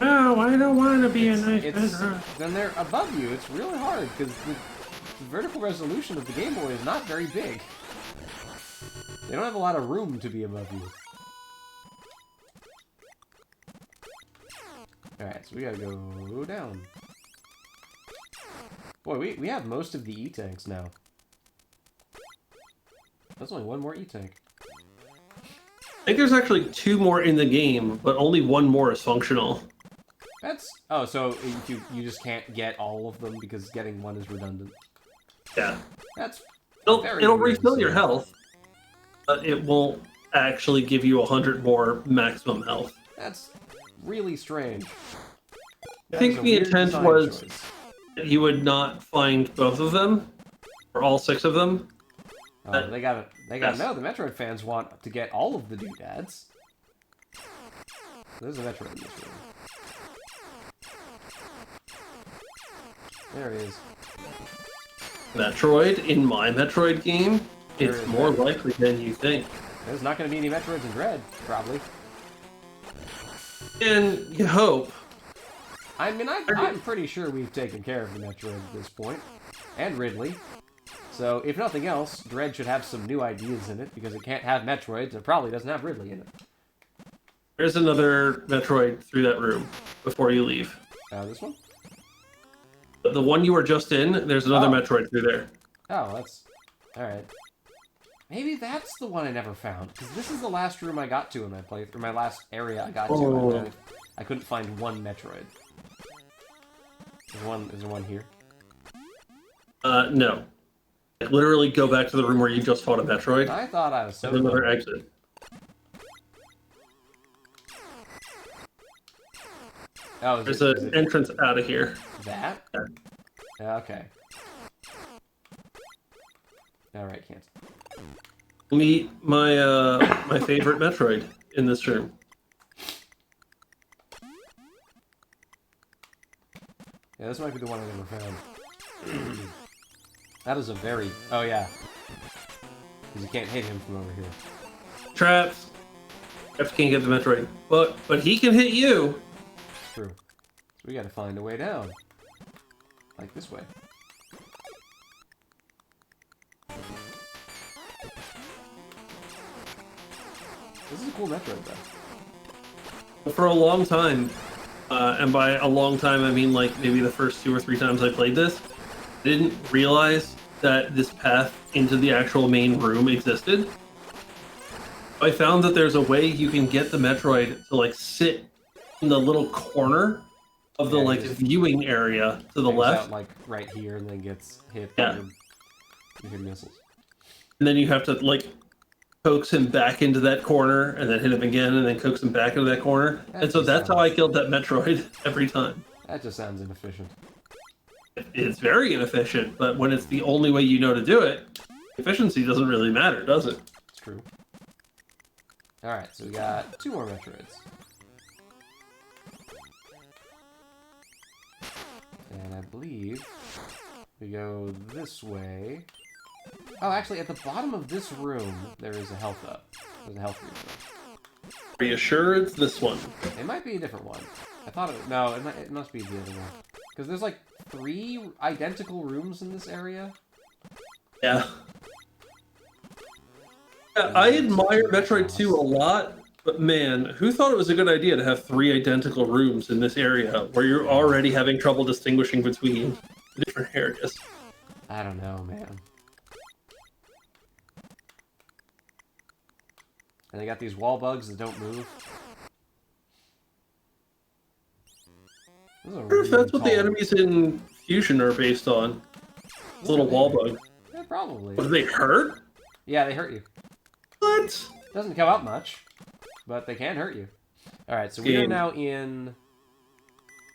No, I don't want to be a nice Metro. Then they're above you. It's really hard because the vertical resolution of the Game Boy is not very big. They don't have a lot of room to be above you. Alright, so we gotta go down. Boy, we have most of the E-tanks now. That's only one more E-tank. I think there's actually 2 more in the game, but only 1 more is functional. That's... Oh, so you just can't get all of them because getting one is redundant. Yeah. That's It'll refill your health, but it won't actually give you 100 more maximum health. That's really strange. I think the intent was that you would not find both of them, or all 6 of them. Oh, they gotta know the Metroid fans want to get all of the doodads. There's a Metroid in this room. There it is. Metroid, in my Metroid game, it's more likely than you think. There's not going to be any Metroids in Dread, probably. And you hope. I mean, I'm pretty sure we've taken care of the Metroid at this point. And Ridley. So, if nothing else, Dread should have some new ideas in it, because it can't have Metroids, it probably doesn't have Ridley in it. There's another Metroid through that room before you leave. This one? The one you were just in, there's another Metroid through there. Oh, that's... Alright. Maybe that's the one I never found, because this is the last room I got to in my playthrough, my last area I got to. I couldn't find one Metroid. Is there one here? No. Literally go back to the room where you just fought a Metroid. I thought I was so... Another exit. Oh, there's an entrance out of here. That? Yeah, okay. Alright, can't. Meet my my favorite Metroid in this room. Yeah, this might be the one I never found. That is a very... Oh, yeah. Because you can't hit him from over here. Traps. Traps can't get the Metroid. But he can hit you. True. So we gotta find a way down. Like this way. This is a cool Metroid, though. For a long time, and by a long time I mean like maybe the first 2 or 3 times I played this, I didn't realize that this path into the actual main room existed. I found that there's a way you can get the Metroid to like sit in the little corner of the like viewing area to the left. Out, like right here, and then gets hit by your missiles. And then you have to like coax him back into that corner, and then hit him again, and then coax him back into that corner. And so that's how I killed that Metroid every time. That just sounds inefficient. It's very inefficient, but when it's the only way you know to do it, efficiency doesn't really matter, does it? It's true. Alright, so we got 2 more Metroids. And I believe we go this way. Oh, actually, at the bottom of this room, there is a health up. There's a health refill. Are you sure it's this one? It might be a different one. I thought it... No, it must be the other one. Because there's like 3 identical rooms in this area. Yeah. I admire Metroid 2 a lot, but man, who thought it was a good idea to have 3 identical rooms in this area where you're already having trouble distinguishing between different areas? I don't know, man. And they got these wall bugs that don't move. I wonder if that's what the enemies in Fusion are based on. This little wall bug. Yeah, probably. Do they hurt? Yeah, they hurt you. What? Doesn't come out much, but they can hurt you. Alright, so we are now in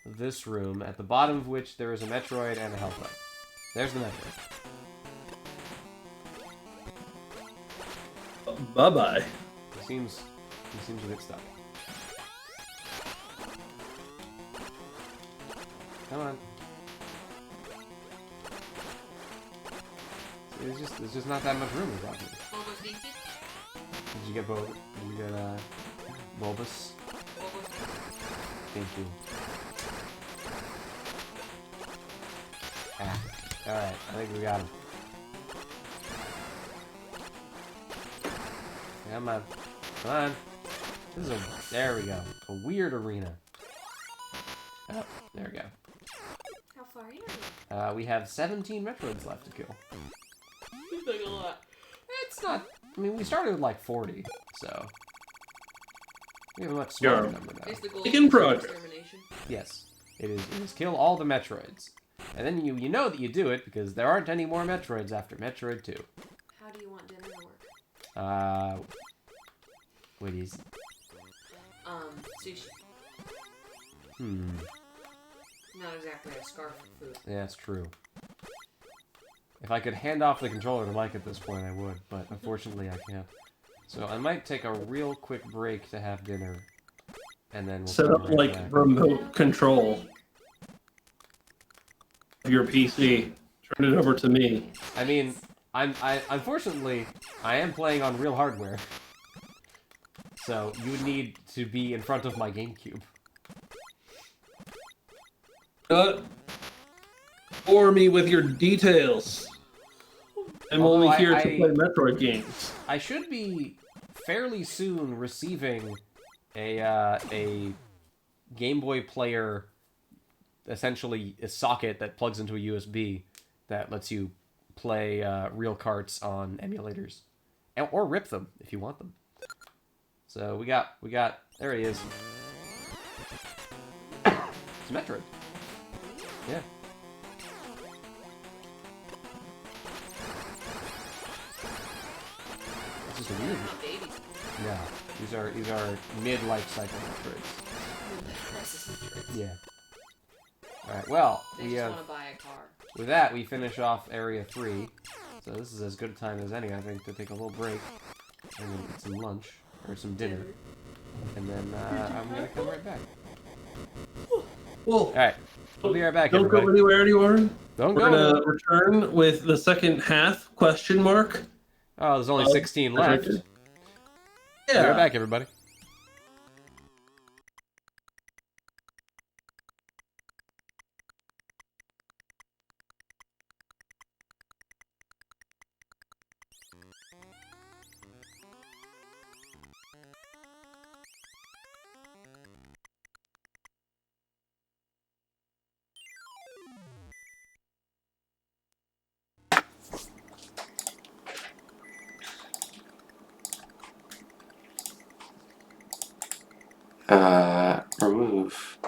this room, at the bottom of which there is a Metroid and a health up. There's the Metroid. Bye-bye. seems a bit stuck. Come on. There's just not that much room in Rocket. Bulbous Dinky? Did you get Bulbous? Thank you. Ah. Alright, I think we got him. Come on. Come on. This is there we go. A weird arena. Oh, there we go. How far are you? We have 17 Metroids left to kill. Seems like a lot. It's not... I mean, we started with like 40, so... We have a much smaller number now. Is the goal Making progress. extermination? Yes. It is kill all the Metroids. And then you know that you do it because there aren't any more Metroids after Metroid 2. How do you want dinner to work? What is it? Sushi. Hmm. Not exactly a scarf of food. Yeah, that's true. If I could hand off the controller to Mike at this point, I would, but unfortunately I can't. So I might take a real quick break to have dinner, and then we'll Set come up right like back. remote control of your PC. Turn it over to me. I mean, unfortunately, I am playing on real hardware. So you would need to be in front of my GameCube. Bore me with your details. I'm Although only here to I- play Metroid games. I should be fairly soon receiving a Game Boy player, essentially a socket that plugs into a USB that lets you play real carts on emulators, or rip them if you want them. So we got there he is. It's Metroid. Yeah. It's just a weird. Not babies. No, these are mid-life cycle Metroids. Crisis Metroid. Yeah. All right. Well, They we just have want to buy a car. with that we finish off area 3. So this is as good a time as any, I think, to take a little break and then get some lunch or some dinner, and then I'm gonna come right back. Well, All right. We'll be right back, don't everybody. go anywhere, anywhere. Don't We're go. gonna return with the second half question mark. Oh, there's only 16 left. Be right back, everybody. Remove.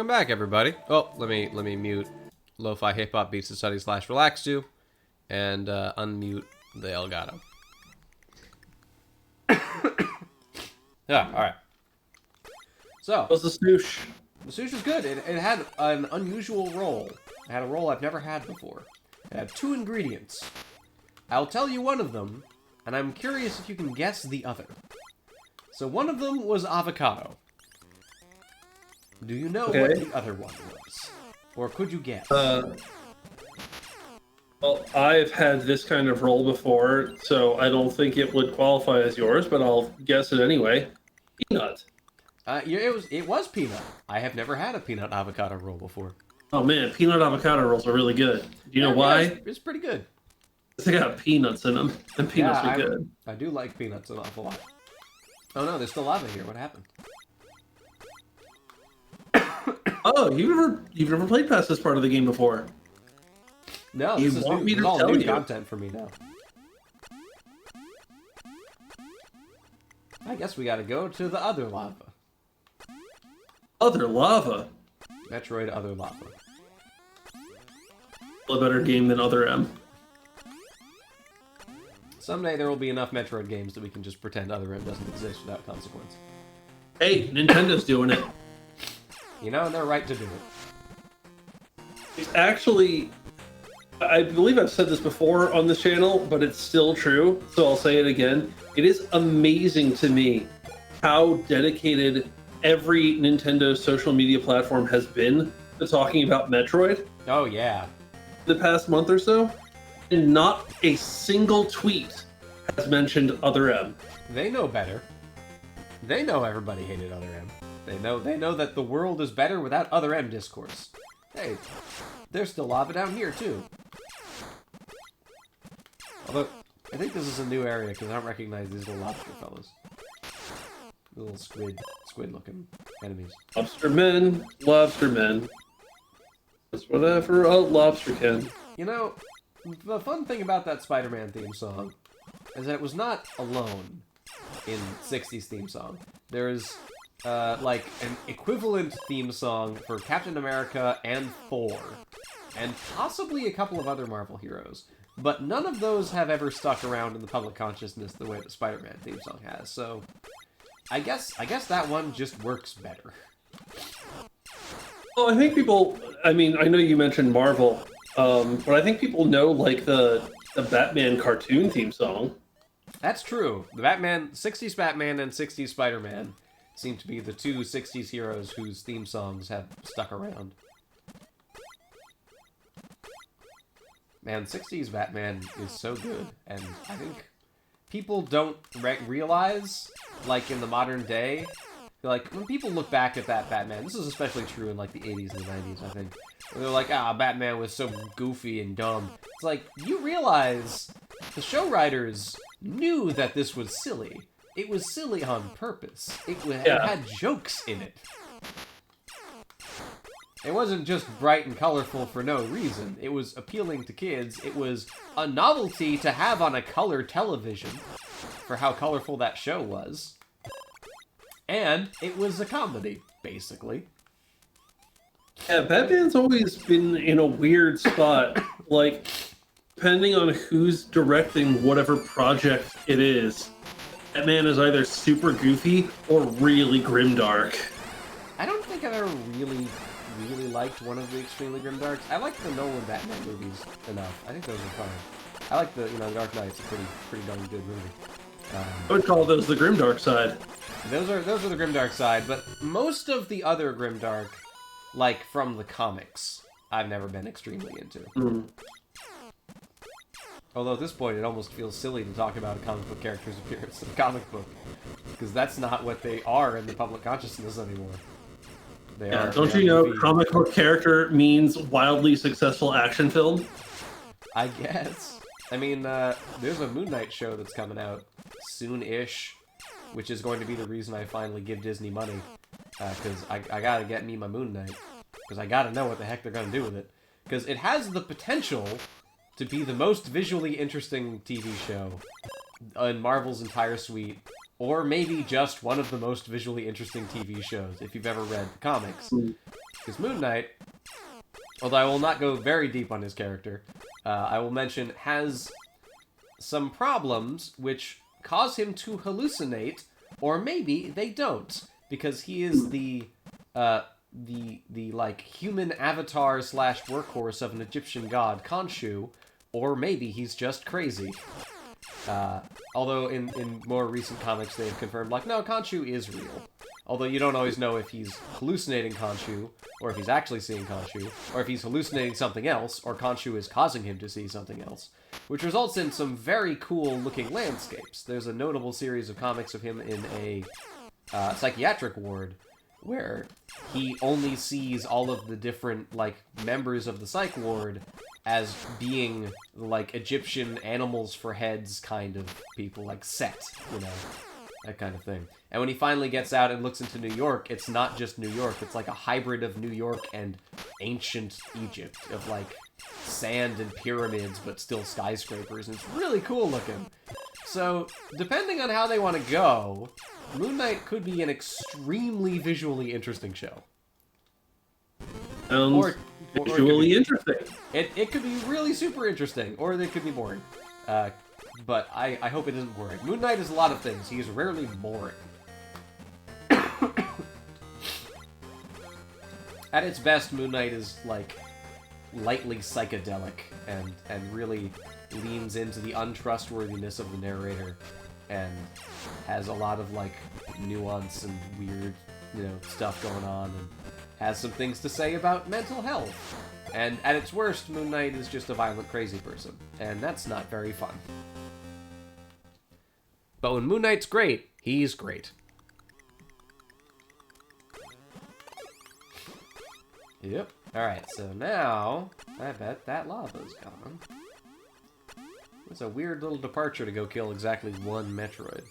Welcome back, everybody. Oh, let me mute Lo-Fi Hip Hop Beats to Study / Relax to, and unmute the Elgato. Yeah, all right. So, What's the swoosh? the sushi was good. It had an unusual roll. It had a roll I've never had before. It had 2 ingredients. I'll tell you one of them, and I'm curious if you can guess the other. So one of them was avocado. Do you know what the other one was? Or could you guess? Well, I've had this kind of roll before, so I don't think it would qualify as yours, but I'll guess it anyway. Peanut. Yeah, it was peanut. I have never had a peanut avocado roll before. Oh man, peanut avocado rolls are really good. Do you know why? Yeah, it's pretty good. They got peanuts in them, and peanuts are I good. I do like peanuts an awful lot. Oh no, there's still lava here. What happened? Oh, you've never played past this part of the game before? No, You this is want new. me This is to all tell new you? content for me now. I guess we gotta go to the other lava. Other lava. Metroid Other Lava. A better game than Other M. Someday there will be enough Metroid games that we can just pretend Other M doesn't exist without consequence. Hey, Nintendo's doing it. You know, and they're right to do it. It's actually, I believe I've said this before on this channel, but it's still true, so I'll say it again. It is amazing to me how dedicated every Nintendo social media platform has been to talking about Metroid Oh yeah. the past month or so, and not a single tweet has mentioned Other M. They know better. They know everybody hated Other M. They know that the world is better without Other M discourse. Hey, there's still lava down here too. Although, I think this is a new area because I don't recognize these little lobster fellas. Little squid-looking enemies. Lobstermen, lobstermen. That's whatever a lobster can. You know, the fun thing about that Spider-Man theme song is that it was not alone in 60s theme song. There's, like, an equivalent theme song for Captain America and Thor, and possibly a couple of other Marvel heroes. But none of those have ever stuck around in the public consciousness the way the Spider-Man theme song has, so I guess that one just works better. Well, I think people, I mean, I know you mentioned Marvel, but I think people know, like, the Batman cartoon theme song. That's true. The 60s Batman and 60s Spider-Man seem to be the 2 60s heroes whose theme songs have stuck around. Man, 60s Batman is so good, and I think people don't realize, like, in the modern day, like, when people look back at that Batman, this is especially true in, like, the 80s and the 90s, I think, where they're like, Batman was so goofy and dumb. It's like, you realize the show writers knew that this was silly. It was silly on purpose. It had jokes in it. It wasn't just bright and colorful for no reason. It was appealing to kids. It was a novelty to have on a color television for how colorful that show was. And it was a comedy, basically. Yeah, Batman's always been in a weird spot. Like, depending on who's directing whatever project it is, Batman is either super goofy or really grimdark. I don't think I've ever really liked one of the extremely grimdarks. I like the Nolan Batman movies enough. I think those are fine. I like the Dark Knight's a pretty darn good movie. I would call those the grimdark side. Those are the grimdark side, but most of the other grimdark, like from the comics, I've never been extremely into. Mm. Although at this point, it almost feels silly to talk about a comic book character's appearance in a comic book, because that's not what they are in the public consciousness anymore. Don't you know comic book character means wildly successful action film? I guess. I mean, there's a Moon Knight show that's coming out soon-ish, which is going to be the reason I finally give Disney money, because I gotta get me my Moon Knight, because I gotta know what the heck they're gonna do with it, because it has the potential to be the most visually interesting TV show in Marvel's entire suite, or maybe just one of the most visually interesting TV shows, if you've ever read the comics. Because Moon Knight, although I will not go very deep on his character, I will mention has some problems which cause him to hallucinate, or maybe they don't, because he is the like human avatar slash workhorse of an Egyptian god, Khonshu, or maybe he's just crazy. Although in more recent comics they've confirmed, like, no, Khonshu is real. Although you don't always know if he's hallucinating Khonshu, or if he's actually seeing Khonshu, or if he's hallucinating something else, or Khonshu is causing him to see something else. Which results in some very cool-looking landscapes. There's a notable series of comics of him in a psychiatric ward, where he only sees all of the different, like, members of the psych ward as being, like, Egyptian animals for heads kind of people, like Set, you know, that kind of thing. And when he finally gets out and looks into New York, it's not just New York, it's like a hybrid of New York and ancient Egypt, of, like, sand and pyramids, but still skyscrapers, and it's really cool looking. So, depending on how they want to go, Moon Knight could be an extremely visually interesting show. Sounds visually interesting. It could be really super interesting, or it could be boring. But I hope it isn't boring. Moon Knight is a lot of things. He is rarely boring. At its best, Moon Knight is, like, lightly psychedelic and really leans into the untrustworthiness of the narrator and has a lot of, like, nuance and weird, you know, stuff going on, and has some things to say about mental health. And at its worst, Moon Knight is just a violent, crazy person, and that's not very fun. But when Moon Knight's great, he's great. Yep. Alright, so now, I bet that lava's gone. It's a weird little departure to go kill exactly one Metroid.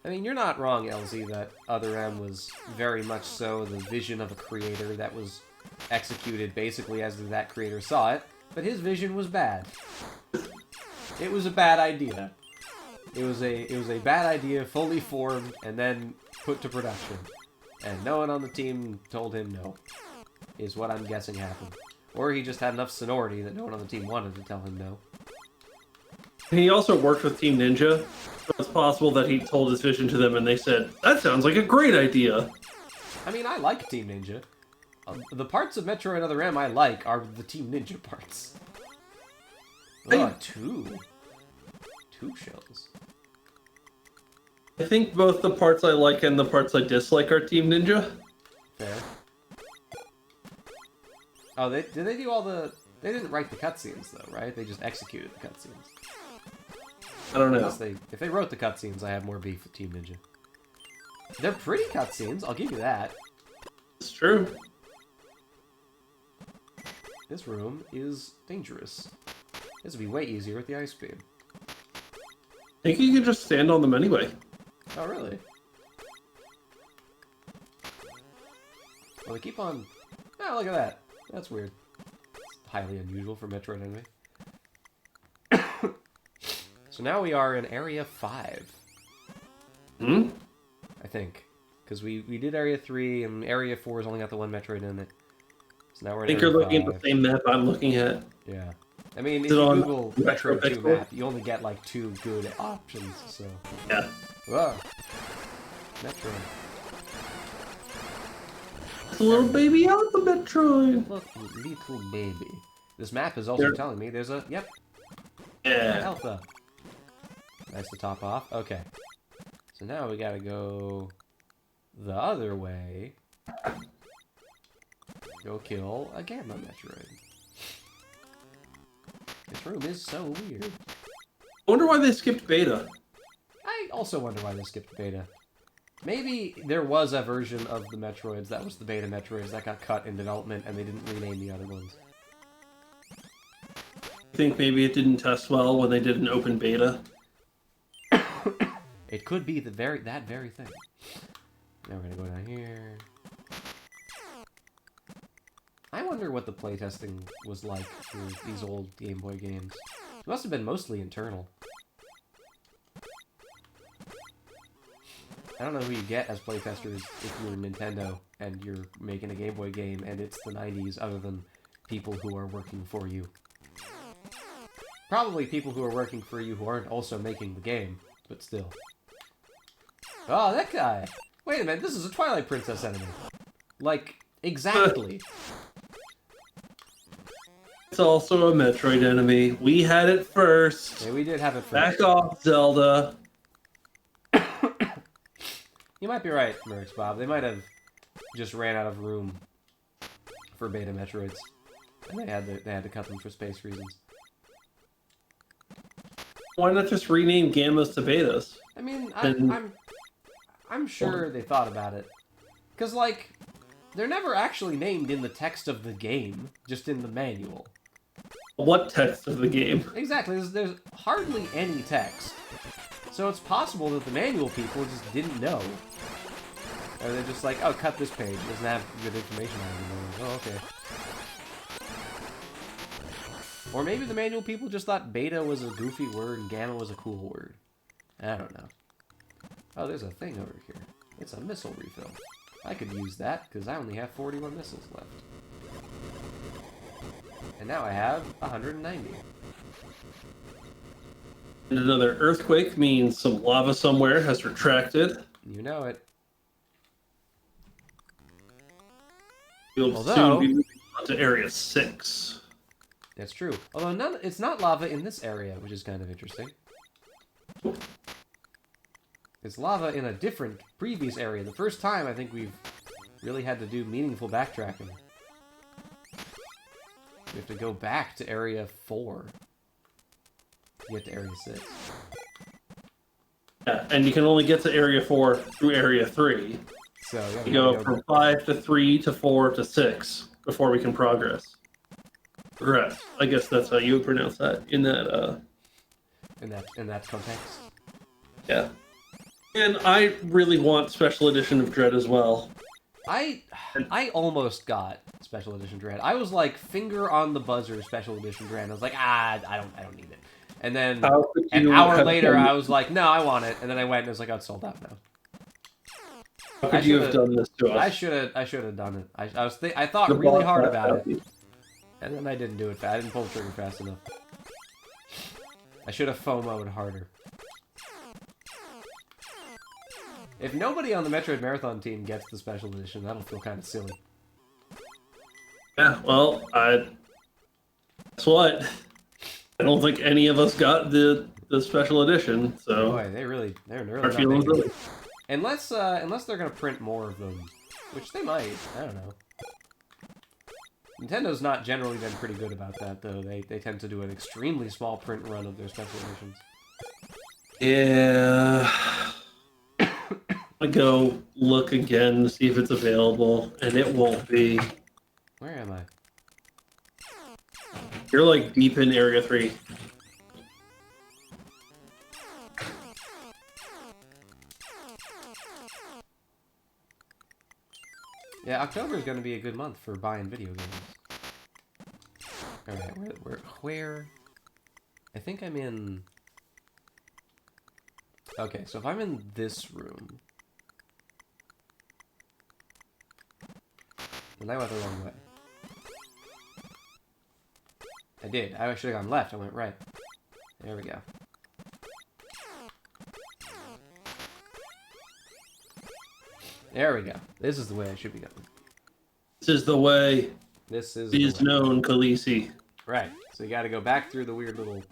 I mean, you're not wrong, LZ, that Other M was very much so the vision of a creator that was executed basically as that creator saw it, but his vision was bad. It was a bad idea. It was a bad idea, fully formed, and then put to production. And no one on the team told him no, is what I'm guessing happened. Or he just had enough seniority that no one on the team wanted to tell him no. He also worked with Team Ninja, so it's possible that he told his vision to them and they said, that sounds like a great idea. I mean, I like Team Ninja. The parts of Metroid Other M I like are the Team Ninja parts. Oh, two shells. I think both the parts I like and the parts I dislike are Team Ninja. Fair. Oh, did they do all the... They didn't write the cutscenes, though, right? They just executed the cutscenes. I don't know. If they wrote the cutscenes, I have more beef with Team Ninja. They're pretty cutscenes, I'll give you that. It's true. This room is dangerous. This would be way easier with the ice beam. I think you can just stand on them anyway. Oh, really? Well, they keep on... Oh, look at that. That's weird. It's highly unusual for Metroid anyway. So now we are in Area 5. Hmm? I think. Because we did Area 3, and Area 4 has only got the one Metroid in it. So now we're in I think Area you're looking 5. at the same map I'm looking at. Yeah. I mean, if Is it you on Google Metroid 2 Metro? map, you only get, like, 2 good options, so... Yeah. Whoa. Metroid. It's a little baby Alpha Metroid. Look, little baby. This map is also telling me there's a... Yep. Yeah. Alpha. Nice to top off. Okay. So now we gotta go the other way. Go kill a Gamma Metroid. This room is so weird. I wonder why they skipped beta. I also wonder why they skipped beta. Maybe there was a version of the Metroids that was the beta Metroids that got cut in development and they didn't rename the other ones. I think maybe it didn't test well when they did an open beta. It could be that very thing. Now we're gonna go down here. I wonder what the playtesting was like for these old Game Boy games. It must have been mostly internal. I don't know who you get as playtesters if you're Nintendo and you're making a Game Boy game and it's the 90s, other than people who are working for you. Probably people who are working for you who aren't also making the game, but still. Oh, that guy! Wait a minute, this is a Twilight Princess enemy. Like, exactly. It's also a Metroid enemy. We had it first. Yeah, we did have it first. Back off, Zelda. You might be right, Merix Bob. They might have just ran out of room for beta Metroids, and they had to cut them for space reasons. Why not just rename Gammas to Betas? I mean, And- I'm sure they thought about it, because like they're never actually named in the text of the game, just in the manual. What text of the game? Exactly. There's hardly any text, so it's possible that the manual people just didn't know. Or they're just like, oh, cut this page. It doesn't have good information on it anymore. Oh, okay. Or maybe the manual people just thought beta was a goofy word and gamma was a cool word. I don't know. Oh, there's a thing over here. It's a missile refill. I could use that, because I only have 41 missiles left. And now I have 190. And another earthquake means some lava somewhere has retracted. You know it. We'll Although- soon be moving on to Area 6. That's true. Although it's not lava in this area, which is kind of interesting. It's lava in a different previous area. The first time I think we've really had to do meaningful backtracking. We have to go back to Area 4 to get to Area 6. Yeah, and you can only get to Area 4 through Area 3. So yeah, You go from 5 to 3 to 4 to 6 before we can progress. Progress. I guess that's how you would pronounce that in that, in that context. yeah. And I really want Special Edition of Dread as well. I almost got Special Edition Dread. I was like finger on the buzzer Special Edition Dread. I was like, I don't need it. And then How could an you hour have later, done- I was like, no, I want it. And then I went and it was like, oh, it's sold out now. How I could you should've- have done this to I us? should have done it. I thought The really boss hard got about it, happy. and then I didn't do it. I didn't pull the trigger fast enough. I should have FOMO'd harder. If nobody on the Metroid Marathon team gets the special edition, that'll feel kind of silly. Yeah, well, guess what? I don't think any of us got the special edition, so Boy, they're really our not feelings making are it. Unless they're gonna print more of them, which they might. I don't know. Nintendo's not generally been pretty good about that, though. They tend to do an extremely small print run of their special editions. Yeah. I go look again to see if it's available, and it won't be. Where am I? You're like deep in Area 3. Yeah, October is going to be a good month for buying video games. Alright, where? I think I'm in... Okay, so if I'm in this room... Then I went the wrong way. I did. I should have gone left. I went right. There we go. There we go. This is the way I should be going. This is the way. This is It the is way. known, Khaleesi. Right. So you gotta go back through the weird little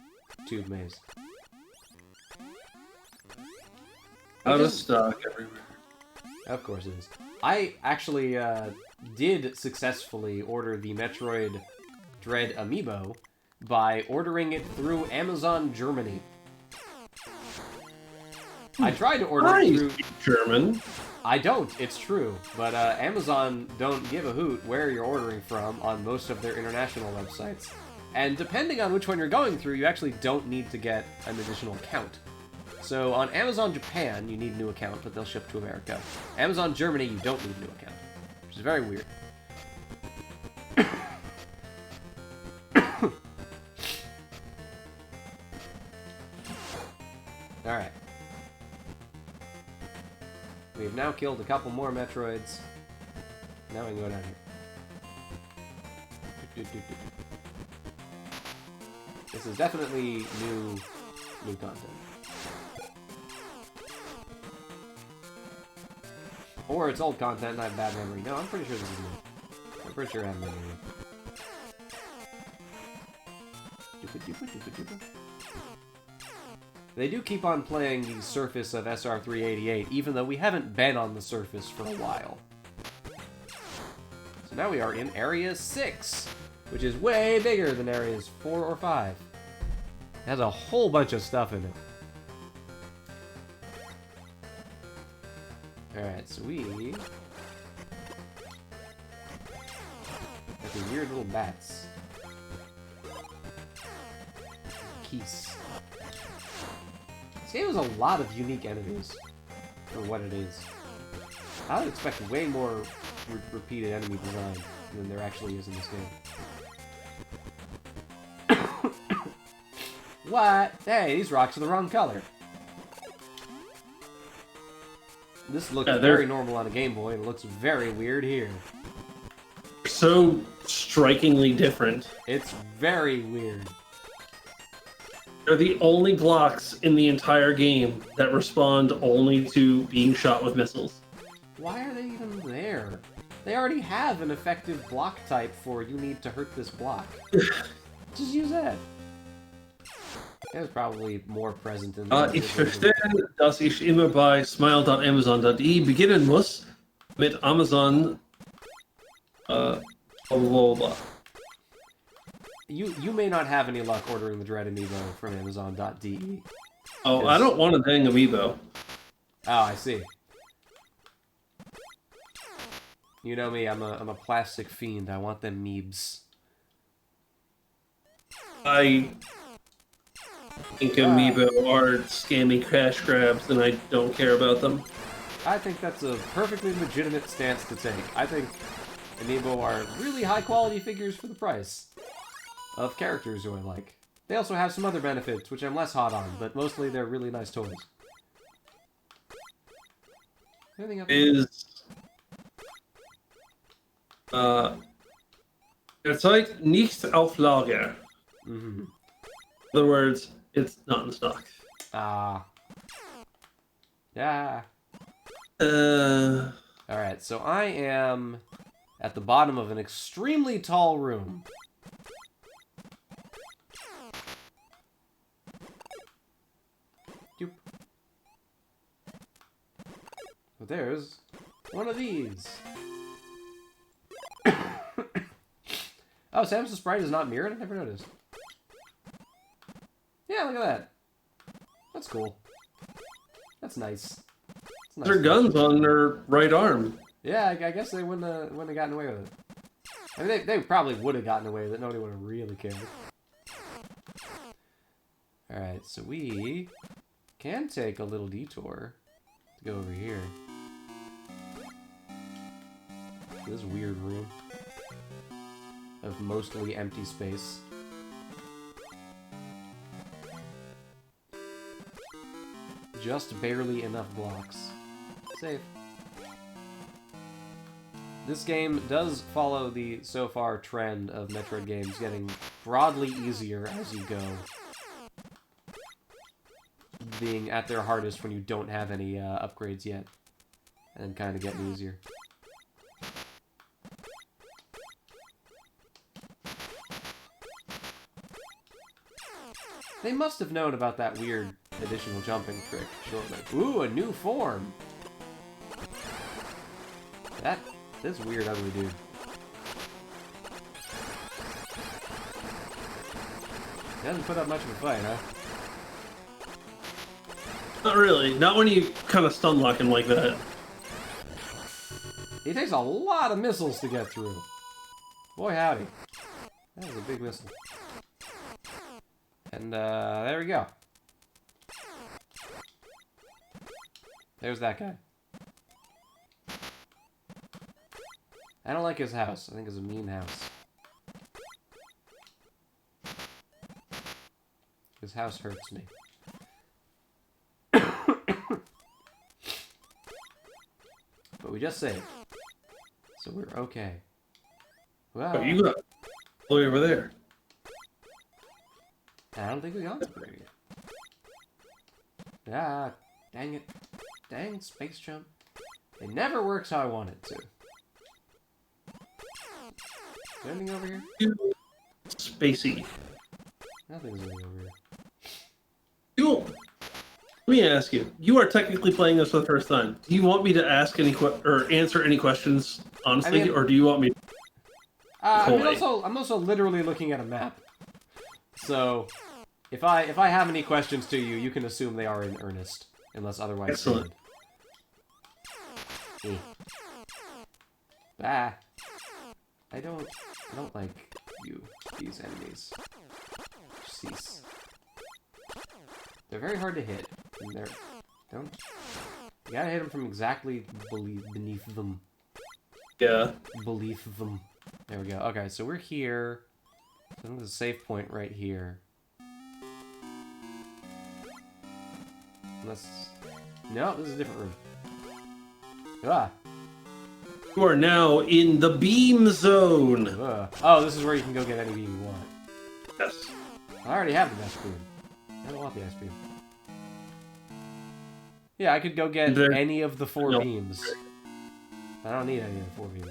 tube maze. Out of Which is- stock everywhere. Of course it is. I actually did successfully order the Metroid Dread amiibo by ordering it through Amazon Germany. I tried to order I it through... speak German. I don't, it's true. But Amazon don't give a hoot where you're ordering from on most of their international websites. And depending on which one you're going through, you actually don't need to get an additional account. So on Amazon Japan, you need a new account, but they'll ship to America. Amazon Germany, you don't need a new account, which is very weird. Alright. We've now killed a couple more Metroids. Now we can go down here. This is definitely new content. Or it's old content and I have bad memory. No, I'm pretty sure this is new. I'm pretty sure I have memory. They do keep on playing the surface of SR388, even though we haven't been on the surface for a while. So now we are in Area 6, which is way bigger than Areas 4 or 5. It has a whole bunch of stuff in it. Alright, so we... got these weird little bats. Keys. This game has a lot of unique enemies for what it is. I would expect way more repeated enemy design than there actually is in this game. What? Hey, these rocks are the wrong color. This looks very normal on a Game Boy, and it looks very weird here. So strikingly different. It's very weird. They're the only blocks in the entire game that respond only to being shot with missiles. Why are they even there? They already have an effective block type for you need to hurt this block. Just use that. It was probably more present in the Ich verstehe, dass ich immer bei smile.amazon.de beginnen muss mit Amazon blah, blah, blah. You may not have any luck ordering the Dread Amiibo from Amazon.de. Oh, I don't want a dang amiibo. Oh, I see. You know me, I'm a plastic fiend. I want them meebs. I think amiibo are scammy cash grabs, and I don't care about them. I think that's a perfectly legitimate stance to take. I think Amiibo are really high-quality figures for the price of characters who I like. They also have some other benefits, which I'm less hot on, but mostly they're really nice toys. Anything up here? Derzeit nicht auf Lager. Mm-hmm. In other words, it's not in stock. Ah. Yeah. Alright, so I am at the bottom of an extremely tall room. Doop. But there's one of these. Oh, Samus' sprite is not mirrored? I never noticed. Yeah, look at that. That's cool. That's nice. Nice. Their guns on their right arm. Yeah, I guess they wouldn't have gotten away with it. I mean, they probably would have gotten away with it. Nobody would have really cared. Alright, so we can take a little detour to go over here. This weird room of mostly empty space. Just barely enough blocks. Save. This game does follow the so far trend of Metroid games getting broadly easier as you go. Being at their hardest when you don't have any upgrades yet. And kind of getting easier. They must have known about that weird additional jumping trick. Ooh, a new form! This weird ugly dude. He doesn't put up much of a fight, huh? Not really. Not when you kind of stun lock him like that. He takes a lot of missiles to get through. Boy howdy. That was a big missile. And there we go. There's that guy. I don't like his house. I think it's a mean house. His house hurts me. But we just saved. So we're okay. Well, Oh, you got all the way over there. I don't think we got to there yet. Ah, dang it. Dang space jump. It never works how I want it to. Is there anything over here? Spacey. Nothing's really over here. Let me ask you. You are technically playing this for the first time. Do you want me to ask any or answer any questions honestly, or do you want me? I'm also literally looking at a map. So, if I have any questions to you, you can assume they are in earnest, unless otherwise Excellent. stated. Ah. I don't like these enemies. Cease. They're very hard to hit. And you gotta hit them from exactly beneath them. Yeah. Beneath them. There we go. Okay, so we're here. I think there's a save point right here. No, this is a different room. Ah! You are now in the beam zone. Oh, this is where you can go get any beam you want. Yes. I already have the ice beam. I don't want the ice beam. Yeah, I could go get any of the 4 beams. I don't need any of the 4 beams.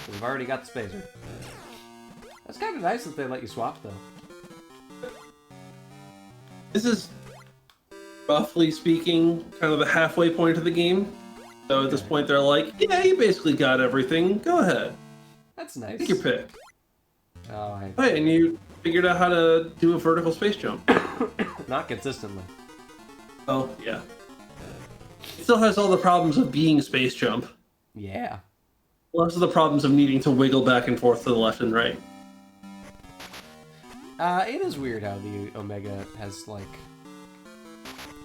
We've already got the spacer. That's kind of nice that they let you swap, though. This is, roughly speaking, kind of the halfway point of the game. So at this point, they're like, yeah, you basically got everything. Go ahead. That's nice. Take your pick. Oh, Hey, and you figured out how to do a vertical space jump. Not consistently. Oh, yeah. It still has all the problems of being space jump. Yeah. Lots of the problems of needing to wiggle back and forth to the left and right. It is weird how the Omega has, like...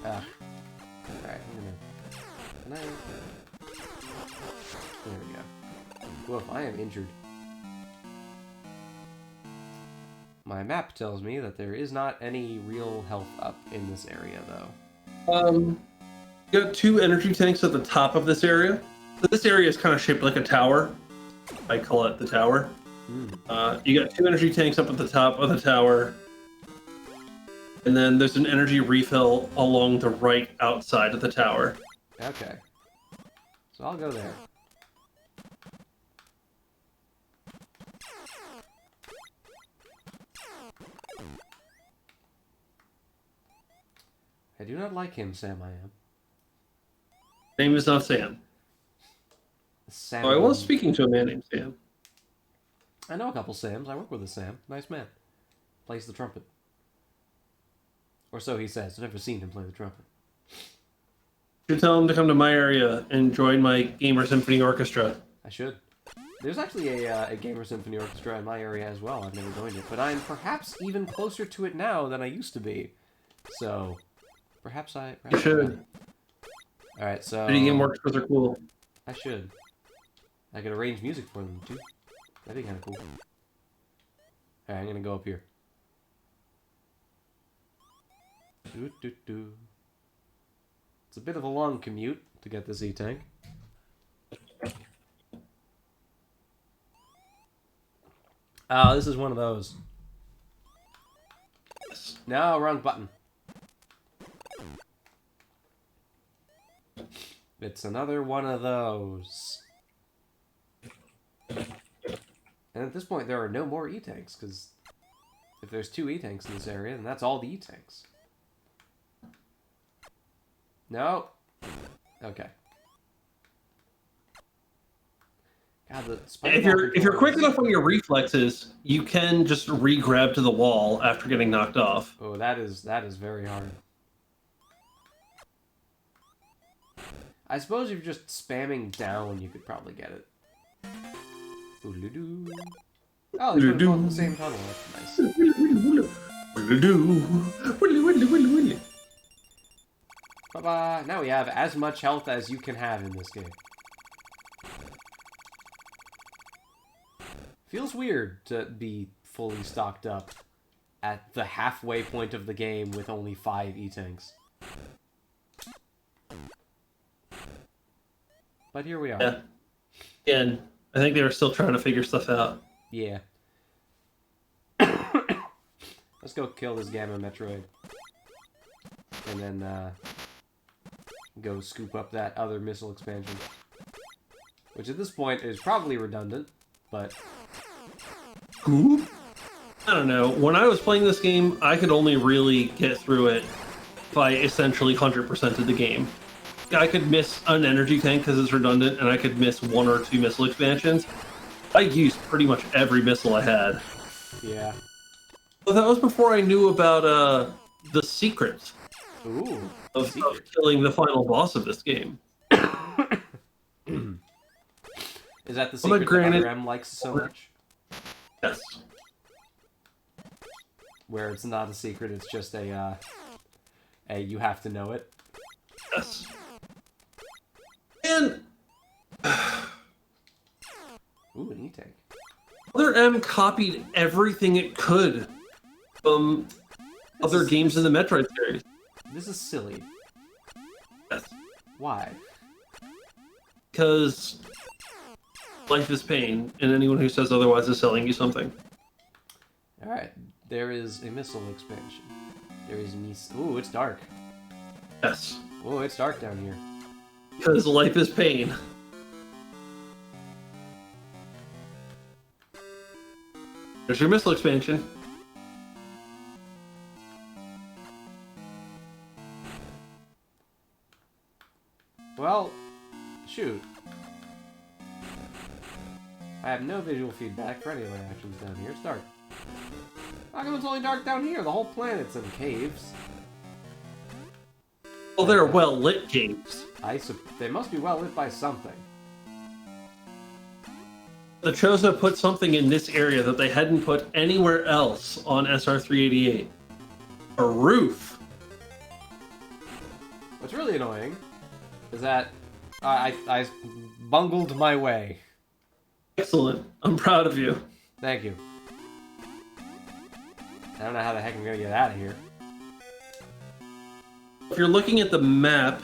Alright, Can I... There we go. Woof, I am injured. My map tells me that there is not any real health up in this area, though. You got 2 energy tanks at the top of this area. So this area is kind of shaped like a tower. I call it the tower. You got 2 energy tanks up at the top of the tower. And then there's an energy refill along the right outside of the tower. Okay. So I'll go there. I do not like him, Sam I am. Name is not Sam. Sam. Oh, I was speaking to a man named Sam. I know a couple Sams. I work with a Sam. Nice man. Plays the trumpet. Or so he says. I've never seen him play the trumpet. You should tell him to come to my area and join my Gamer Symphony Orchestra. I should. There's actually a Gamer Symphony Orchestra in my area as well. I've never joined it. But I'm perhaps even closer to it now than I used to be. So, perhaps I... You should. Alright, so... Video game orchestras are cool. I should. I could arrange music for them, too. That'd be kind of cool. Alright, I'm gonna go up here. Doo-doo-doo. It's a bit of a long commute to get this E-Tank. Oh, this is one of those. No, wrong button. It's another one of those. And at this point, there are no more E-Tanks, because if there's 2 E-Tanks in this area, then that's all the E-Tanks. No. Okay. God, the If you're quick enough on your reflexes, you can just re-grab to the wall after getting knocked off. Oh, that is very hard. I suppose if you're just spamming down, you could probably get it. Oodaloo. Oh, they put them both in the same tunnel. That's nice. Bye-bye. Now we have as much health as you can have in this game. Feels weird to be fully stocked up at the halfway point of the game with only 5 E-Tanks. But here we are. Yeah. Again, I think they were still trying to figure stuff out. Yeah. Let's go kill this Gamma Metroid. And then, go scoop up that other missile expansion. Which at this point is probably redundant, but... Scoop? I don't know. When I was playing this game, I could only really get through it if I essentially 100%ed the game. I could miss an energy tank because it's redundant, and I could miss 1 or 2 missile expansions. I used pretty much every missile I had. Yeah. Well, that was before I knew about the secret Ooh. of killing the final boss of this game. Is that the secret that Other M likes so much? Yes. Where it's not a secret, it's just a you have to know it. Yes. And Ooh, an E-tank. Other M copied everything it could from other games in the Metroid series. This is silly. Yes. Why? Because life is pain, and anyone who says otherwise is selling you something. Alright, there is a missile expansion. There is ooh, it's dark. Yes. Ooh, it's dark down here. Because life is pain. There's your missile expansion. Well, shoot. I have no visual feedback for any of my actions down here. It's dark. How come it's only dark down here? The whole planet's in caves. Well, they're well-lit caves. They must be well lit by something. The Chozo put something in this area that they hadn't put anywhere else on SR388. A roof. What's really annoying is that I bungled my way. Excellent. I'm proud of you. Thank you. I don't know how the heck I'm gonna get out of here. If you're looking at the map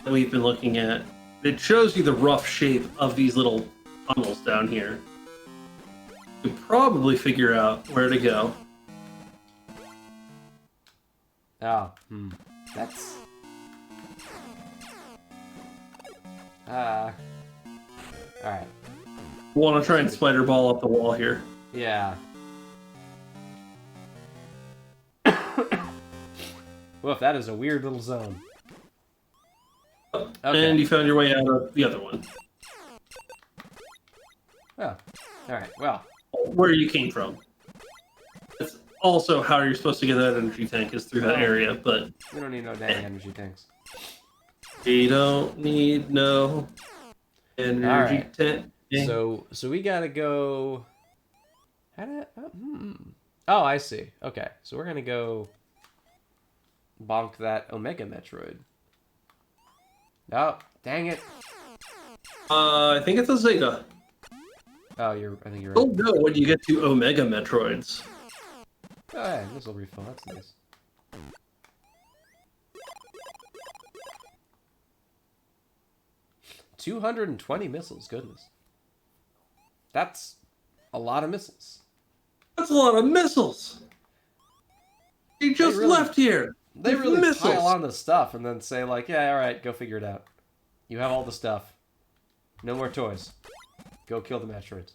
that we've been looking at, it shows you the rough shape of these little tunnels down here. You can probably figure out where to go. Oh, that's... Alright. Want to try and spider ball up the wall here. Yeah. Woof, that is a weird little zone. Okay. And you found your way out of the other one. Oh, alright, well. Where you came from. That's also how you're supposed to get that energy tank is through that area, but... We don't need no dang energy tanks. We don't need no energy tank. So we gotta go... How did... Oh, I see. Okay, so we're gonna go... bonk that Omega Metroid. Oh, dang it. I think it's a Zeta. Oh, I think you're right. Oh no, when you get to Omega Metroids. Oh, yeah, missile refill, that's nice. $220 missiles, goodness. That's a lot of missiles. That's a lot of missiles! You just left here! They really pile on the stuff and then say, like, yeah, alright, go figure it out. You have all the stuff. No more toys. Go kill the Metroids.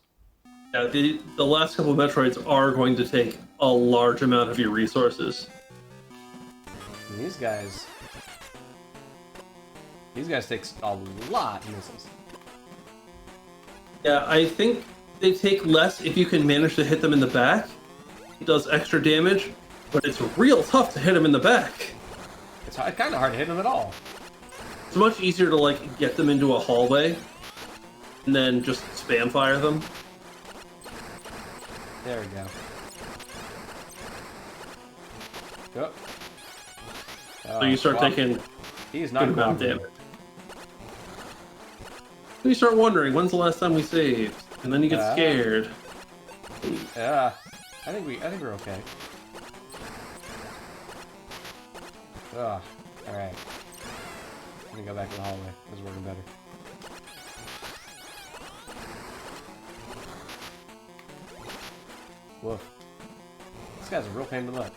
Yeah, the last couple of Metroids are going to take a large amount of your resources. And these guys take a lot of missiles. Yeah, I think they take less if you can manage to hit them in the back. It does extra damage, but it's real tough to hit them in the back. It's kind of hard to hit them at all. It's much easier to, like, get them into a hallway and then just spam fire them. There we go. Oh. So you start taking He's good not amount of cooperating. damage. Then you start wondering, when's the last time we saved? And then you get scared. Yeah, I think we're okay. Ugh. All right. Let me go back to the hallway. This is working better. Woof. This guy's a real pain in the butt.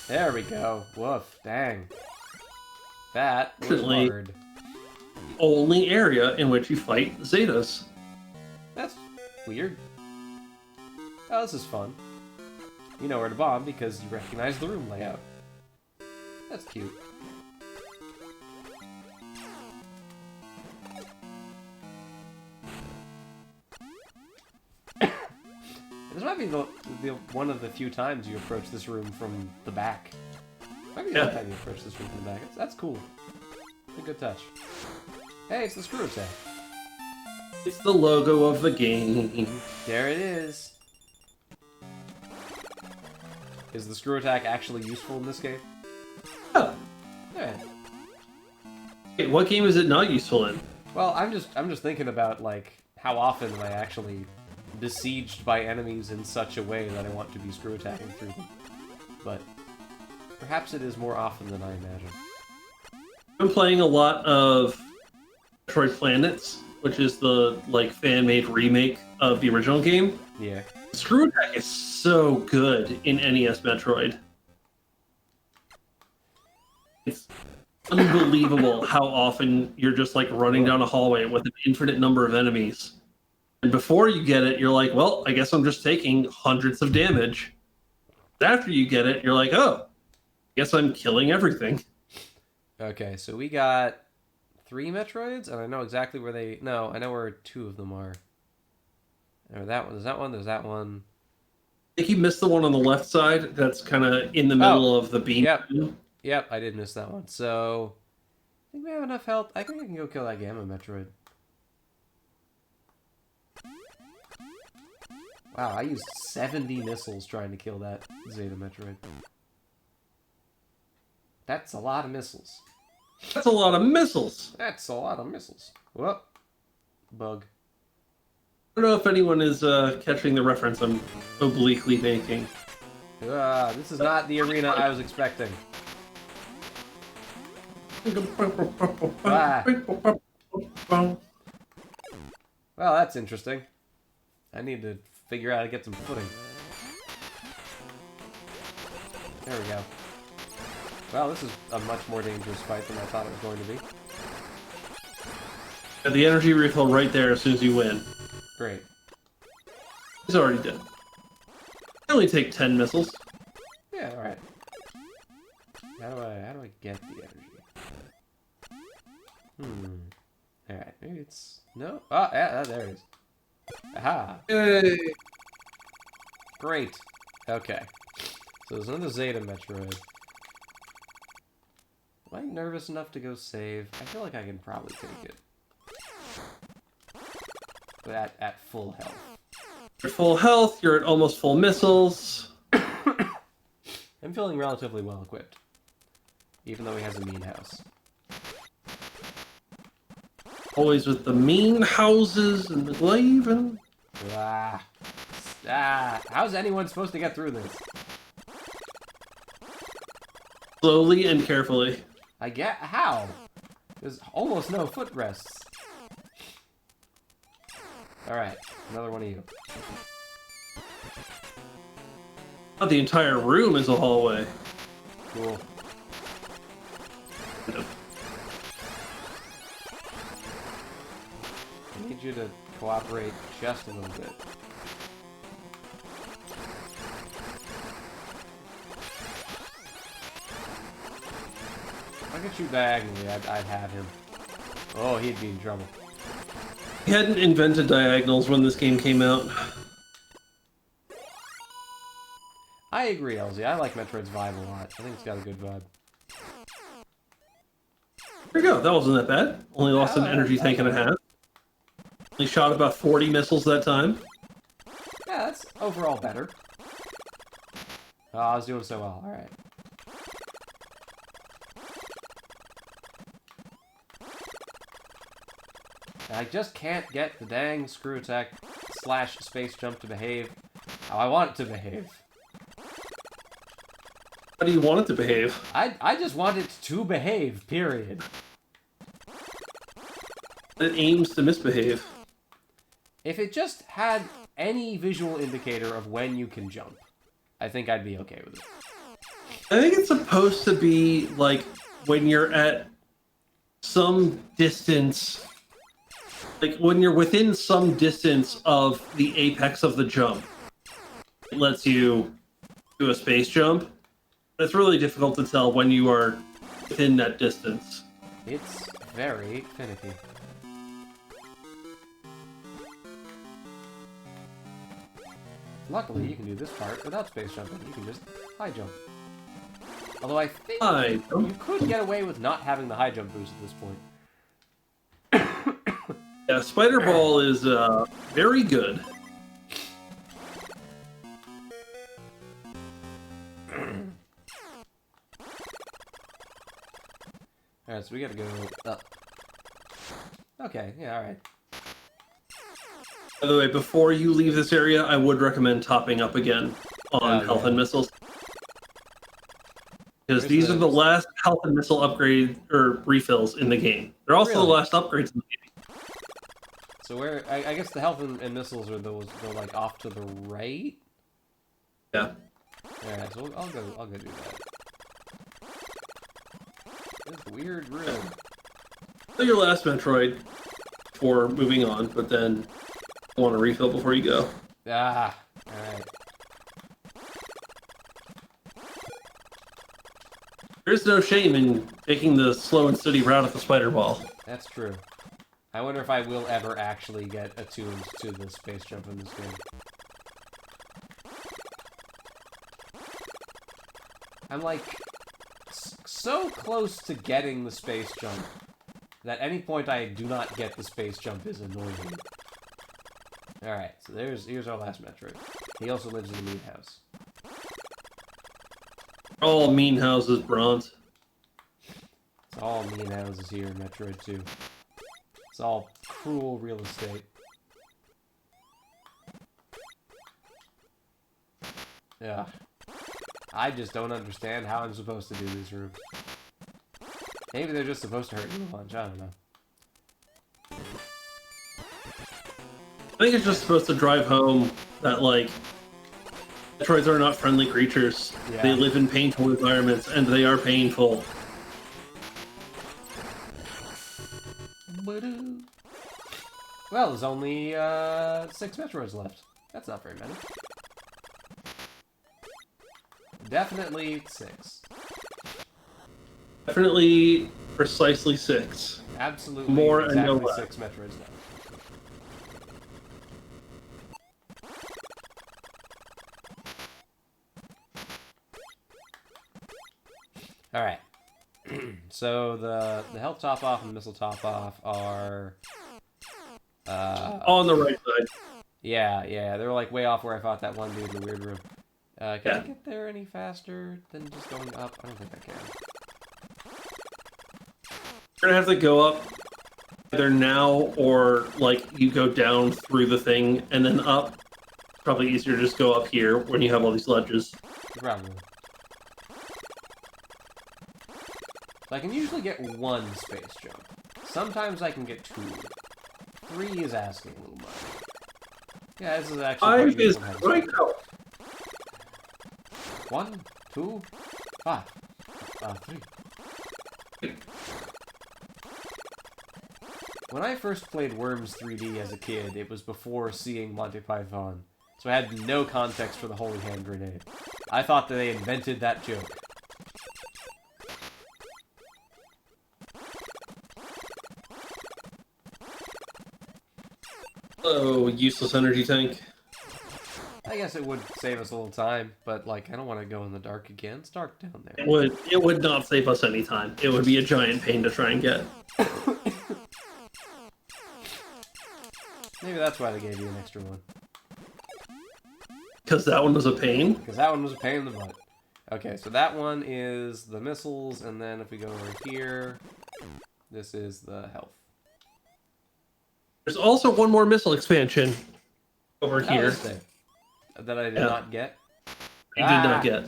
There we go. Woof. Dang. That was Actually- hard. Only area in which you fight Zetas. That's weird. Oh, this is fun. You know where to bomb because you recognize the room layout. That's cute. This might be the one of the few times you approach this room from the back. Might be the only time you approach this room from the back. That's cool. It's a good touch. Hey, it's the screw attack. It's the logo of the game. There it is. Is the screw attack actually useful in this game? Oh. Alright. Wait, what game is it not useful in? Well, I'm just thinking about like how often am I actually besieged by enemies in such a way that I want to be screw attacking through them. But perhaps it is more often than I imagine. I'm playing a lot of Metroid Planets, which is the like fan-made remake of the original game. Yeah. Screw attack is so good in NES Metroid. It's unbelievable how often you're just like running down a hallway with an infinite number of enemies. And before you get it, you're like, well, I guess I'm just taking hundreds of damage. After you get it, you're like, oh, I guess I'm killing everything. Okay, so we got 3 Metroids, and I know exactly where they... No, I know where 2 of them are. Or that one. There's that one. There's that one. I think you missed the one on the left side. That's kind of in the middle of the beam. Yep. Yep, I did miss that one. So, I think we have enough health. I think I can go kill that Gamma Metroid. Wow, I used 70 missiles trying to kill that Zeta Metroid. That's a lot of missiles. That's a lot of missiles. That's a lot of missiles. Whoop. Bug. I don't know if anyone is catching the reference I'm obliquely making. This is not the arena I was expecting. Well, that's interesting. I need to figure out how to get some footing. There we go. Well, this is a much more dangerous fight than I thought it was going to be. Got the energy refill right there as soon as you win. Great. He's already dead. I only take 10 missiles. Yeah, alright. How do I get the energy? Alright, maybe it's... No? Oh, yeah, there it is. Aha! Yay! Great. Okay. So there's another Zeta Metroid. Am I nervous enough to go save? I feel like I can probably take it. But at full health. You're full health, you're at almost full missiles. I'm feeling relatively well equipped. Even though he has a mean house. Always with the mean houses and the glaive. How's anyone supposed to get through this? Slowly and carefully. I get how? There's almost no footrests. Alright, another one of you. Not the entire room is a hallway. Cool. I need you to cooperate just a little bit. If I could shoot diagonally, I'd have him. Oh, he'd be in trouble. He hadn't invented diagonals when this game came out. I agree, Elsie. I like Metroid's vibe a lot. I think it's got a good vibe. There you go. That wasn't that bad. Only lost an energy tank and a half. Only shot about 40 missiles that time. Yeah, that's overall better. Oh, I was doing so well. Alright. I just can't get the dang screw attack / space jump to behave how I want it to behave. How do you want it to behave? I just want it to behave, period. It aims to misbehave. If it just had any visual indicator of when you can jump, I think I'd be okay with it. I think it's supposed to be like when you're at some distance, like when you're within some distance of the apex of the jump, it lets you do a space jump. It's really difficult to tell when you are within that distance. It's very finicky. Luckily, you can do this part without space jumping. You can just high jump. Although I think High jump? you could get away with not having the high jump boost at this point. Yeah, Spider Ball is very good. Alright, so we gotta go up. Okay, yeah, alright. By the way, before you leave this area, I would recommend topping up again on health and missiles. Because these are the last health and missile upgrade or refills in the game. They're also the last upgrades in the game. So where I guess the health and missiles are those go like off to the right? Yeah. Alright, so I'll go do that. This weird room. So your last Metroid for moving on, but then you want to refill before you go. Ah, alright. There's no shame in taking the slow and steady route of the Spider Ball. That's true. I wonder if I will ever actually get attuned to the space jump in this game. I'm like so close to getting the space jump that any point I do not get the space jump is annoying. Alright, so here's our last Metroid. He also lives in the meat house. All mean houses, Bronze. It's all mean houses here in Metroid 2. It's all cruel real estate. Yeah. I just don't understand how I'm supposed to do these rooms. Maybe they're just supposed to hurt you a bunch, I don't know. I think it's just supposed to drive home that, like, Metroids are not friendly creatures. Yeah. They live in painful environments, and they are painful. Well, there's only 6 Metroids left. That's not very many. Definitely 6. Definitely precisely 6. Absolutely More exactly and no less. 6 Metroids left. Alright. So the health top off and the missile top off are On the right side. yeah, they're like way off where I fought that one dude in the weird room. Can I Yeah. get there any faster than just going up? I don't think I can. You're gonna have to go up either now or, like, you go down through the thing and then up. Probably easier to just go up here when you have all these ledges. Probably. So I can usually get 1 space jump. Sometimes I can get 2. 3 is asking a little much. Yeah, this is actually 5 pretty is good one. right out. 1, 2, 5. 3. When I first played Worms 3D as a kid, it was before seeing Monty Python, so I had no context for the Holy Hand Grenade. I thought that they invented that joke. Oh, useless energy tank. I guess it would save us a little time, but like I don't want to go in the dark again. It's dark down there. It would not save us any time. It would be a giant pain to try and get. Maybe that's why they gave you an extra one. Because that one was a pain. Because that one was a pain in the butt. Okay, so that one is the missiles, and then if we go over here, this is the health. There's also one more missile expansion over Oh, here. is there? That I did not get? You did not get.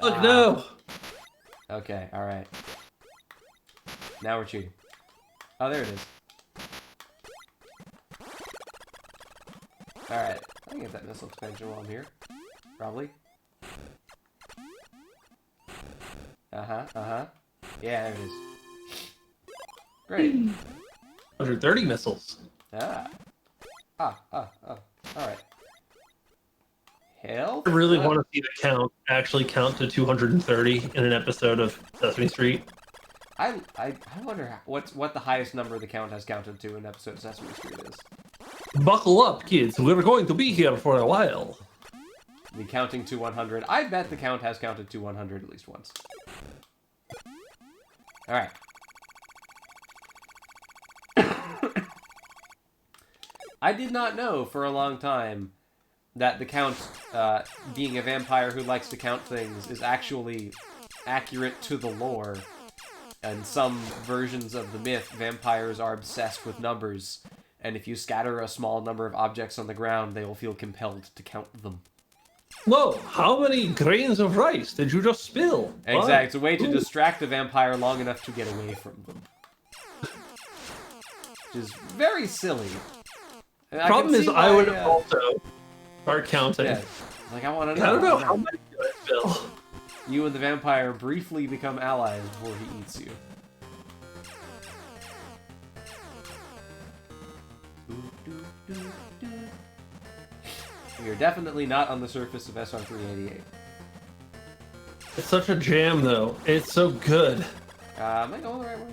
Look, no! Okay, alright. Now we're cheating. Oh, there it is. Alright, I can get that missile expansion while I'm here. Probably. Uh-huh. Yeah, there it is. Great. 130 missiles. Alright. Health? I really want to see the count actually count to 230 in an episode of Sesame Street. I wonder what the highest number the count has counted to in an episode of Sesame Street is. Buckle up, kids. We're going to be here for a while. The counting to 100. I bet the count has counted to 100 at least once. Alright. I did not know for a long time that the Count, being a vampire who likes to count things, is actually accurate to the lore. In some versions of the myth, vampires are obsessed with numbers, and if you scatter a small number of objects on the ground, they will feel compelled to count them. Whoa, how many grains of rice did you just spill? Exactly, it's a way to distract a vampire long enough to get away from them. Which is very silly. And Problem is, I would also start counting. Yeah, like, I want to know. I don't know how much did I spill. You and the vampire briefly become allies before he eats you. You're definitely not on the surface of SR388. It's such a jam, though. It's so good. Am I going the right way?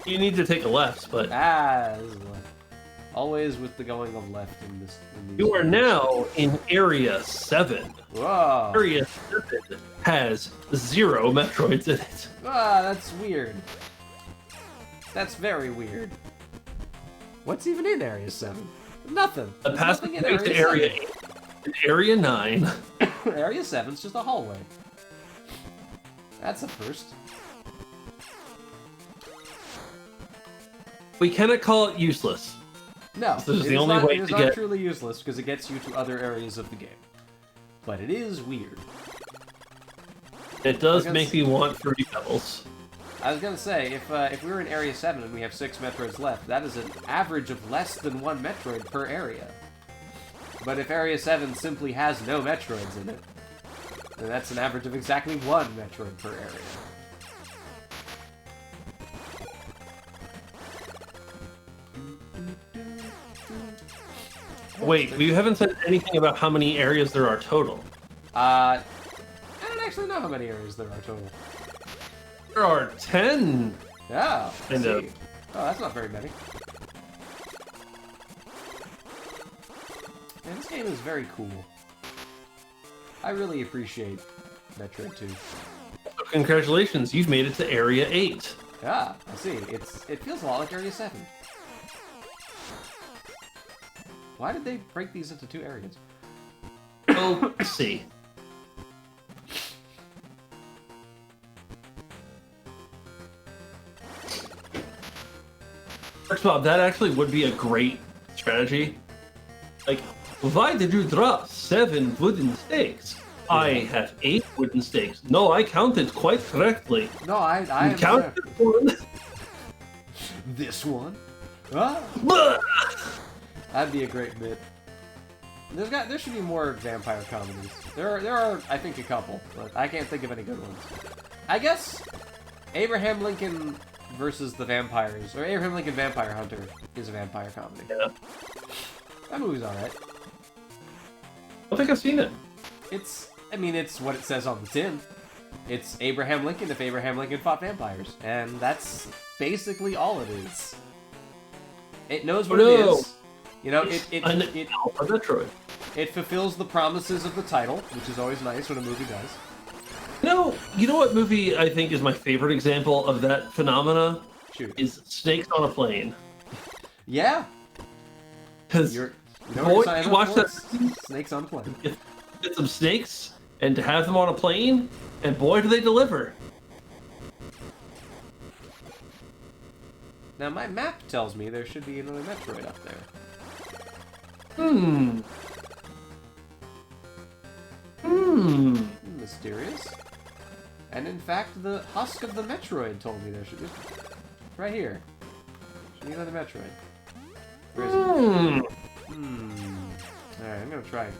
You need to take a left, but... This is left. Always with the going of left in this. You are now in Area 7. Whoa! Area 7 has 0 Metroids in it. That's weird. That's very weird. What's even in Area 7? Nothing. The There's path nothing in to Area 8. In Area 9. Area 7's just a hallway. That's a first. We cannot call it useless. No, This is the only way it is to not get... truly useless because it gets you to other areas of the game. But it is weird. It does make me want fruity pebbles. I was gonna say, if we were in Area 7 and we have 6 Metroids left, that is an average of less than 1 Metroid per area. But if Area 7 simply has no Metroids in it, then that's an average of exactly 1 Metroid per area. Wait, we haven't said anything about how many areas there are total. I don't actually know how many areas there are total. There are 10. Yeah, Kind of. Oh, that's not very many. Man, this game is very cool. I really appreciate Metroid 2. So congratulations, you've made it to Area 8. Yeah, I see. It feels a lot like Area 7. Why did they break these into 2 areas? Oh, let's see. First off, that actually would be a great strategy. Like, why did you drop 7 wooden stakes? I have 8 wooden stakes. No, I counted quite correctly. No, I You counted one. This one? Ah, Blah! that'd be a great bit. There should be more vampire comedies. There are I think a couple, but I can't think of any good ones. I guess Abraham Lincoln versus the Vampires, or Abraham Lincoln Vampire Hunter, is a vampire comedy. Yeah. That movie's alright. I don't think I've seen it. It's what it says on the tin. It's Abraham Lincoln if Abraham Lincoln fought vampires. And that's basically all it is. It knows what it is. You know, Alpha Metroid. it fulfills the promises of the title, which is always nice when a movie does. You know what movie I think is my favorite example of that phenomena? Shoot. Is Snakes on a Plane. Yeah. Because You know boy, what you're signing you up watch for? that, Snakes on a plane. get some snakes and to have them on a plane, and boy do they deliver. Now my map tells me there should be another Metroid up there. Mysterious. And in fact, the husk of the Metroid told me there should be. Right here. Should be another Metroid. Where is it? Alright, I'm gonna try it.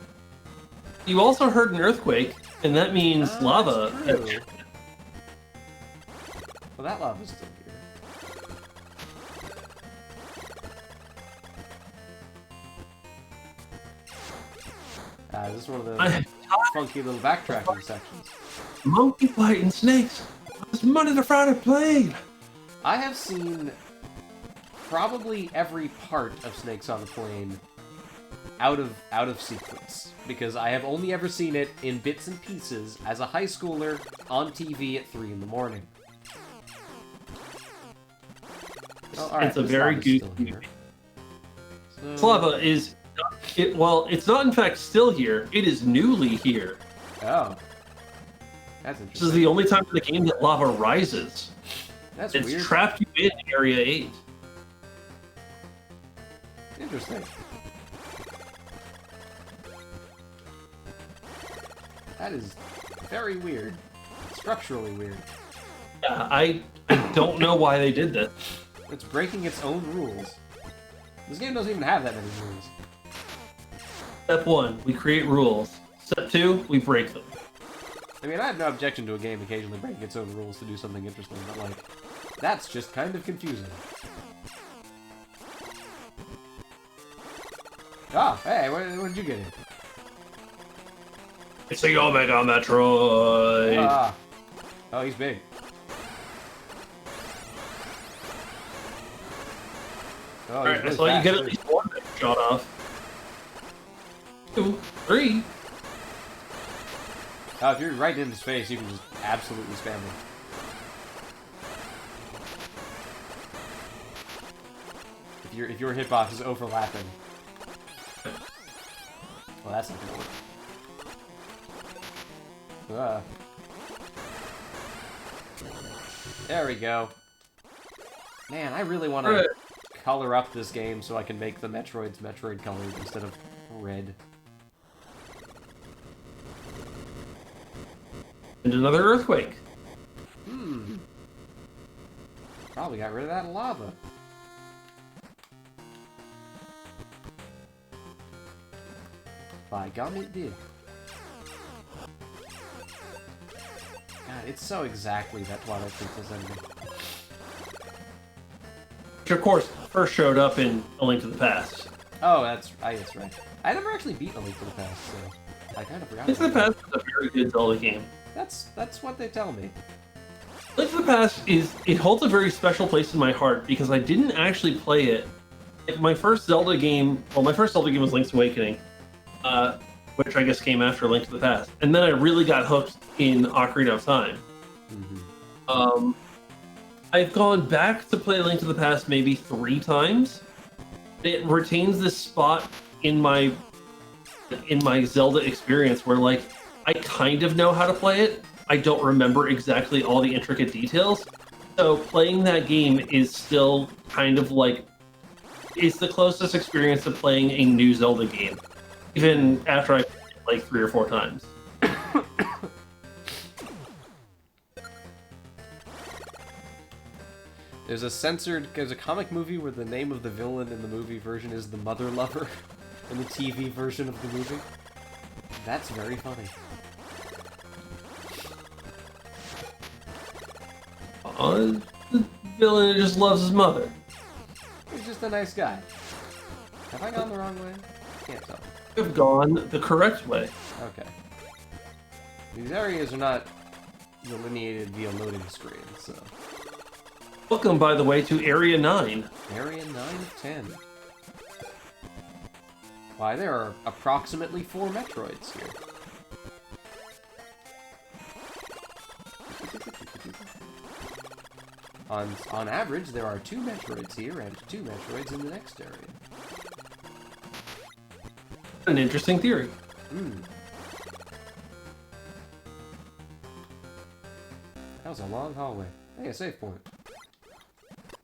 You also heard an earthquake, and that means lava. That's true. Well, that lava's still here. This is one of the funky little backtracking sections. Monkey fighting snakes. It's Monday to Friday played. I have seen probably every part of Snakes on a Plane out of sequence, because I have only ever seen it in bits and pieces as a high schooler on TV at 3 in the morning. Well, all right, It's a very good movie. So... Lava is well, it's not in fact still here. It is newly here. Oh, that's interesting. This is the only time in the game that lava rises. That's it's weird. Trapped you in Area 8. Interesting. That is very weird. Structurally weird. Yeah, I don't know why they did this. It's breaking its own rules. This game doesn't even have that many rules. Step 1, we create rules. Step 2, we break them. I mean, I have no objection to a game occasionally breaking its own rules to do something interesting, but, like, that's just kind of confusing. Oh, hey, what did you get in? It's the Omega Metroid! Ah. Oh, he's big. Oh, Alright, I saw you get at least one shot off. 2, 3. Oh, if you're right in his face, you can just absolutely spam him. If your hitbox is overlapping. Well, that's not gonna work. There we go. Man, I really want to color up this game so I can make the Metroids Metroid colored instead of red. And another earthquake. Probably got rid of that lava. By gum, it did. God, it's so exactly that Twilight Princess ending. Which, of course, first showed up in A Link to the Past. Oh, that's right. I never actually beat A Link to the Past, so I kind of forgot. Link to the Past is a very good Zelda game. That's what they tell me. Link to the Past it holds a very special place in my heart because I didn't actually play it. Like, my first Zelda game was Link's Awakening, which I guess came after Link to the Past, and then I really got hooked in Ocarina of Time. I've gone back to play Link to the Past maybe 3 times. It retains this spot in my Zelda experience where, like, I kind of know how to play it. I don't remember exactly all the intricate details. So playing that game is still kind of like, it's the closest experience to playing a new Zelda game, even after I played it like 3 or 4 times. There's a comic movie where the name of the villain in the movie version is the Mother Lover in the TV version of the movie. That's very funny. The villain just loves his mother. He's just a nice guy. Have I gone the wrong way? Can't tell. You've gone the correct way. Okay. These areas are not delineated via loading screen, so... Welcome, by the way, to Area 9. Area 9 of 10. Why, there are approximately 4 Metroids here. On average, there are 2 Metroids here and 2 Metroids in the next area. An interesting theory. That was a long hallway. Hey, a save point.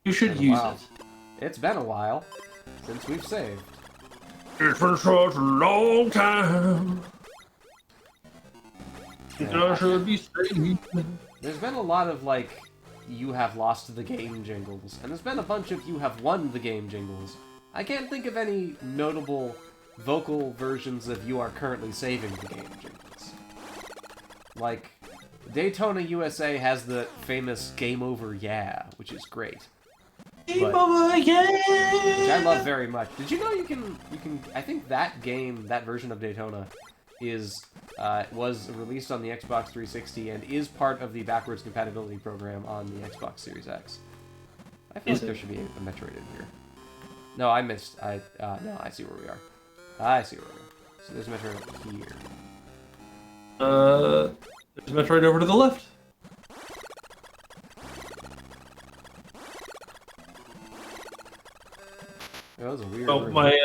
You should use it. It's been a while since we've saved. It's been such a long time. I should be saved. There's been a lot of, like, you have lost the game jingles, and there's been a bunch of you have won the game jingles. I can't think of any notable vocal versions of you are currently saving the game jingles. Like, Daytona USA has the famous Game Over Yeah, which is great. Game Over Yeah! Which I love very much. Did you know you can, I think that game, that version of Daytona, was released on the Xbox 360 and is part of the backwards compatibility program on the Xbox Series X. I feel like there should be a Metroid in here. No, I missed. No, I see where we are. I see where we are. So there's Metroid here. There's Metroid over to the left. That was a weird Oh, room. my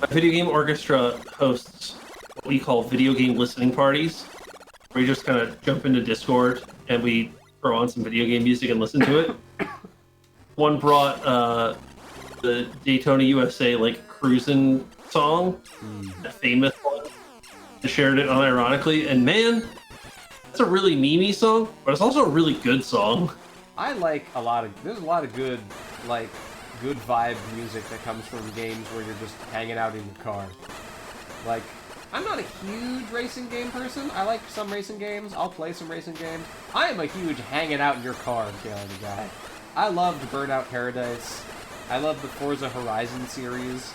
video game orchestra hosts what we call video game listening parties, where you just kind of jump into Discord and we throw on some video game music and listen to it. One brought the Daytona USA like cruising song, the famous one, and shared it unironically. And man, it's a really memey song, but it's also a really good song. I like there's a lot of good, like, good vibe music that comes from games where you're just hanging out in your car. Like, I'm not a huge racing game person. I like some racing games. I'll play some racing games. I am a huge hanging out in your car kind of guy. I loved Burnout Paradise. I love the Forza Horizon series,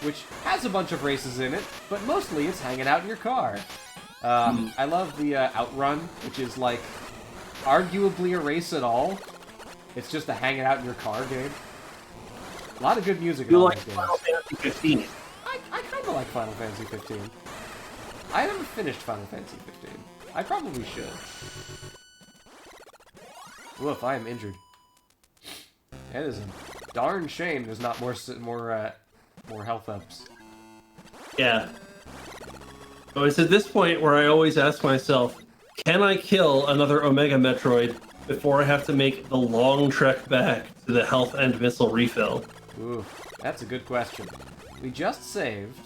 which has a bunch of races in it, but mostly it's hanging out in your car. I love the Outrun, which is, like, arguably a race at all. It's just a hanging out in your car game. A lot of good music in You all like those games. Final Fantasy 15? I kind of like Final Fantasy 15. I haven't finished Final Fantasy 15. I probably should. Woof, I am injured. It is a darn shame there's not more health ups. Yeah. So it's at this point where I always ask myself, can I kill another Omega Metroid before I have to make the long trek back to the health and missile refill? Ooh, that's a good question. We just saved.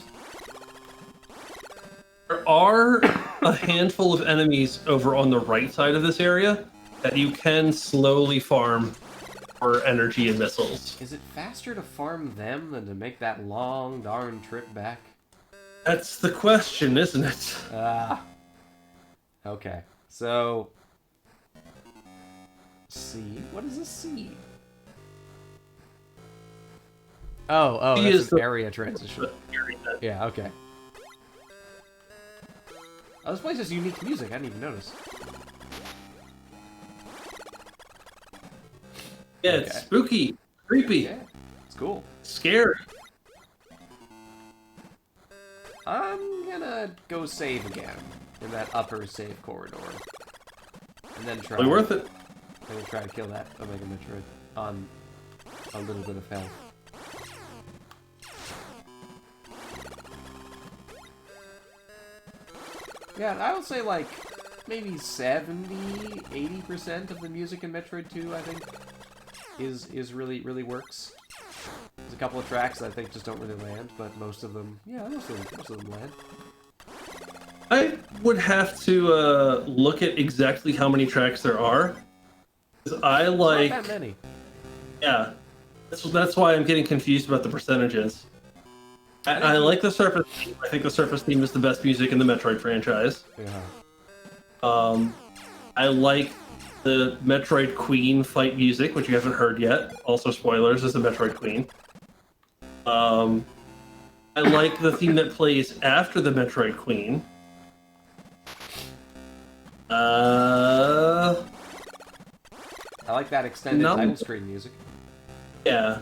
There are a handful of enemies over on the right side of this area that you can slowly farm for energy and missiles. Is it faster to farm them than to make that long darn trip back? That's the question, isn't it? Ah. Okay, so... C? What is a C? Oh, C that's is an the- area transition. Yeah, okay. Oh, this place has unique music. I didn't even notice. Yeah, Okay. it's spooky, creepy, Yeah, it's cool. scary. I'm gonna go save again in that upper save corridor, and then try. Really worth it. I'm gonna try to kill that Omega Metroid on a little bit of health. Yeah, I would say like maybe 70-80% of the music in Metroid 2, I think, is really works. There's a couple of tracks that I think just don't really land, but most of them, yeah, most of them land. I would have to look at exactly how many tracks there are. 'Cause I like, Not that many. yeah, that's why I'm getting confused about the percentages. I like the Surface theme. I think the Surface theme is the best music in the Metroid franchise. Yeah. I like the Metroid Queen fight music, which you haven't heard yet. Also, spoilers, is the Metroid Queen. I like the theme that plays after the Metroid Queen. I like that extended title screen music. Yeah.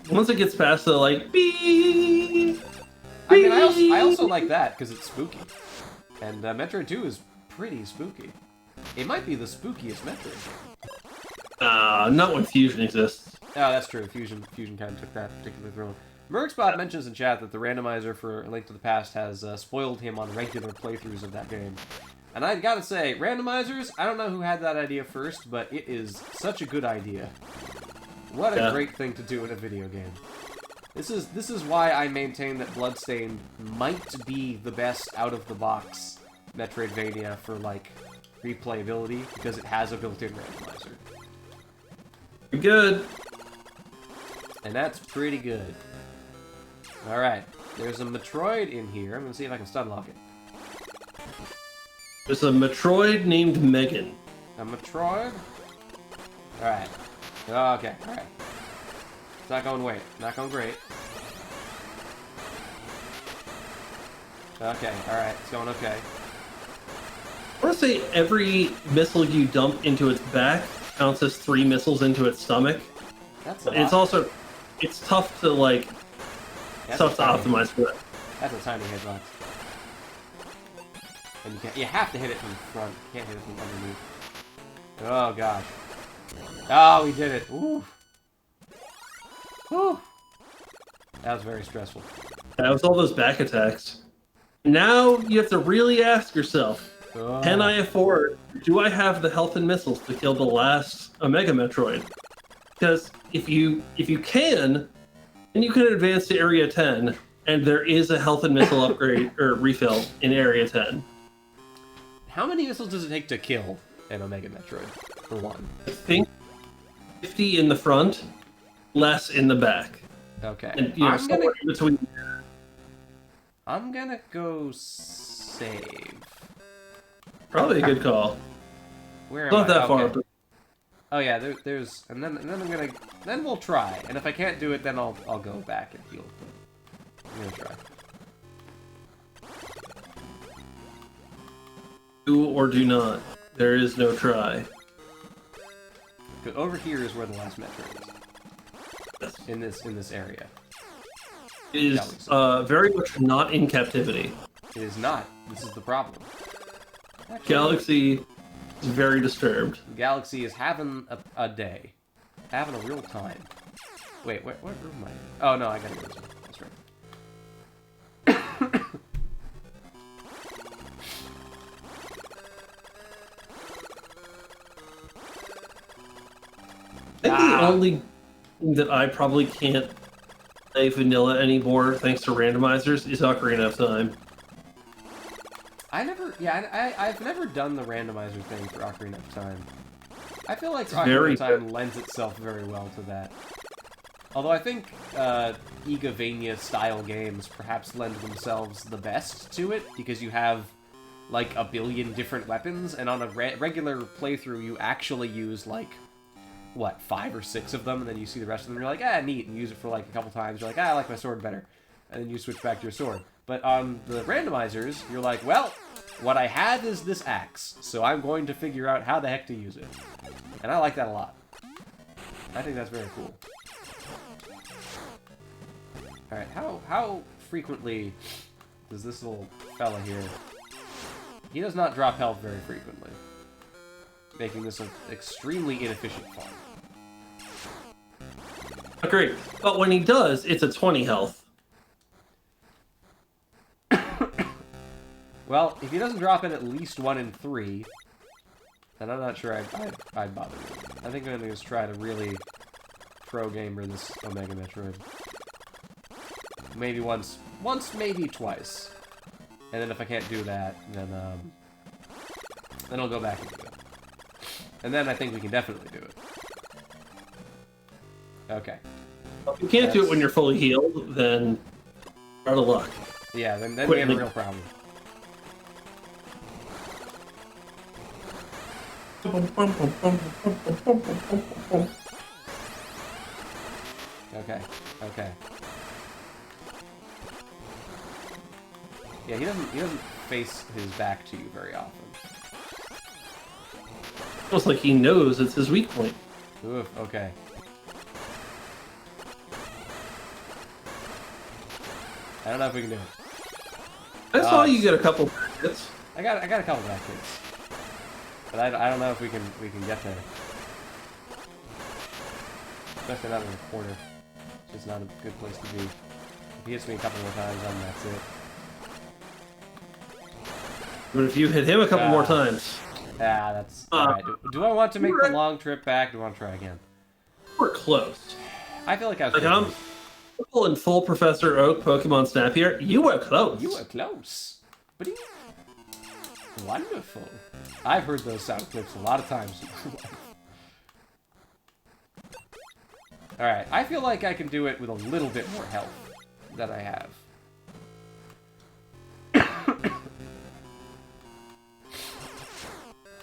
Once it gets past the like beep, I mean, I also like that because it's spooky, and Metroid 2 is pretty spooky. It might be the spookiest Metroid game. not when Fusion exists. Oh, that's true. Fusion kind of took that particular thrill. Mergspot mentions in chat that the randomizer for A Link to the Past has spoiled him on regular playthroughs of that game. And I gotta say, randomizers, I don't know who had that idea first, but it is such a good idea. What a great thing to do in a video game. This is why I maintain that Bloodstained might be the best out-of-the-box Metroidvania for, like, replayability because it has a built-in randomizer. Pretty good. And that's pretty good. Alright, there's a Metroid in here. I'm gonna see if I can stunlock it. There's a Metroid named Megan. A Metroid? Alright. Okay, alright. It's not going great. Okay, alright, it's going okay. I want to say every missile you dump into its back counts as 3 missiles into its stomach. That's a lot. It's also, it's tough to like, tough to optimize for that. That's a tiny hitbox. And you have to hit it from the front. You can't hit it from underneath. Oh gosh. Oh, we did it. Ooh. Whew. That was very stressful. That was all those back attacks. Now you have to really ask yourself, can I afford, do I have the health and missiles to kill the last Omega Metroid? Because if you can, then you can advance to Area 10, and there is a health and missile upgrade or refill in Area 10. How many missiles does it take to kill an Omega Metroid, for one? I think 50 in the front, less in the back. Okay. And, you know, somewhere in between. I'm gonna go save. Probably a good call. Where am Not I? that far. Okay. But Oh yeah, there's and then then we'll try. And if I can't do it, then I'll go back and heal. I'm gonna try. do or do not. There is no try. But over here is where the last Metroid Yes. is. In this area. It is very much not in captivity. It is not. This is the problem. Actually, Galaxy is very disturbed. Galaxy is having a day. Having a real time. Wait, what room am I in? Oh no, I gotta go this way. That's right. I think the only thing that I probably can't play vanilla anymore, thanks to randomizers, is Ocarina of Time. I've never done the randomizer thing for Ocarina of Time. I feel like It's Ocarina very of Time good. lends itself very well to that. Although I think Igavania style games perhaps lend themselves the best to it, because you have like a billion different weapons, and on a regular playthrough you actually use like, what, 5 or 6 of them, and then you see the rest of them, and you're like, ah, neat, and use it for like a couple times, you're like, ah, I like my sword better, and then you switch back to your sword. But on the randomizers, you're like, well, what I had is this axe, so I'm going to figure out how the heck to use it. And I like that a lot. I think that's very cool. Alright, how frequently does this little fella here... He does not drop health very frequently, making this an extremely inefficient farm. Great. But when he does, it's a 20 health. Well, if he doesn't drop it at least 1 in 3, then I'm not sure I'd bother with it. I think I'm going to just try to really pro-gamer this Omega Metroid. Maybe once, maybe twice. And then if I can't do that, then I'll go back and do it. And then I think we can definitely do it. Okay. If you can't do it when you're fully healed, then out of luck. Yeah, then we have a real problem. Okay. Yeah, he doesn't face his back to you very often. Almost like he knows it's his weak point. Oof, okay. I don't know if we can do it. I saw you get a couple hits. I got a couple back hits. But I don't know if we can get there. Especially not in the corner. It's just not a good place to be. If he hits me a couple more times, then that's it. But if you hit him a couple more times... That's... Alright, do I want to make the long trip back? Do I want to try again? We're close. I feel like I was Like, pretty I'm close. in full Professor Oak Pokemon Snap here. You were close. You were close. But Wonderful. I've heard those sound clips a lot of times. Alright, I feel like I can do it with a little bit more health than I have.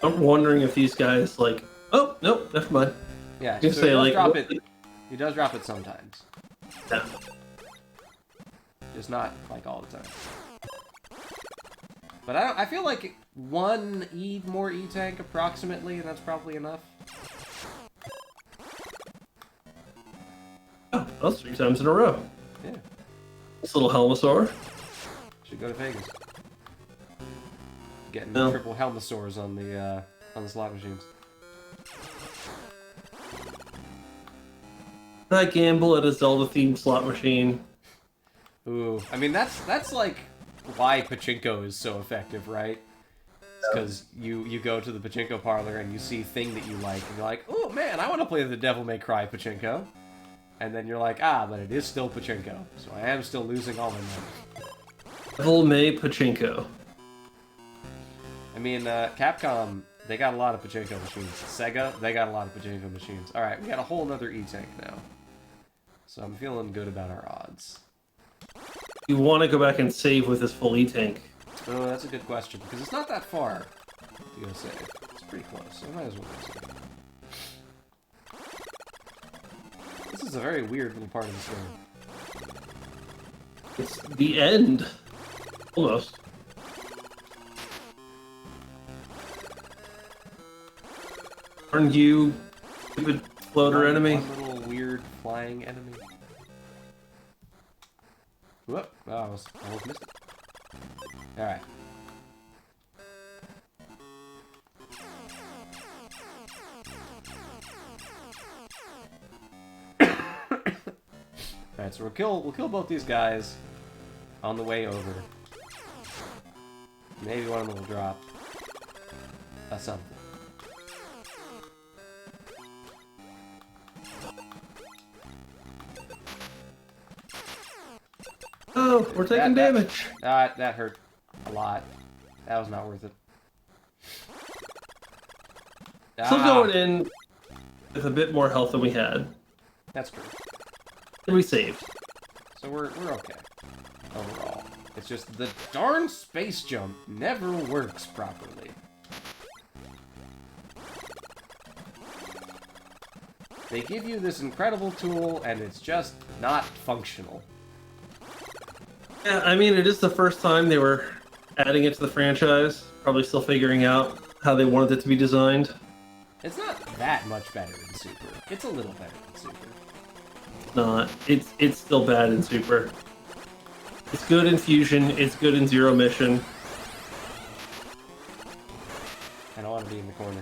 I'm wondering if these guys, like... Oh, nope, never mind. Yeah, You so say, he does like, drop what- it. He does drop it sometimes. Yeah. Just not, like, all the time. But I feel like one more E-Tank approximately, and that's probably enough. Oh, that's 3 times in a row. Yeah. This little Helmosaur. Should go to Vegas. Getting No. triple Helmosaurs on the slot machines. I gamble at a Zelda-themed slot machine. Ooh, I mean that's like why pachinko is so effective, right? Because you go to the pachinko parlor and you see thing that you like, and you're like, oh man, I want to play the Devil May Cry pachinko, and then you're like, ah, but it is still pachinko, so I am still losing all my money. Devil May Pachinko. I mean, Capcom, they got a lot of pachinko machines. Sega, they got a lot of pachinko machines. All right, we got a whole nother E-Tank now, so I'm feeling good about our odds. You want to go back and save with this full E-Tank. Oh, that's a good question, because it's not that far to go save. It's pretty close, so I might as well go save. This is a very weird little part of this game. It's the end. Almost. Aren't you stupid floater enemy? One little weird flying enemy. Whoop! Oh, I almost missed it. Alright. Alright, so we'll kill both these guys on the way over. Maybe one of them will drop a something. Oh, we're taking damage. That hurt a lot. That was not worth it. Still going in with a bit more health than we had. That's true. And we saved. So we're okay overall. It's just the darn space jump never works properly. They give you this incredible tool and it's just not functional. Yeah, I mean, it is the first time they were adding it to the franchise. Probably still figuring out how they wanted it to be designed. It's not that much better than Super. It's a little better than Super. Not. It's still bad in Super. It's good in Fusion. It's good in Zero Mission. I don't want to be in the corner.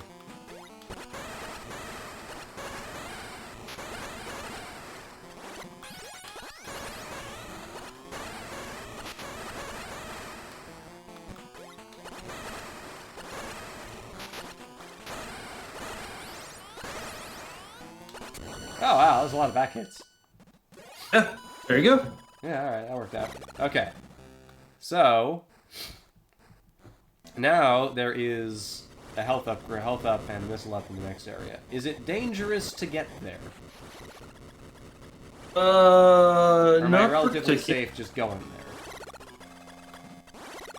Oh wow, there's a lot of back hits. Yeah, there you go. Yeah, alright, that worked out. Okay. So now there is a health up and a missile up in the next area. Is it dangerous to get there? Or am I Not relatively particularly. safe just going there?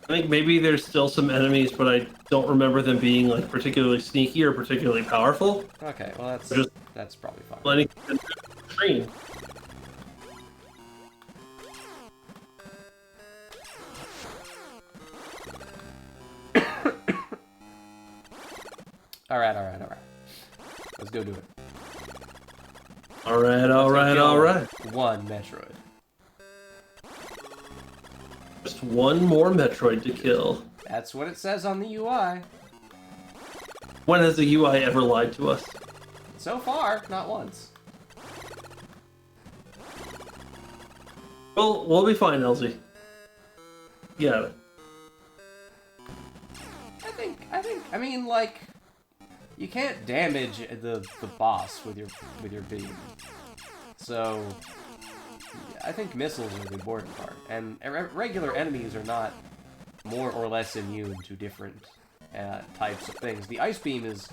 I think maybe there's still some enemies, but I don't remember them being like particularly sneaky or particularly powerful. Okay, well that's probably fine. Letting screen. Alright. Let's go do it. All right. One Metroid. Just one more Metroid to kill. That's what it says on the UI. When has the UI ever lied to us? So far, not once. Well, we'll be fine, LZ. You got it. I mean, like, you can't damage the boss with your beam. So, I think missiles are the important part. And regular enemies are not more or less immune to different types of things. The ice beam is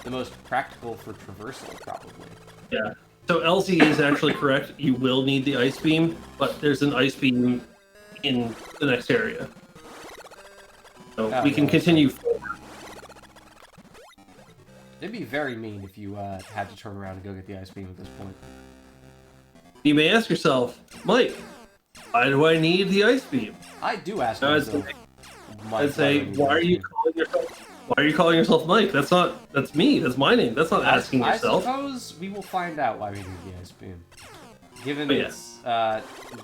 the most practical for traversal, probably. Yeah. So LZ is actually correct. You will need the ice beam, but there's an ice beam in the next area. So Oh, we yeah, can that's continue right. forward. It'd be very mean if you had to turn around and go get the ice beam at this point. You may ask yourself, Mike, why do I need the ice beam? I do ask I'd myself. say, Mike, I'd say, do I need why the are ice you beam? calling yourself? Why are you calling yourself Mike? That's me. That's my name. That's not asking I yourself. suppose we will find out why we need the ice beam. Given Oh, yeah. its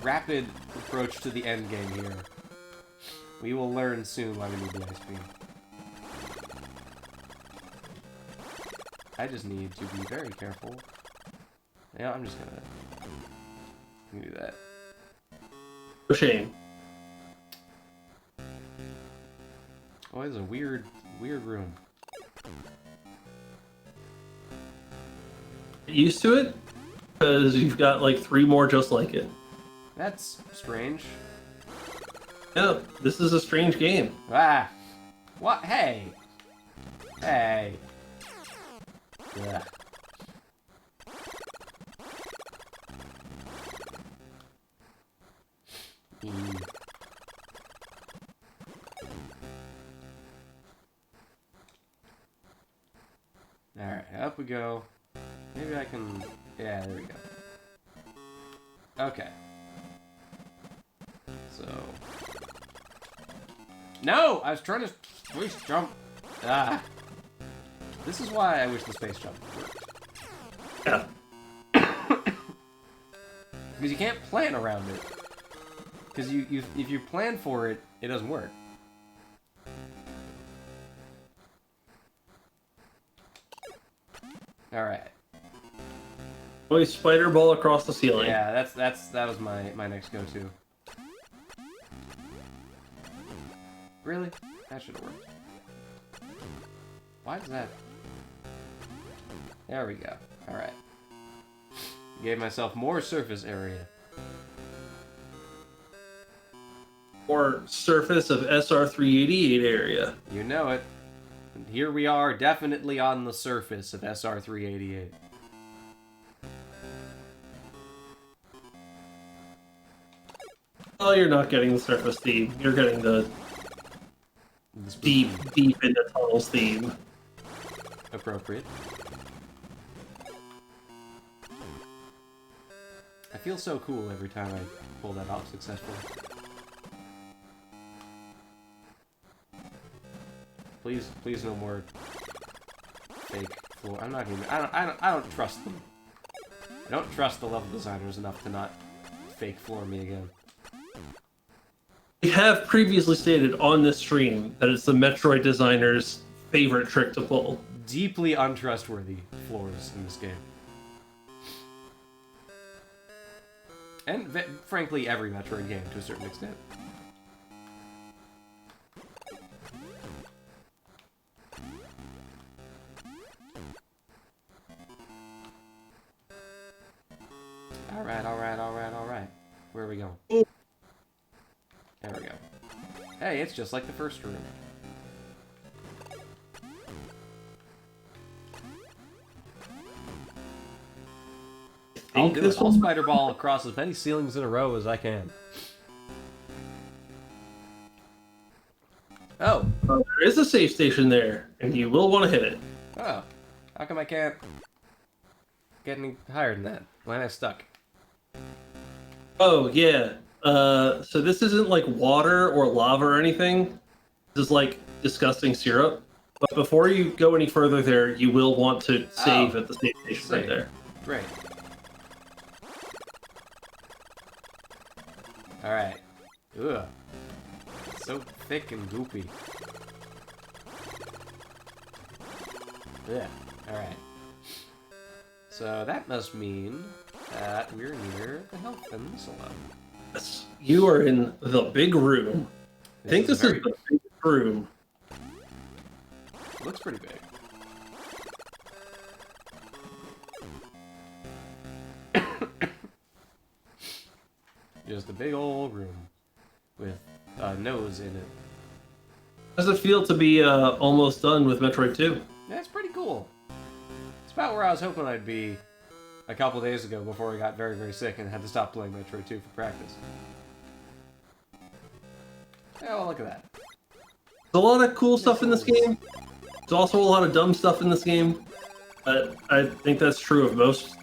rapid approach to the end game here, we will learn soon why we need the ice beam. I just need to be very careful. Yeah, I'm just gonna do that. For shame. Oh, it's a weird room. Get used to it, because you've got like 3 more just like it. That's strange. Yeah, this is a strange game. Ah! What? Hey! Hey! Ugh. Alright, up we go. Maybe I can... Yeah, there we go. Okay. So... No! I was trying to space jump. Ah! This is why I wish the space jump worked. Yeah. Because you can't plan around it. Because if you plan for it, it doesn't work. Alright. Always spider ball across the ceiling. Yeah, that was my next go-to. Really? That should have worked. Why is that? There we go. Alright. Gave myself more surface area. Or surface of SR388 area. You know it. And here we are, definitely on the surface of SR388. Oh, you're not getting the surface theme. You're getting the This was deep into tunnels theme. appropriate. I feel so cool every time I pull that off successfully. Please no more fake floor. I'm not even. I don't trust them. I don't trust the level designers enough to not fake floor me again. We have previously stated on this stream that it's the Metroid designer's favorite trick to pull. Deeply untrustworthy floors in this game. And frankly, every Metroid game to a certain extent. Alright. Where are we going? There we go. Hey, it's just like the first room. I'll do it. I'll spider ball across as many ceilings in a row as I can. Oh. There is a safe station there, and you will want to hit it. Oh. How come I can't get any higher than that? Why am I stuck? Oh, yeah. So this isn't like water or lava or anything. This is like disgusting syrup. But before you go any further there, you will want to save at the safe station right there. Great. Alright. Ugh. It's so thick and goopy. Yeah. Alright. So that must mean that we're near the health and salon. Yes. You are in the big room. I think this is the big room. Looks pretty big. Just a big old room with a nose in it. How does it feel to be almost done with Metroid 2? Yeah, it's pretty cool. It's about where I was hoping I'd be a couple days ago before I got very, very sick and had to stop playing Metroid 2 for practice. Yeah, well, look at that. There's a lot of cool stuff in this game. There's also a lot of dumb stuff in this game. But I think that's true of most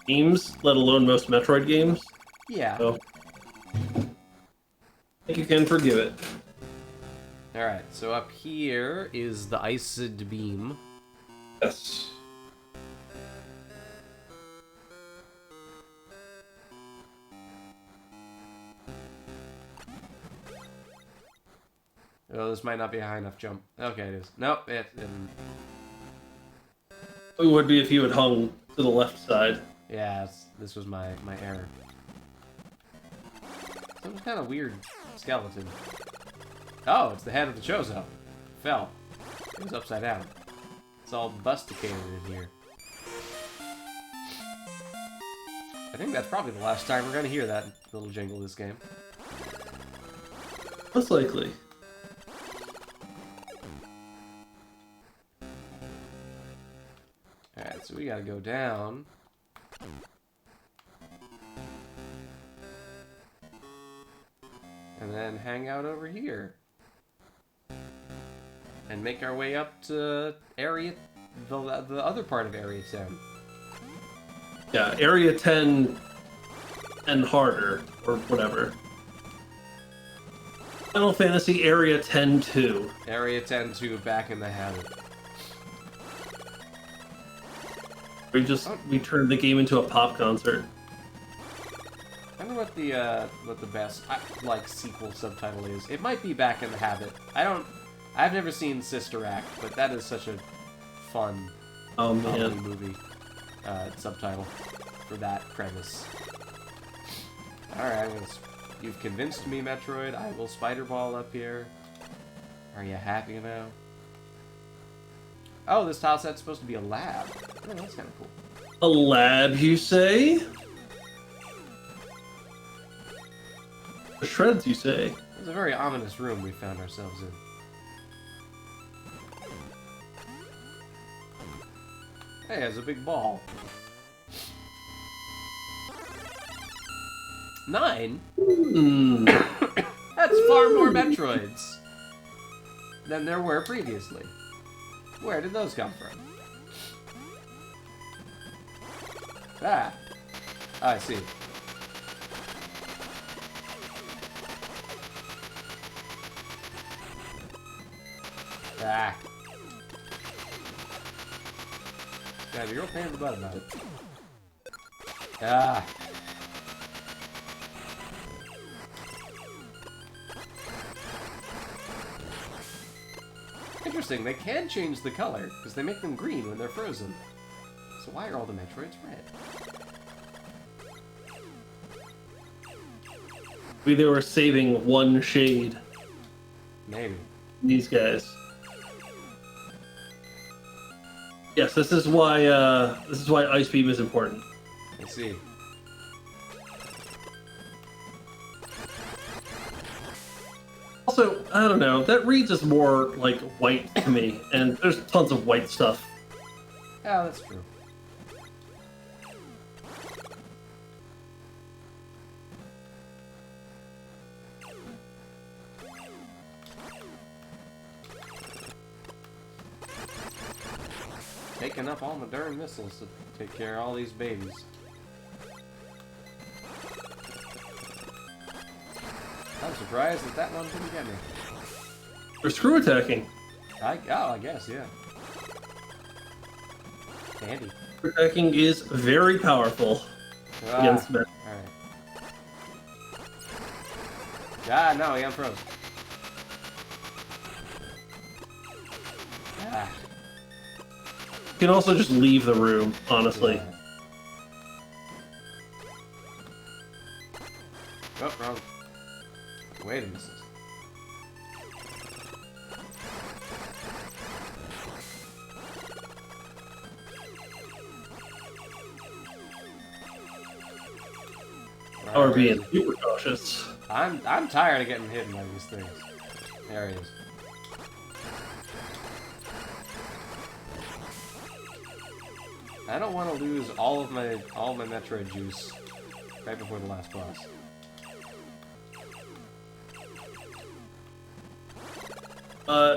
games, let alone most Metroid games. Yeah. So, I think you can forgive it. Alright, so up here is the Iced Beam. Yes. Oh, this might not be a high enough jump. Okay, it is. Nope, it didn't. It would be if you had hung to the left side. Yeah, this was my error. Some kind of weird skeleton. Oh, it's the head of the Chozo. Fell. It was upside down. It's all busticated in here. I think that's probably the last time we're gonna hear that little jingle this game. Most likely. Alright, so we gotta go down. And then hang out over here. And make our way up to area, the other part of Area 10. Yeah, Area 10 and harder, or whatever. Final Fantasy Area 10-2. Area 10-2, back in the habit. We turned the game into a pop concert. I wonder what the best like sequel subtitle is. It might be Back in the Habit. I've never seen Sister Act, but that is such a fun comedy movie subtitle for that premise. Alright, you've convinced me, Metroid. I will Spider Ball up here. Are you happy now? Oh, this tile set's supposed to be a lab. Oh, that's kind of cool. A lab, you say? The shreds, you say? It's a very ominous room we found ourselves in. Hey, there's a big ball. 9? That's far more Metroids than there were previously. Where did those come from? Ah. I see. Ah. Yeah, you're real pain in the butt about it. Ah. Interesting, they can change the color, because they make them green when they're frozen. So why are all the Metroids red? Maybe they were saving one shade. Maybe. These guys. Yes, this is why Ice Beam is important. I see. Also, I don't know, that reads as more like white to me, and there's tons of white stuff. Yeah, that's true. Taking up all my darn missiles to take care of all these babies. I'm surprised that that one didn't get me. They're screw attacking. I guess, yeah. Handy. Screw attacking is very powerful against men. Alright. Ah, no, he unfroze. Ah. You can also just leave the room, honestly. Yeah. Oh, wrong. Wait a minute. Or being super cautious. I'm tired of getting hit by these things. There he is. I don't want to lose all of my Metroid juice right before the last boss.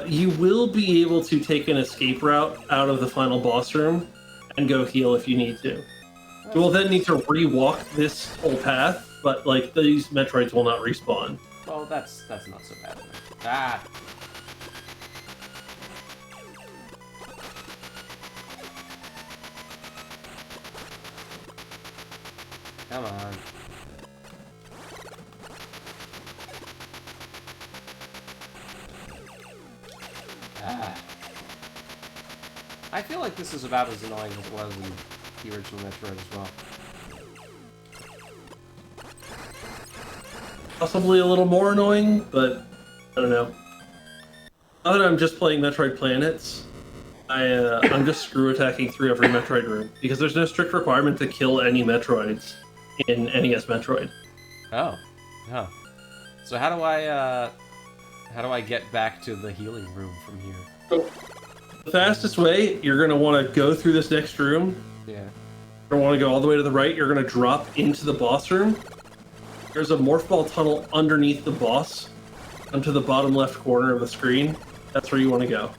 You will be able to take an escape route out of the final boss room and go heal if you need to. You will then need to re-walk this whole path, but like these Metroids will not respawn. Well, that's not so bad. Ah. Come on. Ah. I feel like this is about as annoying as it was in the original Metroid as well. Possibly a little more annoying, but I don't know. Now that I'm just playing Metroid Planets, I'm just screw attacking through every Metroid room because there's no strict requirement to kill any Metroids in NES Metroid. Oh. Oh. So how do I get back to the healing room from here? So, the fastest way, you're going to want to go through this next room. Yeah. You're going to want to go all the way to the right. You're going to drop into the boss room. There's a morph ball tunnel underneath the boss, onto the bottom left corner of the screen. That's where you want to go.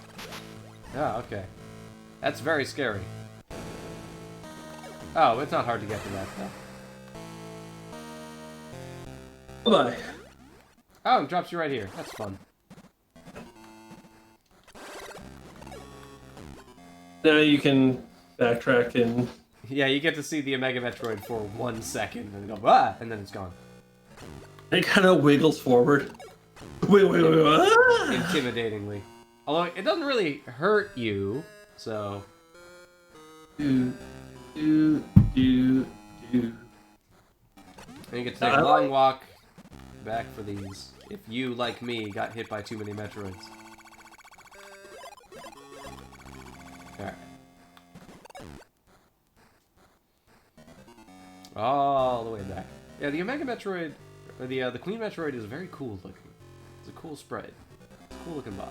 Oh, okay. That's very scary. Oh, it's not hard to get to that, though. Bye-bye. Oh, it drops you right here. That's fun. Now you can backtrack and... Yeah, you get to see the Omega Metroid for 1 second, and go, ah, and then it's gone. It kind of wiggles forward. Wait, ah! Intimidatingly. Although, it doesn't really hurt you, so... Do, do, do, do. And you get to take a long walk back for these, if you, like me, got hit by too many Metroids. Alright. All the way back. Yeah, the Omega Metroid, or the Queen Metroid is very cool looking. It's a cool sprite. It's a cool looking boss.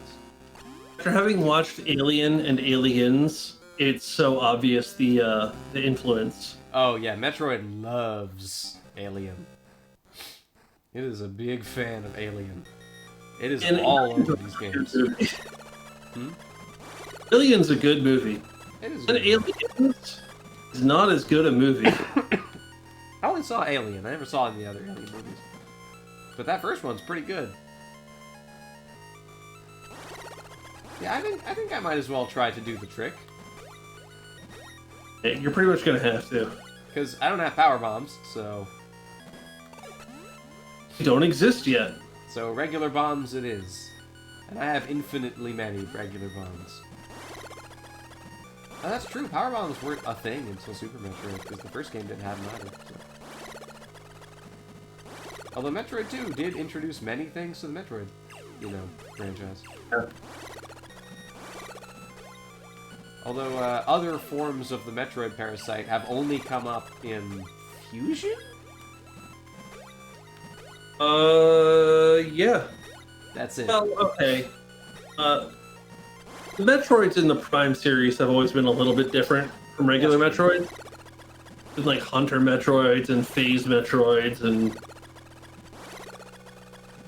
After having watched Alien and Aliens, it's so obvious the influence. Oh yeah, Metroid loves Alien. It is a big fan of Alien. It is all over these games. Hmm? Alien's a good movie. It is. And Aliens is not as good a movie. I only saw Alien. I never saw any other Alien movies. But that first one's pretty good. Yeah, I think I might as well try to do the trick. You're pretty much gonna have to. Because I don't have power bombs, so... They don't exist yet. So regular bombs it is. And I have infinitely many regular bombs. Oh, that's true. Power bombs weren't a thing until Super Metroid, because the first game didn't have them either. So. Although Metroid 2 did introduce many things to the Metroid, franchise. Yeah. Although other forms of the Metroid parasite have only come up in Fusion? Yeah. That's it. Well, okay. The Metroids in the Prime series have always been a little bit different from regular Metroids. There's like Hunter Metroids and Phase Metroids and...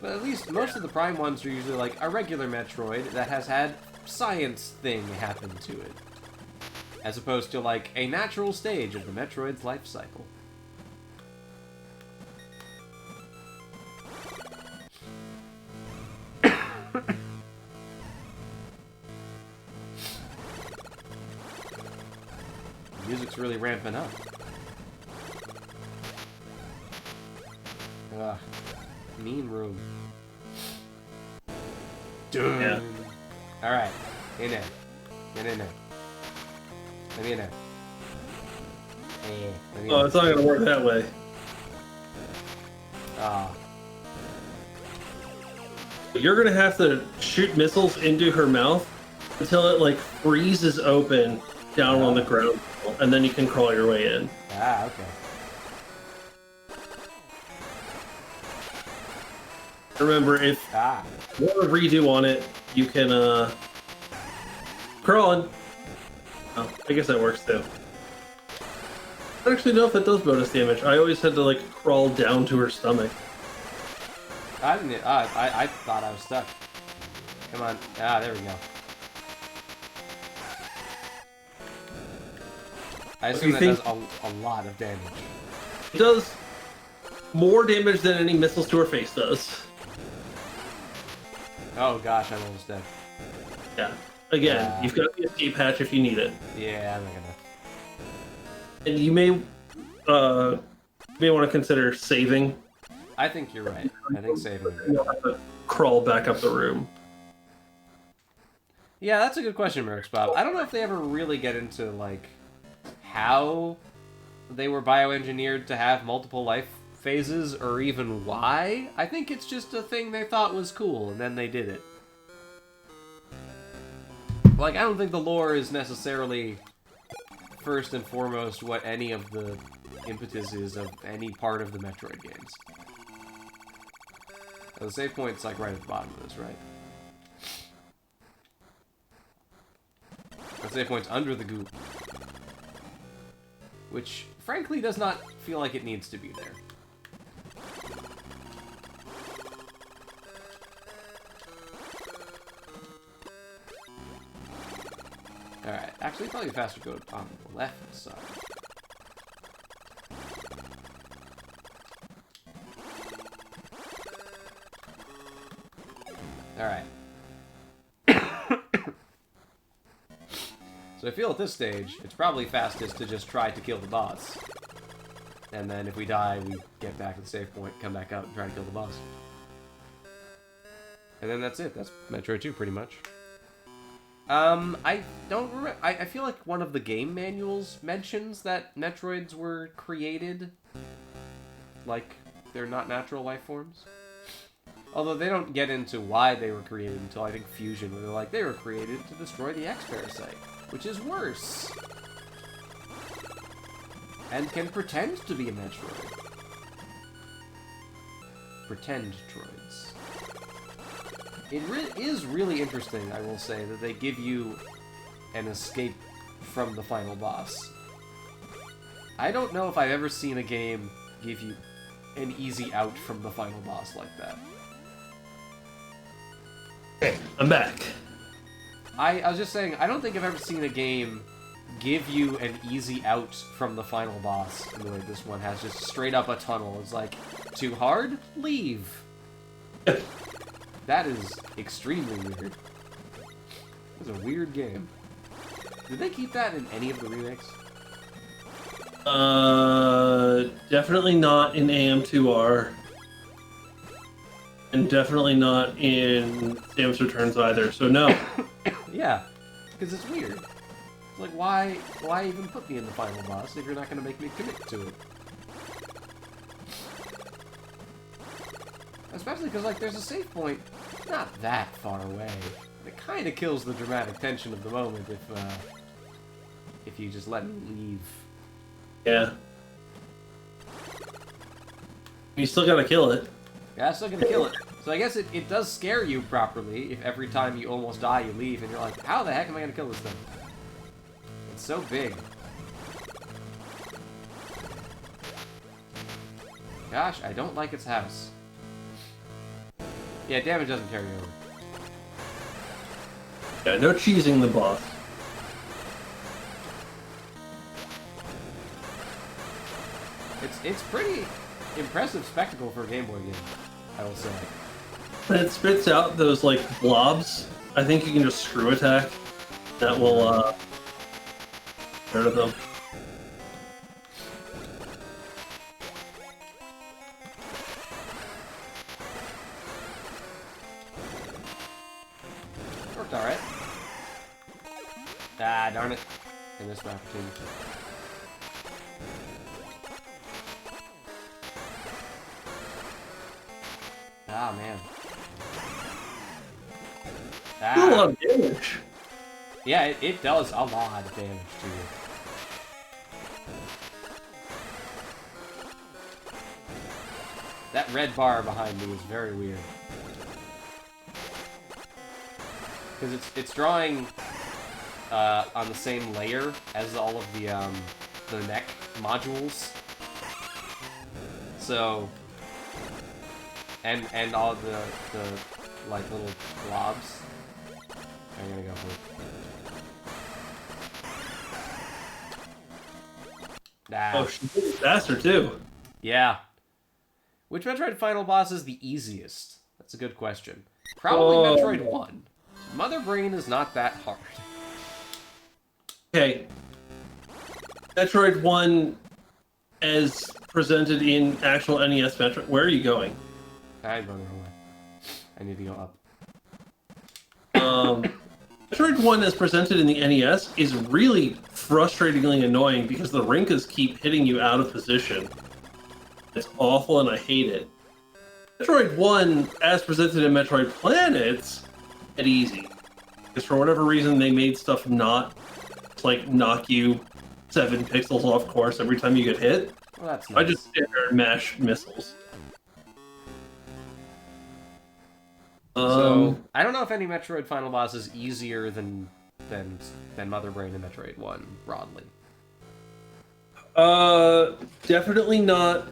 But at least most of the Prime ones are usually like a regular Metroid that has had science thing happen to it. As opposed to like a natural stage of the Metroid's life cycle. The music's really ramping up. Ugh. Mean room. Dun. Yeah. Alright. In there. Get in there. Let me in there. Hey, let me in Oh, there. it's not gonna work that way. Ah. You're gonna have to shoot missiles into her mouth until it like freezes open down on the ground, and then you can crawl your way in. Ah, okay. Remember, if you want to redo on it, you can crawl in. Oh, I guess that works too. I don't actually know if that does bonus damage. I always had to like crawl down to her stomach. I didn't. I thought I was stuck. Come on. Ah, there we go. I assume that does a lot of damage. It does more damage than any missiles to her face does. Oh gosh, I'm almost dead. Yeah. Again, you've got the escape hatch if you need it. Yeah, I'm not gonna. And you may want to consider saving. I think you're right. I think saving. You'll have to crawl back up the room. Yeah, that's a good question, Mercs Bob. I don't know if they ever really get into, like, how they were bioengineered to have multiple life phases, or even why. I think it's just a thing they thought was cool, and then they did it. Like, I don't think the lore is necessarily first and foremost what any of the impetus is of any part of the Metroid games. The save point's, like, right at the bottom of this, right? The save point's under the goop. Which, frankly, does not feel like it needs to be there. Alright, actually, probably faster go on the left side. Alright. So I feel at this stage, it's probably fastest to just try to kill the boss. And then if we die, we get back to the save point, come back out, and try to kill the boss. And then that's it. That's Metroid 2, pretty much. I don't remember. I feel like one of the game manuals mentions that Metroids were created like they're not natural life forms. Although they don't get into why they were created until, I think, Fusion, where they're like, they were created to destroy the X-Parasite, which is worse. And can pretend to be a Metroid. Pretend droids. It is really interesting, I will say, that they give you an escape from the final boss. I don't know if I've ever seen a game give you an easy out from the final boss like that. Okay, I'm back. I was just saying, I don't think I've ever seen a game give you an easy out from the final boss in the way this one has. Just straight up a tunnel. It's like, too hard? Leave. That is extremely weird. It's a weird game. Did they keep that in any of the remakes? Definitely not in AM2R. And definitely not in Samus Returns either, so no. Yeah, because it's weird. It's like, why even put me in the final boss if you're not going to make me commit to it? Especially because, like, there's a save point not that far away. It kind of kills the dramatic tension of the moment if you just let me leave. Yeah. You still gotta kill it. Yeah, I'm still gonna kill it. So I guess it does scare you properly if every time you almost die you leave and you're like, how the heck am I gonna kill this thing? It's so big. Gosh, I don't like its house. Yeah, damage doesn't carry over. Yeah, no cheesing the boss. It's pretty impressive spectacle for a Game Boy game, I will say. When it spits out those, like, blobs, I think you can just screw attack. That will, get rid of them. Worked alright. Ah, darn it. I missed my opportunity. Ah, man. Do a lot of damage. Yeah, it does a lot of damage to you. That red bar behind me is very weird. Because it's drawing on the same layer as all of the neck modules. So, and all the like little blobs. I'm gonna go for it. Oh, she's faster too. Yeah. Which Metroid final boss is the easiest? That's a good question. Probably Metroid 1. Mother Brain is not that hard. Okay. Metroid 1 as presented in actual NES Metroid. Where are you going? I'm going the wrong way. I need to go up. Metroid 1 as presented in the NES is really frustratingly annoying because the Rinkas keep hitting you out of position. It's awful and I hate it. Metroid 1 as presented in Metroid Planets, it's easy. Because for whatever reason they made stuff not like knock you 7 pixels off course every time you get hit. Well, that's nice. I just sit there and mash missiles. So I don't know if any Metroid final boss is easier than Mother Brain and Metroid 1 broadly. Definitely not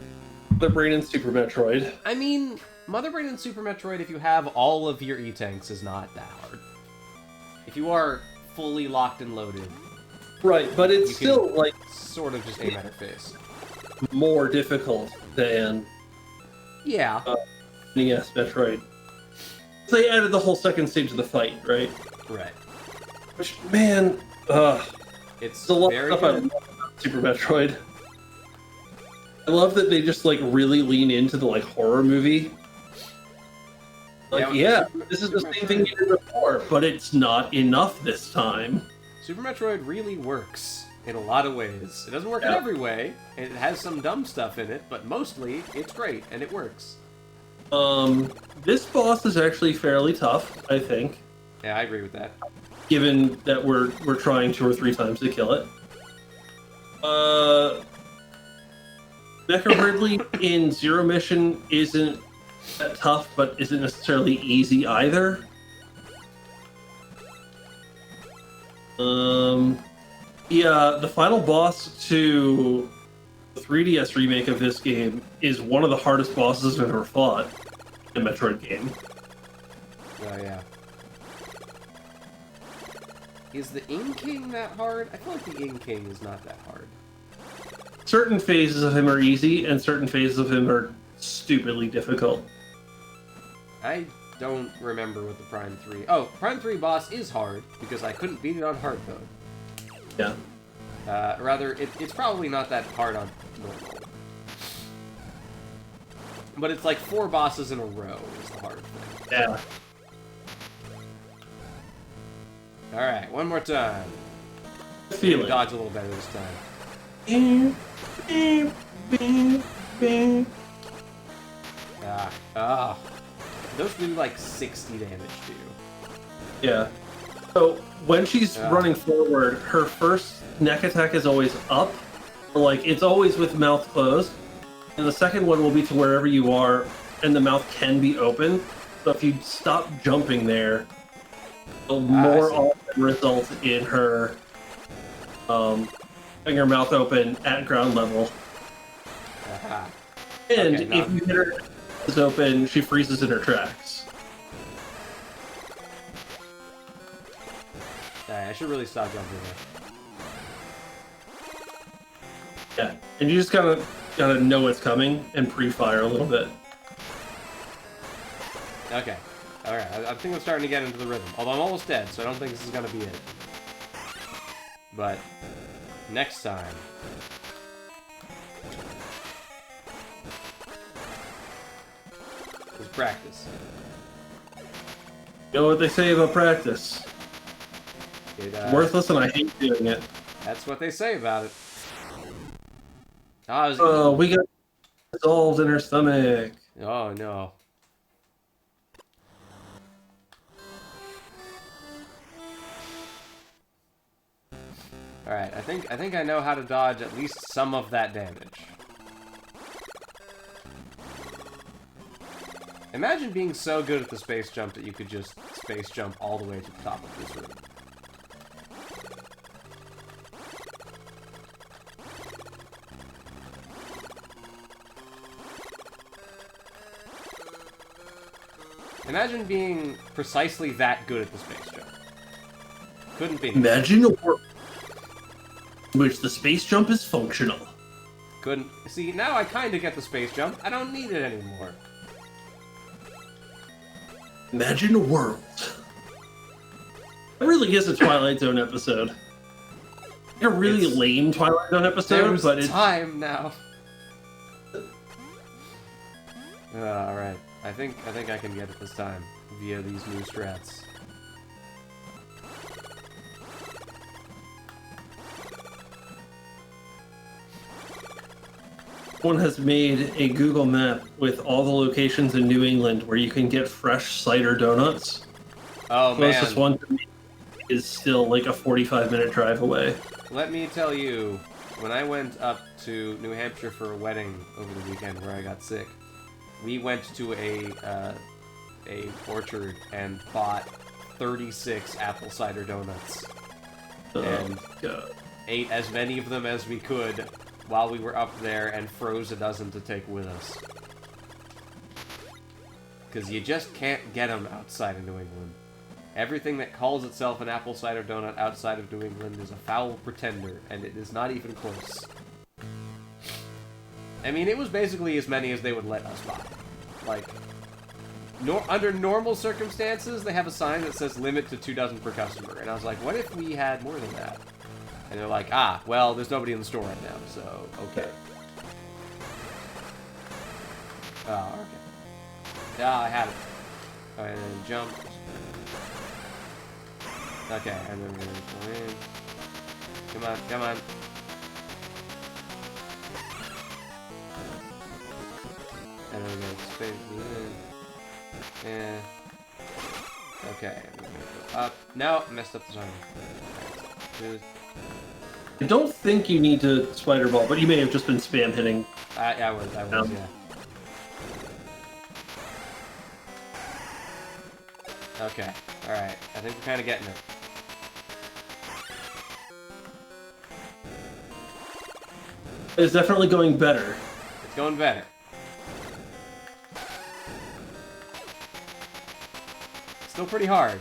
the Brain and Super Metroid. I mean, Mother Brain and Super Metroid, if you have all of your E-Tanks, is not that hard. If you are fully locked and loaded, Right, but it's still like sort of just aim at her face. More difficult than Yeah. NES Metroid. They added the whole second stage of the fight, right? Right. Which, man, It's a lot very of stuff I good. love about Super Metroid. I love that they just like really lean into the like horror movie. Like, Yeah, this is the same thing you did before, but it's not enough this time. Super Metroid really works in a lot of ways. It doesn't work in every way. It has some dumb stuff in it, but mostly it's great and it works. This boss is actually fairly tough, I think, Yeah, I agree with that. given that we're trying 2 or 3 times to kill it. Mecha Ridley in Zero Mission isn't that tough, but isn't necessarily easy either. Yeah, the final boss to the 3DS remake of this game is one of the hardest bosses I've ever fought in a Metroid game. Oh, yeah. Is the Ing King that hard? I feel like the Ing King is not that hard. Certain phases of him are easy, and certain phases of him are stupidly difficult. I don't remember what the Prime 3... Oh, Prime 3 boss is hard, because I couldn't beat it on hard mode. Yeah. Rather, it's probably not that hard on normal. But it's like 4 bosses in a row is the hard thing. Yeah. Alright, one more time. Feel it. Dodge a little better this time. Those do like 60 damage to you. Yeah. So when she's running forward, her first neck attack is always up. Like, it's always with mouth closed. And the second one will be to wherever you are, and the mouth can be open. So if you stop jumping there, it'll more often result in her having her mouth open at ground level. And Okay, if you hit her is open, she freezes in her tracks. I should really stop jumping there. Yeah, and you just gotta know what's coming and pre-fire a little bit. Okay. Alright, I think I'm starting to get into the rhythm. Although I'm almost dead, so I don't think this is gonna be it. But, next time... is practice. You know what they say about practice? Worthless, and I hate doing it. That's what they say about it. We got dissolved in her stomach. Oh no. Alright, I think I know how to dodge at least some of that damage. Imagine being so good at the space jump that you could just space jump all the way to the top of this room. Imagine being precisely that good at the space jump. Couldn't be. Imagine a world in which the space jump is functional. Couldn't. See, now I kind of get the space jump. I don't need it anymore. Imagine a world. That really is a Twilight Zone episode. A really lame Twilight Zone episode, There's but it's time now. Alright. I think I can get it this time via these new strats. one has made a Google map with all the locations in New England where you can get fresh cider donuts. Oh The man. closest one to me is still like a 45-minute drive away. Let me tell you, when I went up to New Hampshire for a wedding over the weekend where I got sick, we went to a orchard and bought 36 apple cider donuts. And God. ate as many of them as we could while we were up there and froze a dozen to take with us. Because you just can't get them outside of New England. Everything that calls itself an apple cider donut outside of New England is a foul pretender, and it is not even close. I mean, it was basically as many as they would let us buy. Like, under normal circumstances, they have a sign that says limit to 2 dozen per customer, and I was like, what if we had more than that? And they're like, ah, well, there's nobody in the store right now, so, okay. Oh, okay. Yeah, I had it. Alright, and then jump. Okay, and then we're gonna go in. Come on, come on. And then we're gonna space in. And... okay, and we're gonna go up. No, messed up the zone. Alright, I don't think you need to spider ball, but you may have just been spam hitting. I was, yeah. Okay, alright. I think we're kind of getting it. It's definitely going better. It's going better. Still pretty hard.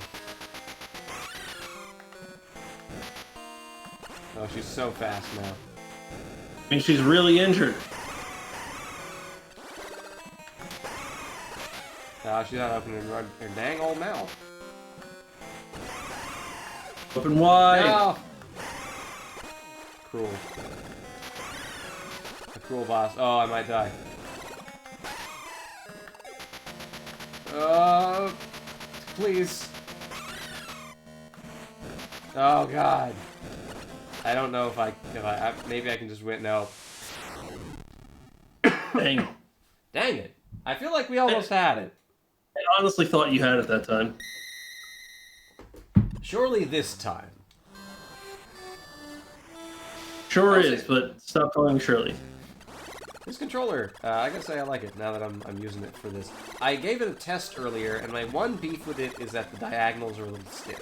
Oh, she's so fast now. I mean, she's really injured. Oh, she's not opening her dang old mouth. Open wide. No! Cruel. A cruel boss. Oh, I might die. Please. Oh, God. I don't know if I maybe I can just win. No. Dang. Dang it. I feel like we almost had it. I honestly thought you had it that time. Surely this time. Sure Okay. is, but stop calling Shirley. This controller, I gotta say I like it now that I'm using it for this. I gave it a test earlier, and my one beef with it is that the diagonals are a little stiff.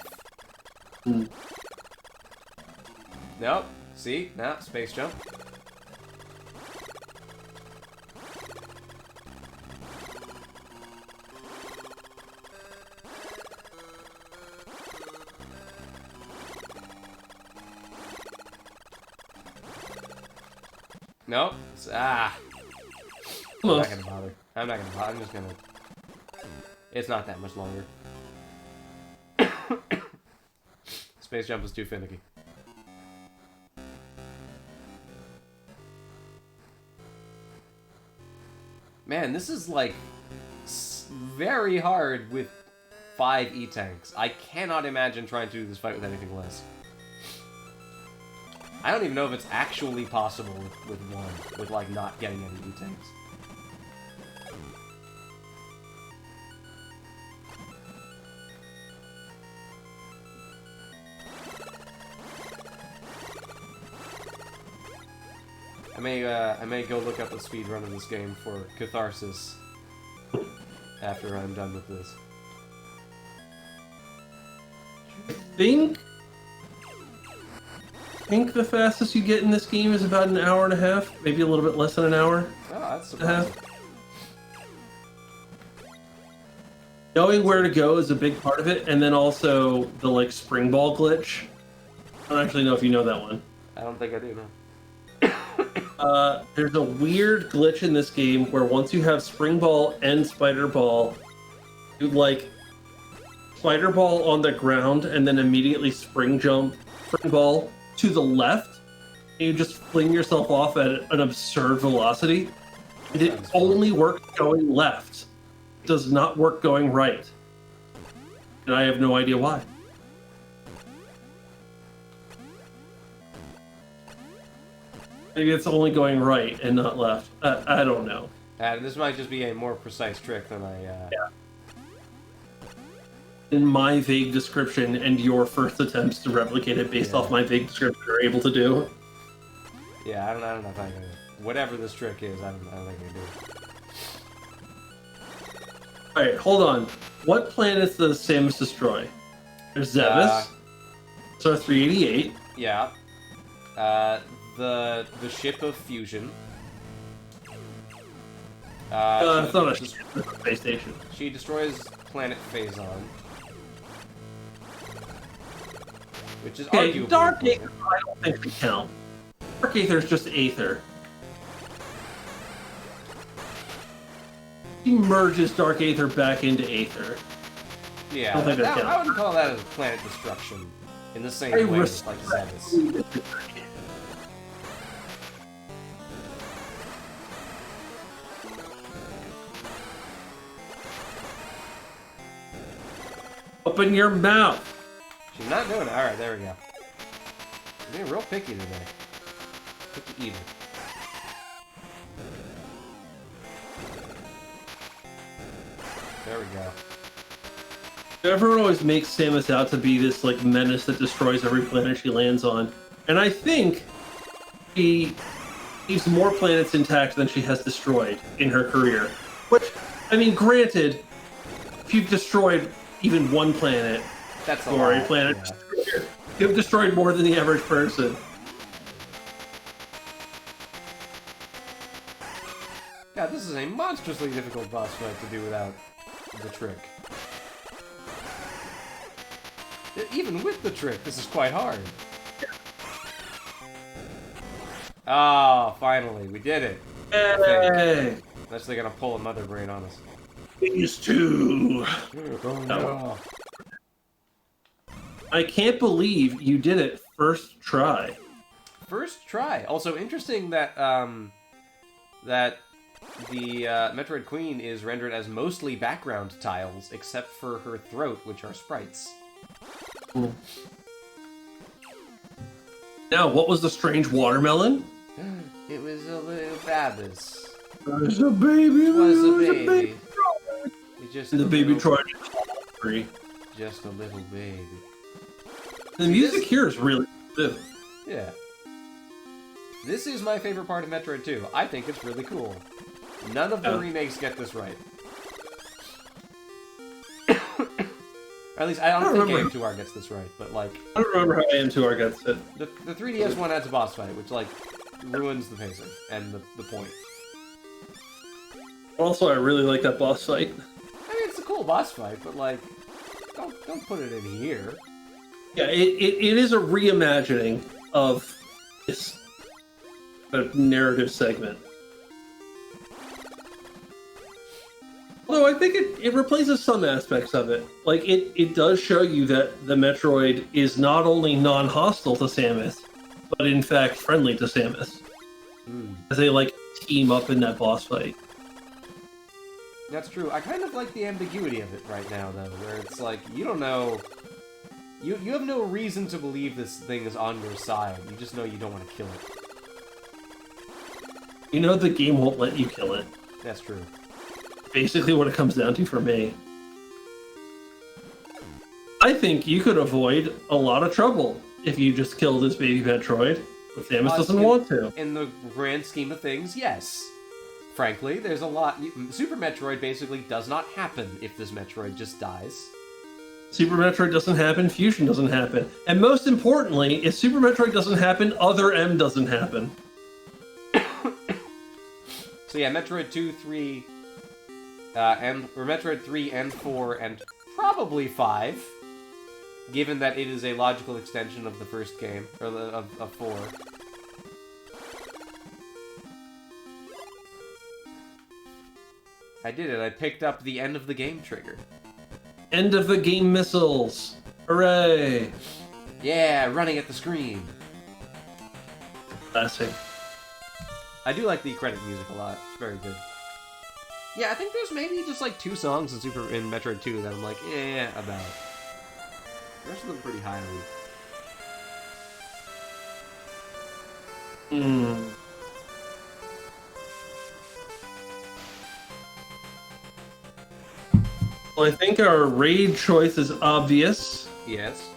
Mm. Nope. See? Nah, space jump. Nope. I'm not Almost. gonna bother. I'm not gonna bother. I'm just gonna... It's not that much longer. Space jump is too finicky. Man, this is like very hard with 5 E-tanks. I cannot imagine trying to do this fight with anything less. I don't even know if it's actually possible with one, with like not getting any E-tanks. I may go look up a speedrun of this game for catharsis after I'm done with this. I think the fastest you get in this game is about an hour and a half, maybe a little bit less than an hour. Oh, that's surprising. Knowing where to go is a big part of it, and then also the like spring ball glitch. I don't actually know if you know that one. I don't think I do, no. There's a weird glitch in this game where once you have spring ball and spider ball, you like spider ball on the ground and then immediately spring ball to the left, and you just fling yourself off at an absurd velocity. And it only works going left. It does not work going right. And I have no idea why. Maybe it's only going right and not left. I don't know. This might just be a more precise trick than I... Yeah. In my vague description and your first attempts to replicate it based off my vague description are able to do. Yeah, I don't know if I can... Whatever this trick is, I don't think I can do it. Alright, hold on. What planets does Samus destroy? There's Zevis. So 388. Yeah. The ship of fusion. It's not a ship, it's a space station. She destroys planet Phazon. Which is Okay, arguably... Dark Aether, I don't think we count. Dark Aether is just Aether. He merges Dark Aether back into Aether. Yeah, I don't think that I wouldn't call that as planet destruction. In the same way as, like, Zevis. Open your mouth! She's not doing it. Alright, there we go. She's being real picky today. Picky eater. There we go. Everyone always makes Samus out to be this like menace that destroys every planet she lands on. And I think she leaves more planets intact than she has destroyed in her career. Which, I mean, granted, if you've destroyed even one planet, That's or a lot, planet, yeah. you've destroyed more than the average person. God, this is a monstrously difficult boss fight to do without the trick. Even with the trick, this is quite hard. Ah, oh, finally, we did it. Hey! Unless they're gonna pull a mother brain on us. These two! Oh no. I can't believe you did it first try. First try. Also interesting that that the Metroid Queen is rendered as mostly background tiles, except for her throat, which are sprites. Now, what was the strange watermelon? It was a little Babus. It was a baby. It was a baby. Just And the a baby little- tried to call free. Just a little baby. The music here is really good. Yeah. This is my favorite part of Metroid 2. I think it's really cool. None of the remakes get this right. Or at least, I don't think AM2R gets this right, but like... I don't remember how AM2R gets it. The 3DS one adds a boss fight, which like, ruins the pacing and the point. Also, I really like that boss fight. I mean, it's a cool boss fight, but like, don't put it in here. Yeah, it is a reimagining of this narrative segment. Although I think it replaces some aspects of it. Like, it does show you that the Metroid is not only non-hostile to Samus, but in fact friendly to Samus. As they, like, team up in that boss fight. That's true. I kind of like the ambiguity of it right now, though, where it's like, you don't know... You have no reason to believe this thing is on your side. You just know you don't want to kill it. You know the game won't let you kill it. That's true. Basically what it comes down to for me. I think you could avoid a lot of trouble if you just killed this baby Metroid, but Samus doesn't want to. In the grand scheme of things, yes. Frankly, there's a lot... Super Metroid basically does not happen if this Metroid just dies. Super Metroid doesn't happen, Fusion doesn't happen. And most importantly, if Super Metroid doesn't happen, Other M doesn't happen. So yeah, Metroid 2, 3... or Metroid 3 and 4 and probably 5, given that it is a logical extension of the first game, or of 4. I did it. I picked up the end of the game trigger. End of the game missiles. Hooray! Yeah, running at the screen. Classic. I do like the credit music a lot. It's very good. Yeah, I think there's maybe just like 2 songs in Metroid 2 that I'm like, about. The rest of them pretty highly. Well, I think our raid choice is obvious. Yes.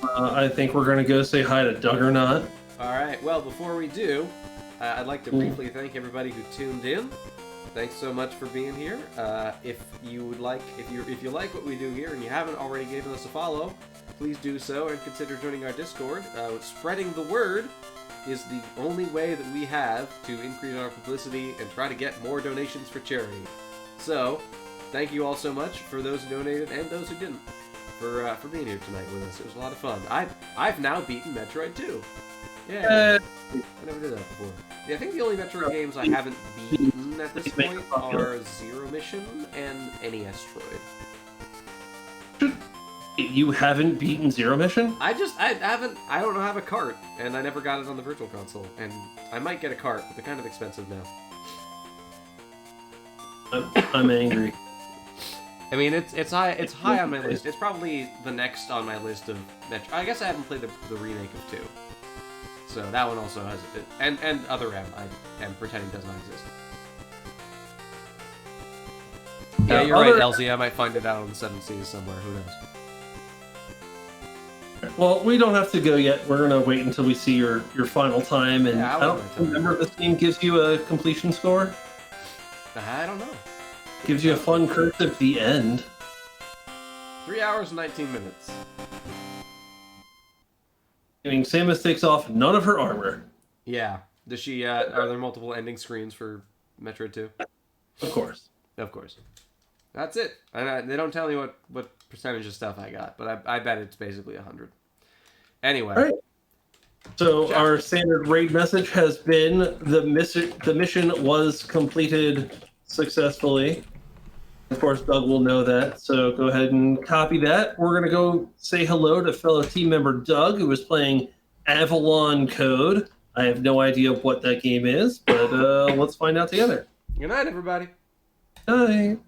I think we're gonna go say hi to Duggernaut. Alright, well, before we do, I'd like to briefly thank everybody who tuned in. Thanks so much for being here. If you like what we do here and you haven't already given us a follow, please do so and consider joining our Discord. Spreading the word is the only way that we have to increase our publicity and try to get more donations for charity. So, thank you all so much for those who donated and those who didn't for being here tonight with us. It was a lot of fun. I've now beaten Metroid 2. Yeah, I never did that before. Yeah, I think the only Metroid games I haven't beaten at this point are Zero Mission and NES Troid. You haven't beaten Zero Mission? I don't have a cart, and I never got it on the Virtual Console, and I might get a cart, but they're kind of expensive now. I'm angry. I mean, it's high on my list. It's probably the next on my list of Metro. I guess I haven't played the remake of 2. So that one also has it, and Other M. I am pretending does not exist. Yeah, you're right, Elsie. I might find it out on the 7 Seas somewhere. Who knows? Well, we don't have to go yet. We're gonna wait until we see your final time. And Yeah, I don't remember if this game gives you a completion score. I don't know. Gives you a fun curse at the end. 3 hours and 19 minutes. I mean, Samus takes off none of her armor. Yeah. Does she? Are there multiple ending screens for Metroid 2? Of course. Of course. That's it. And they don't tell me what percentage of stuff I got, but I bet it's basically 100. Anyway. All right. So our standard raid message has been the mission was completed successfully. Of course, Doug will know that, so go ahead and copy that. We're going to go say hello to fellow team member Doug, who is playing Avalon Code. I have no idea what that game is, but let's find out together. Good night, everybody. Night.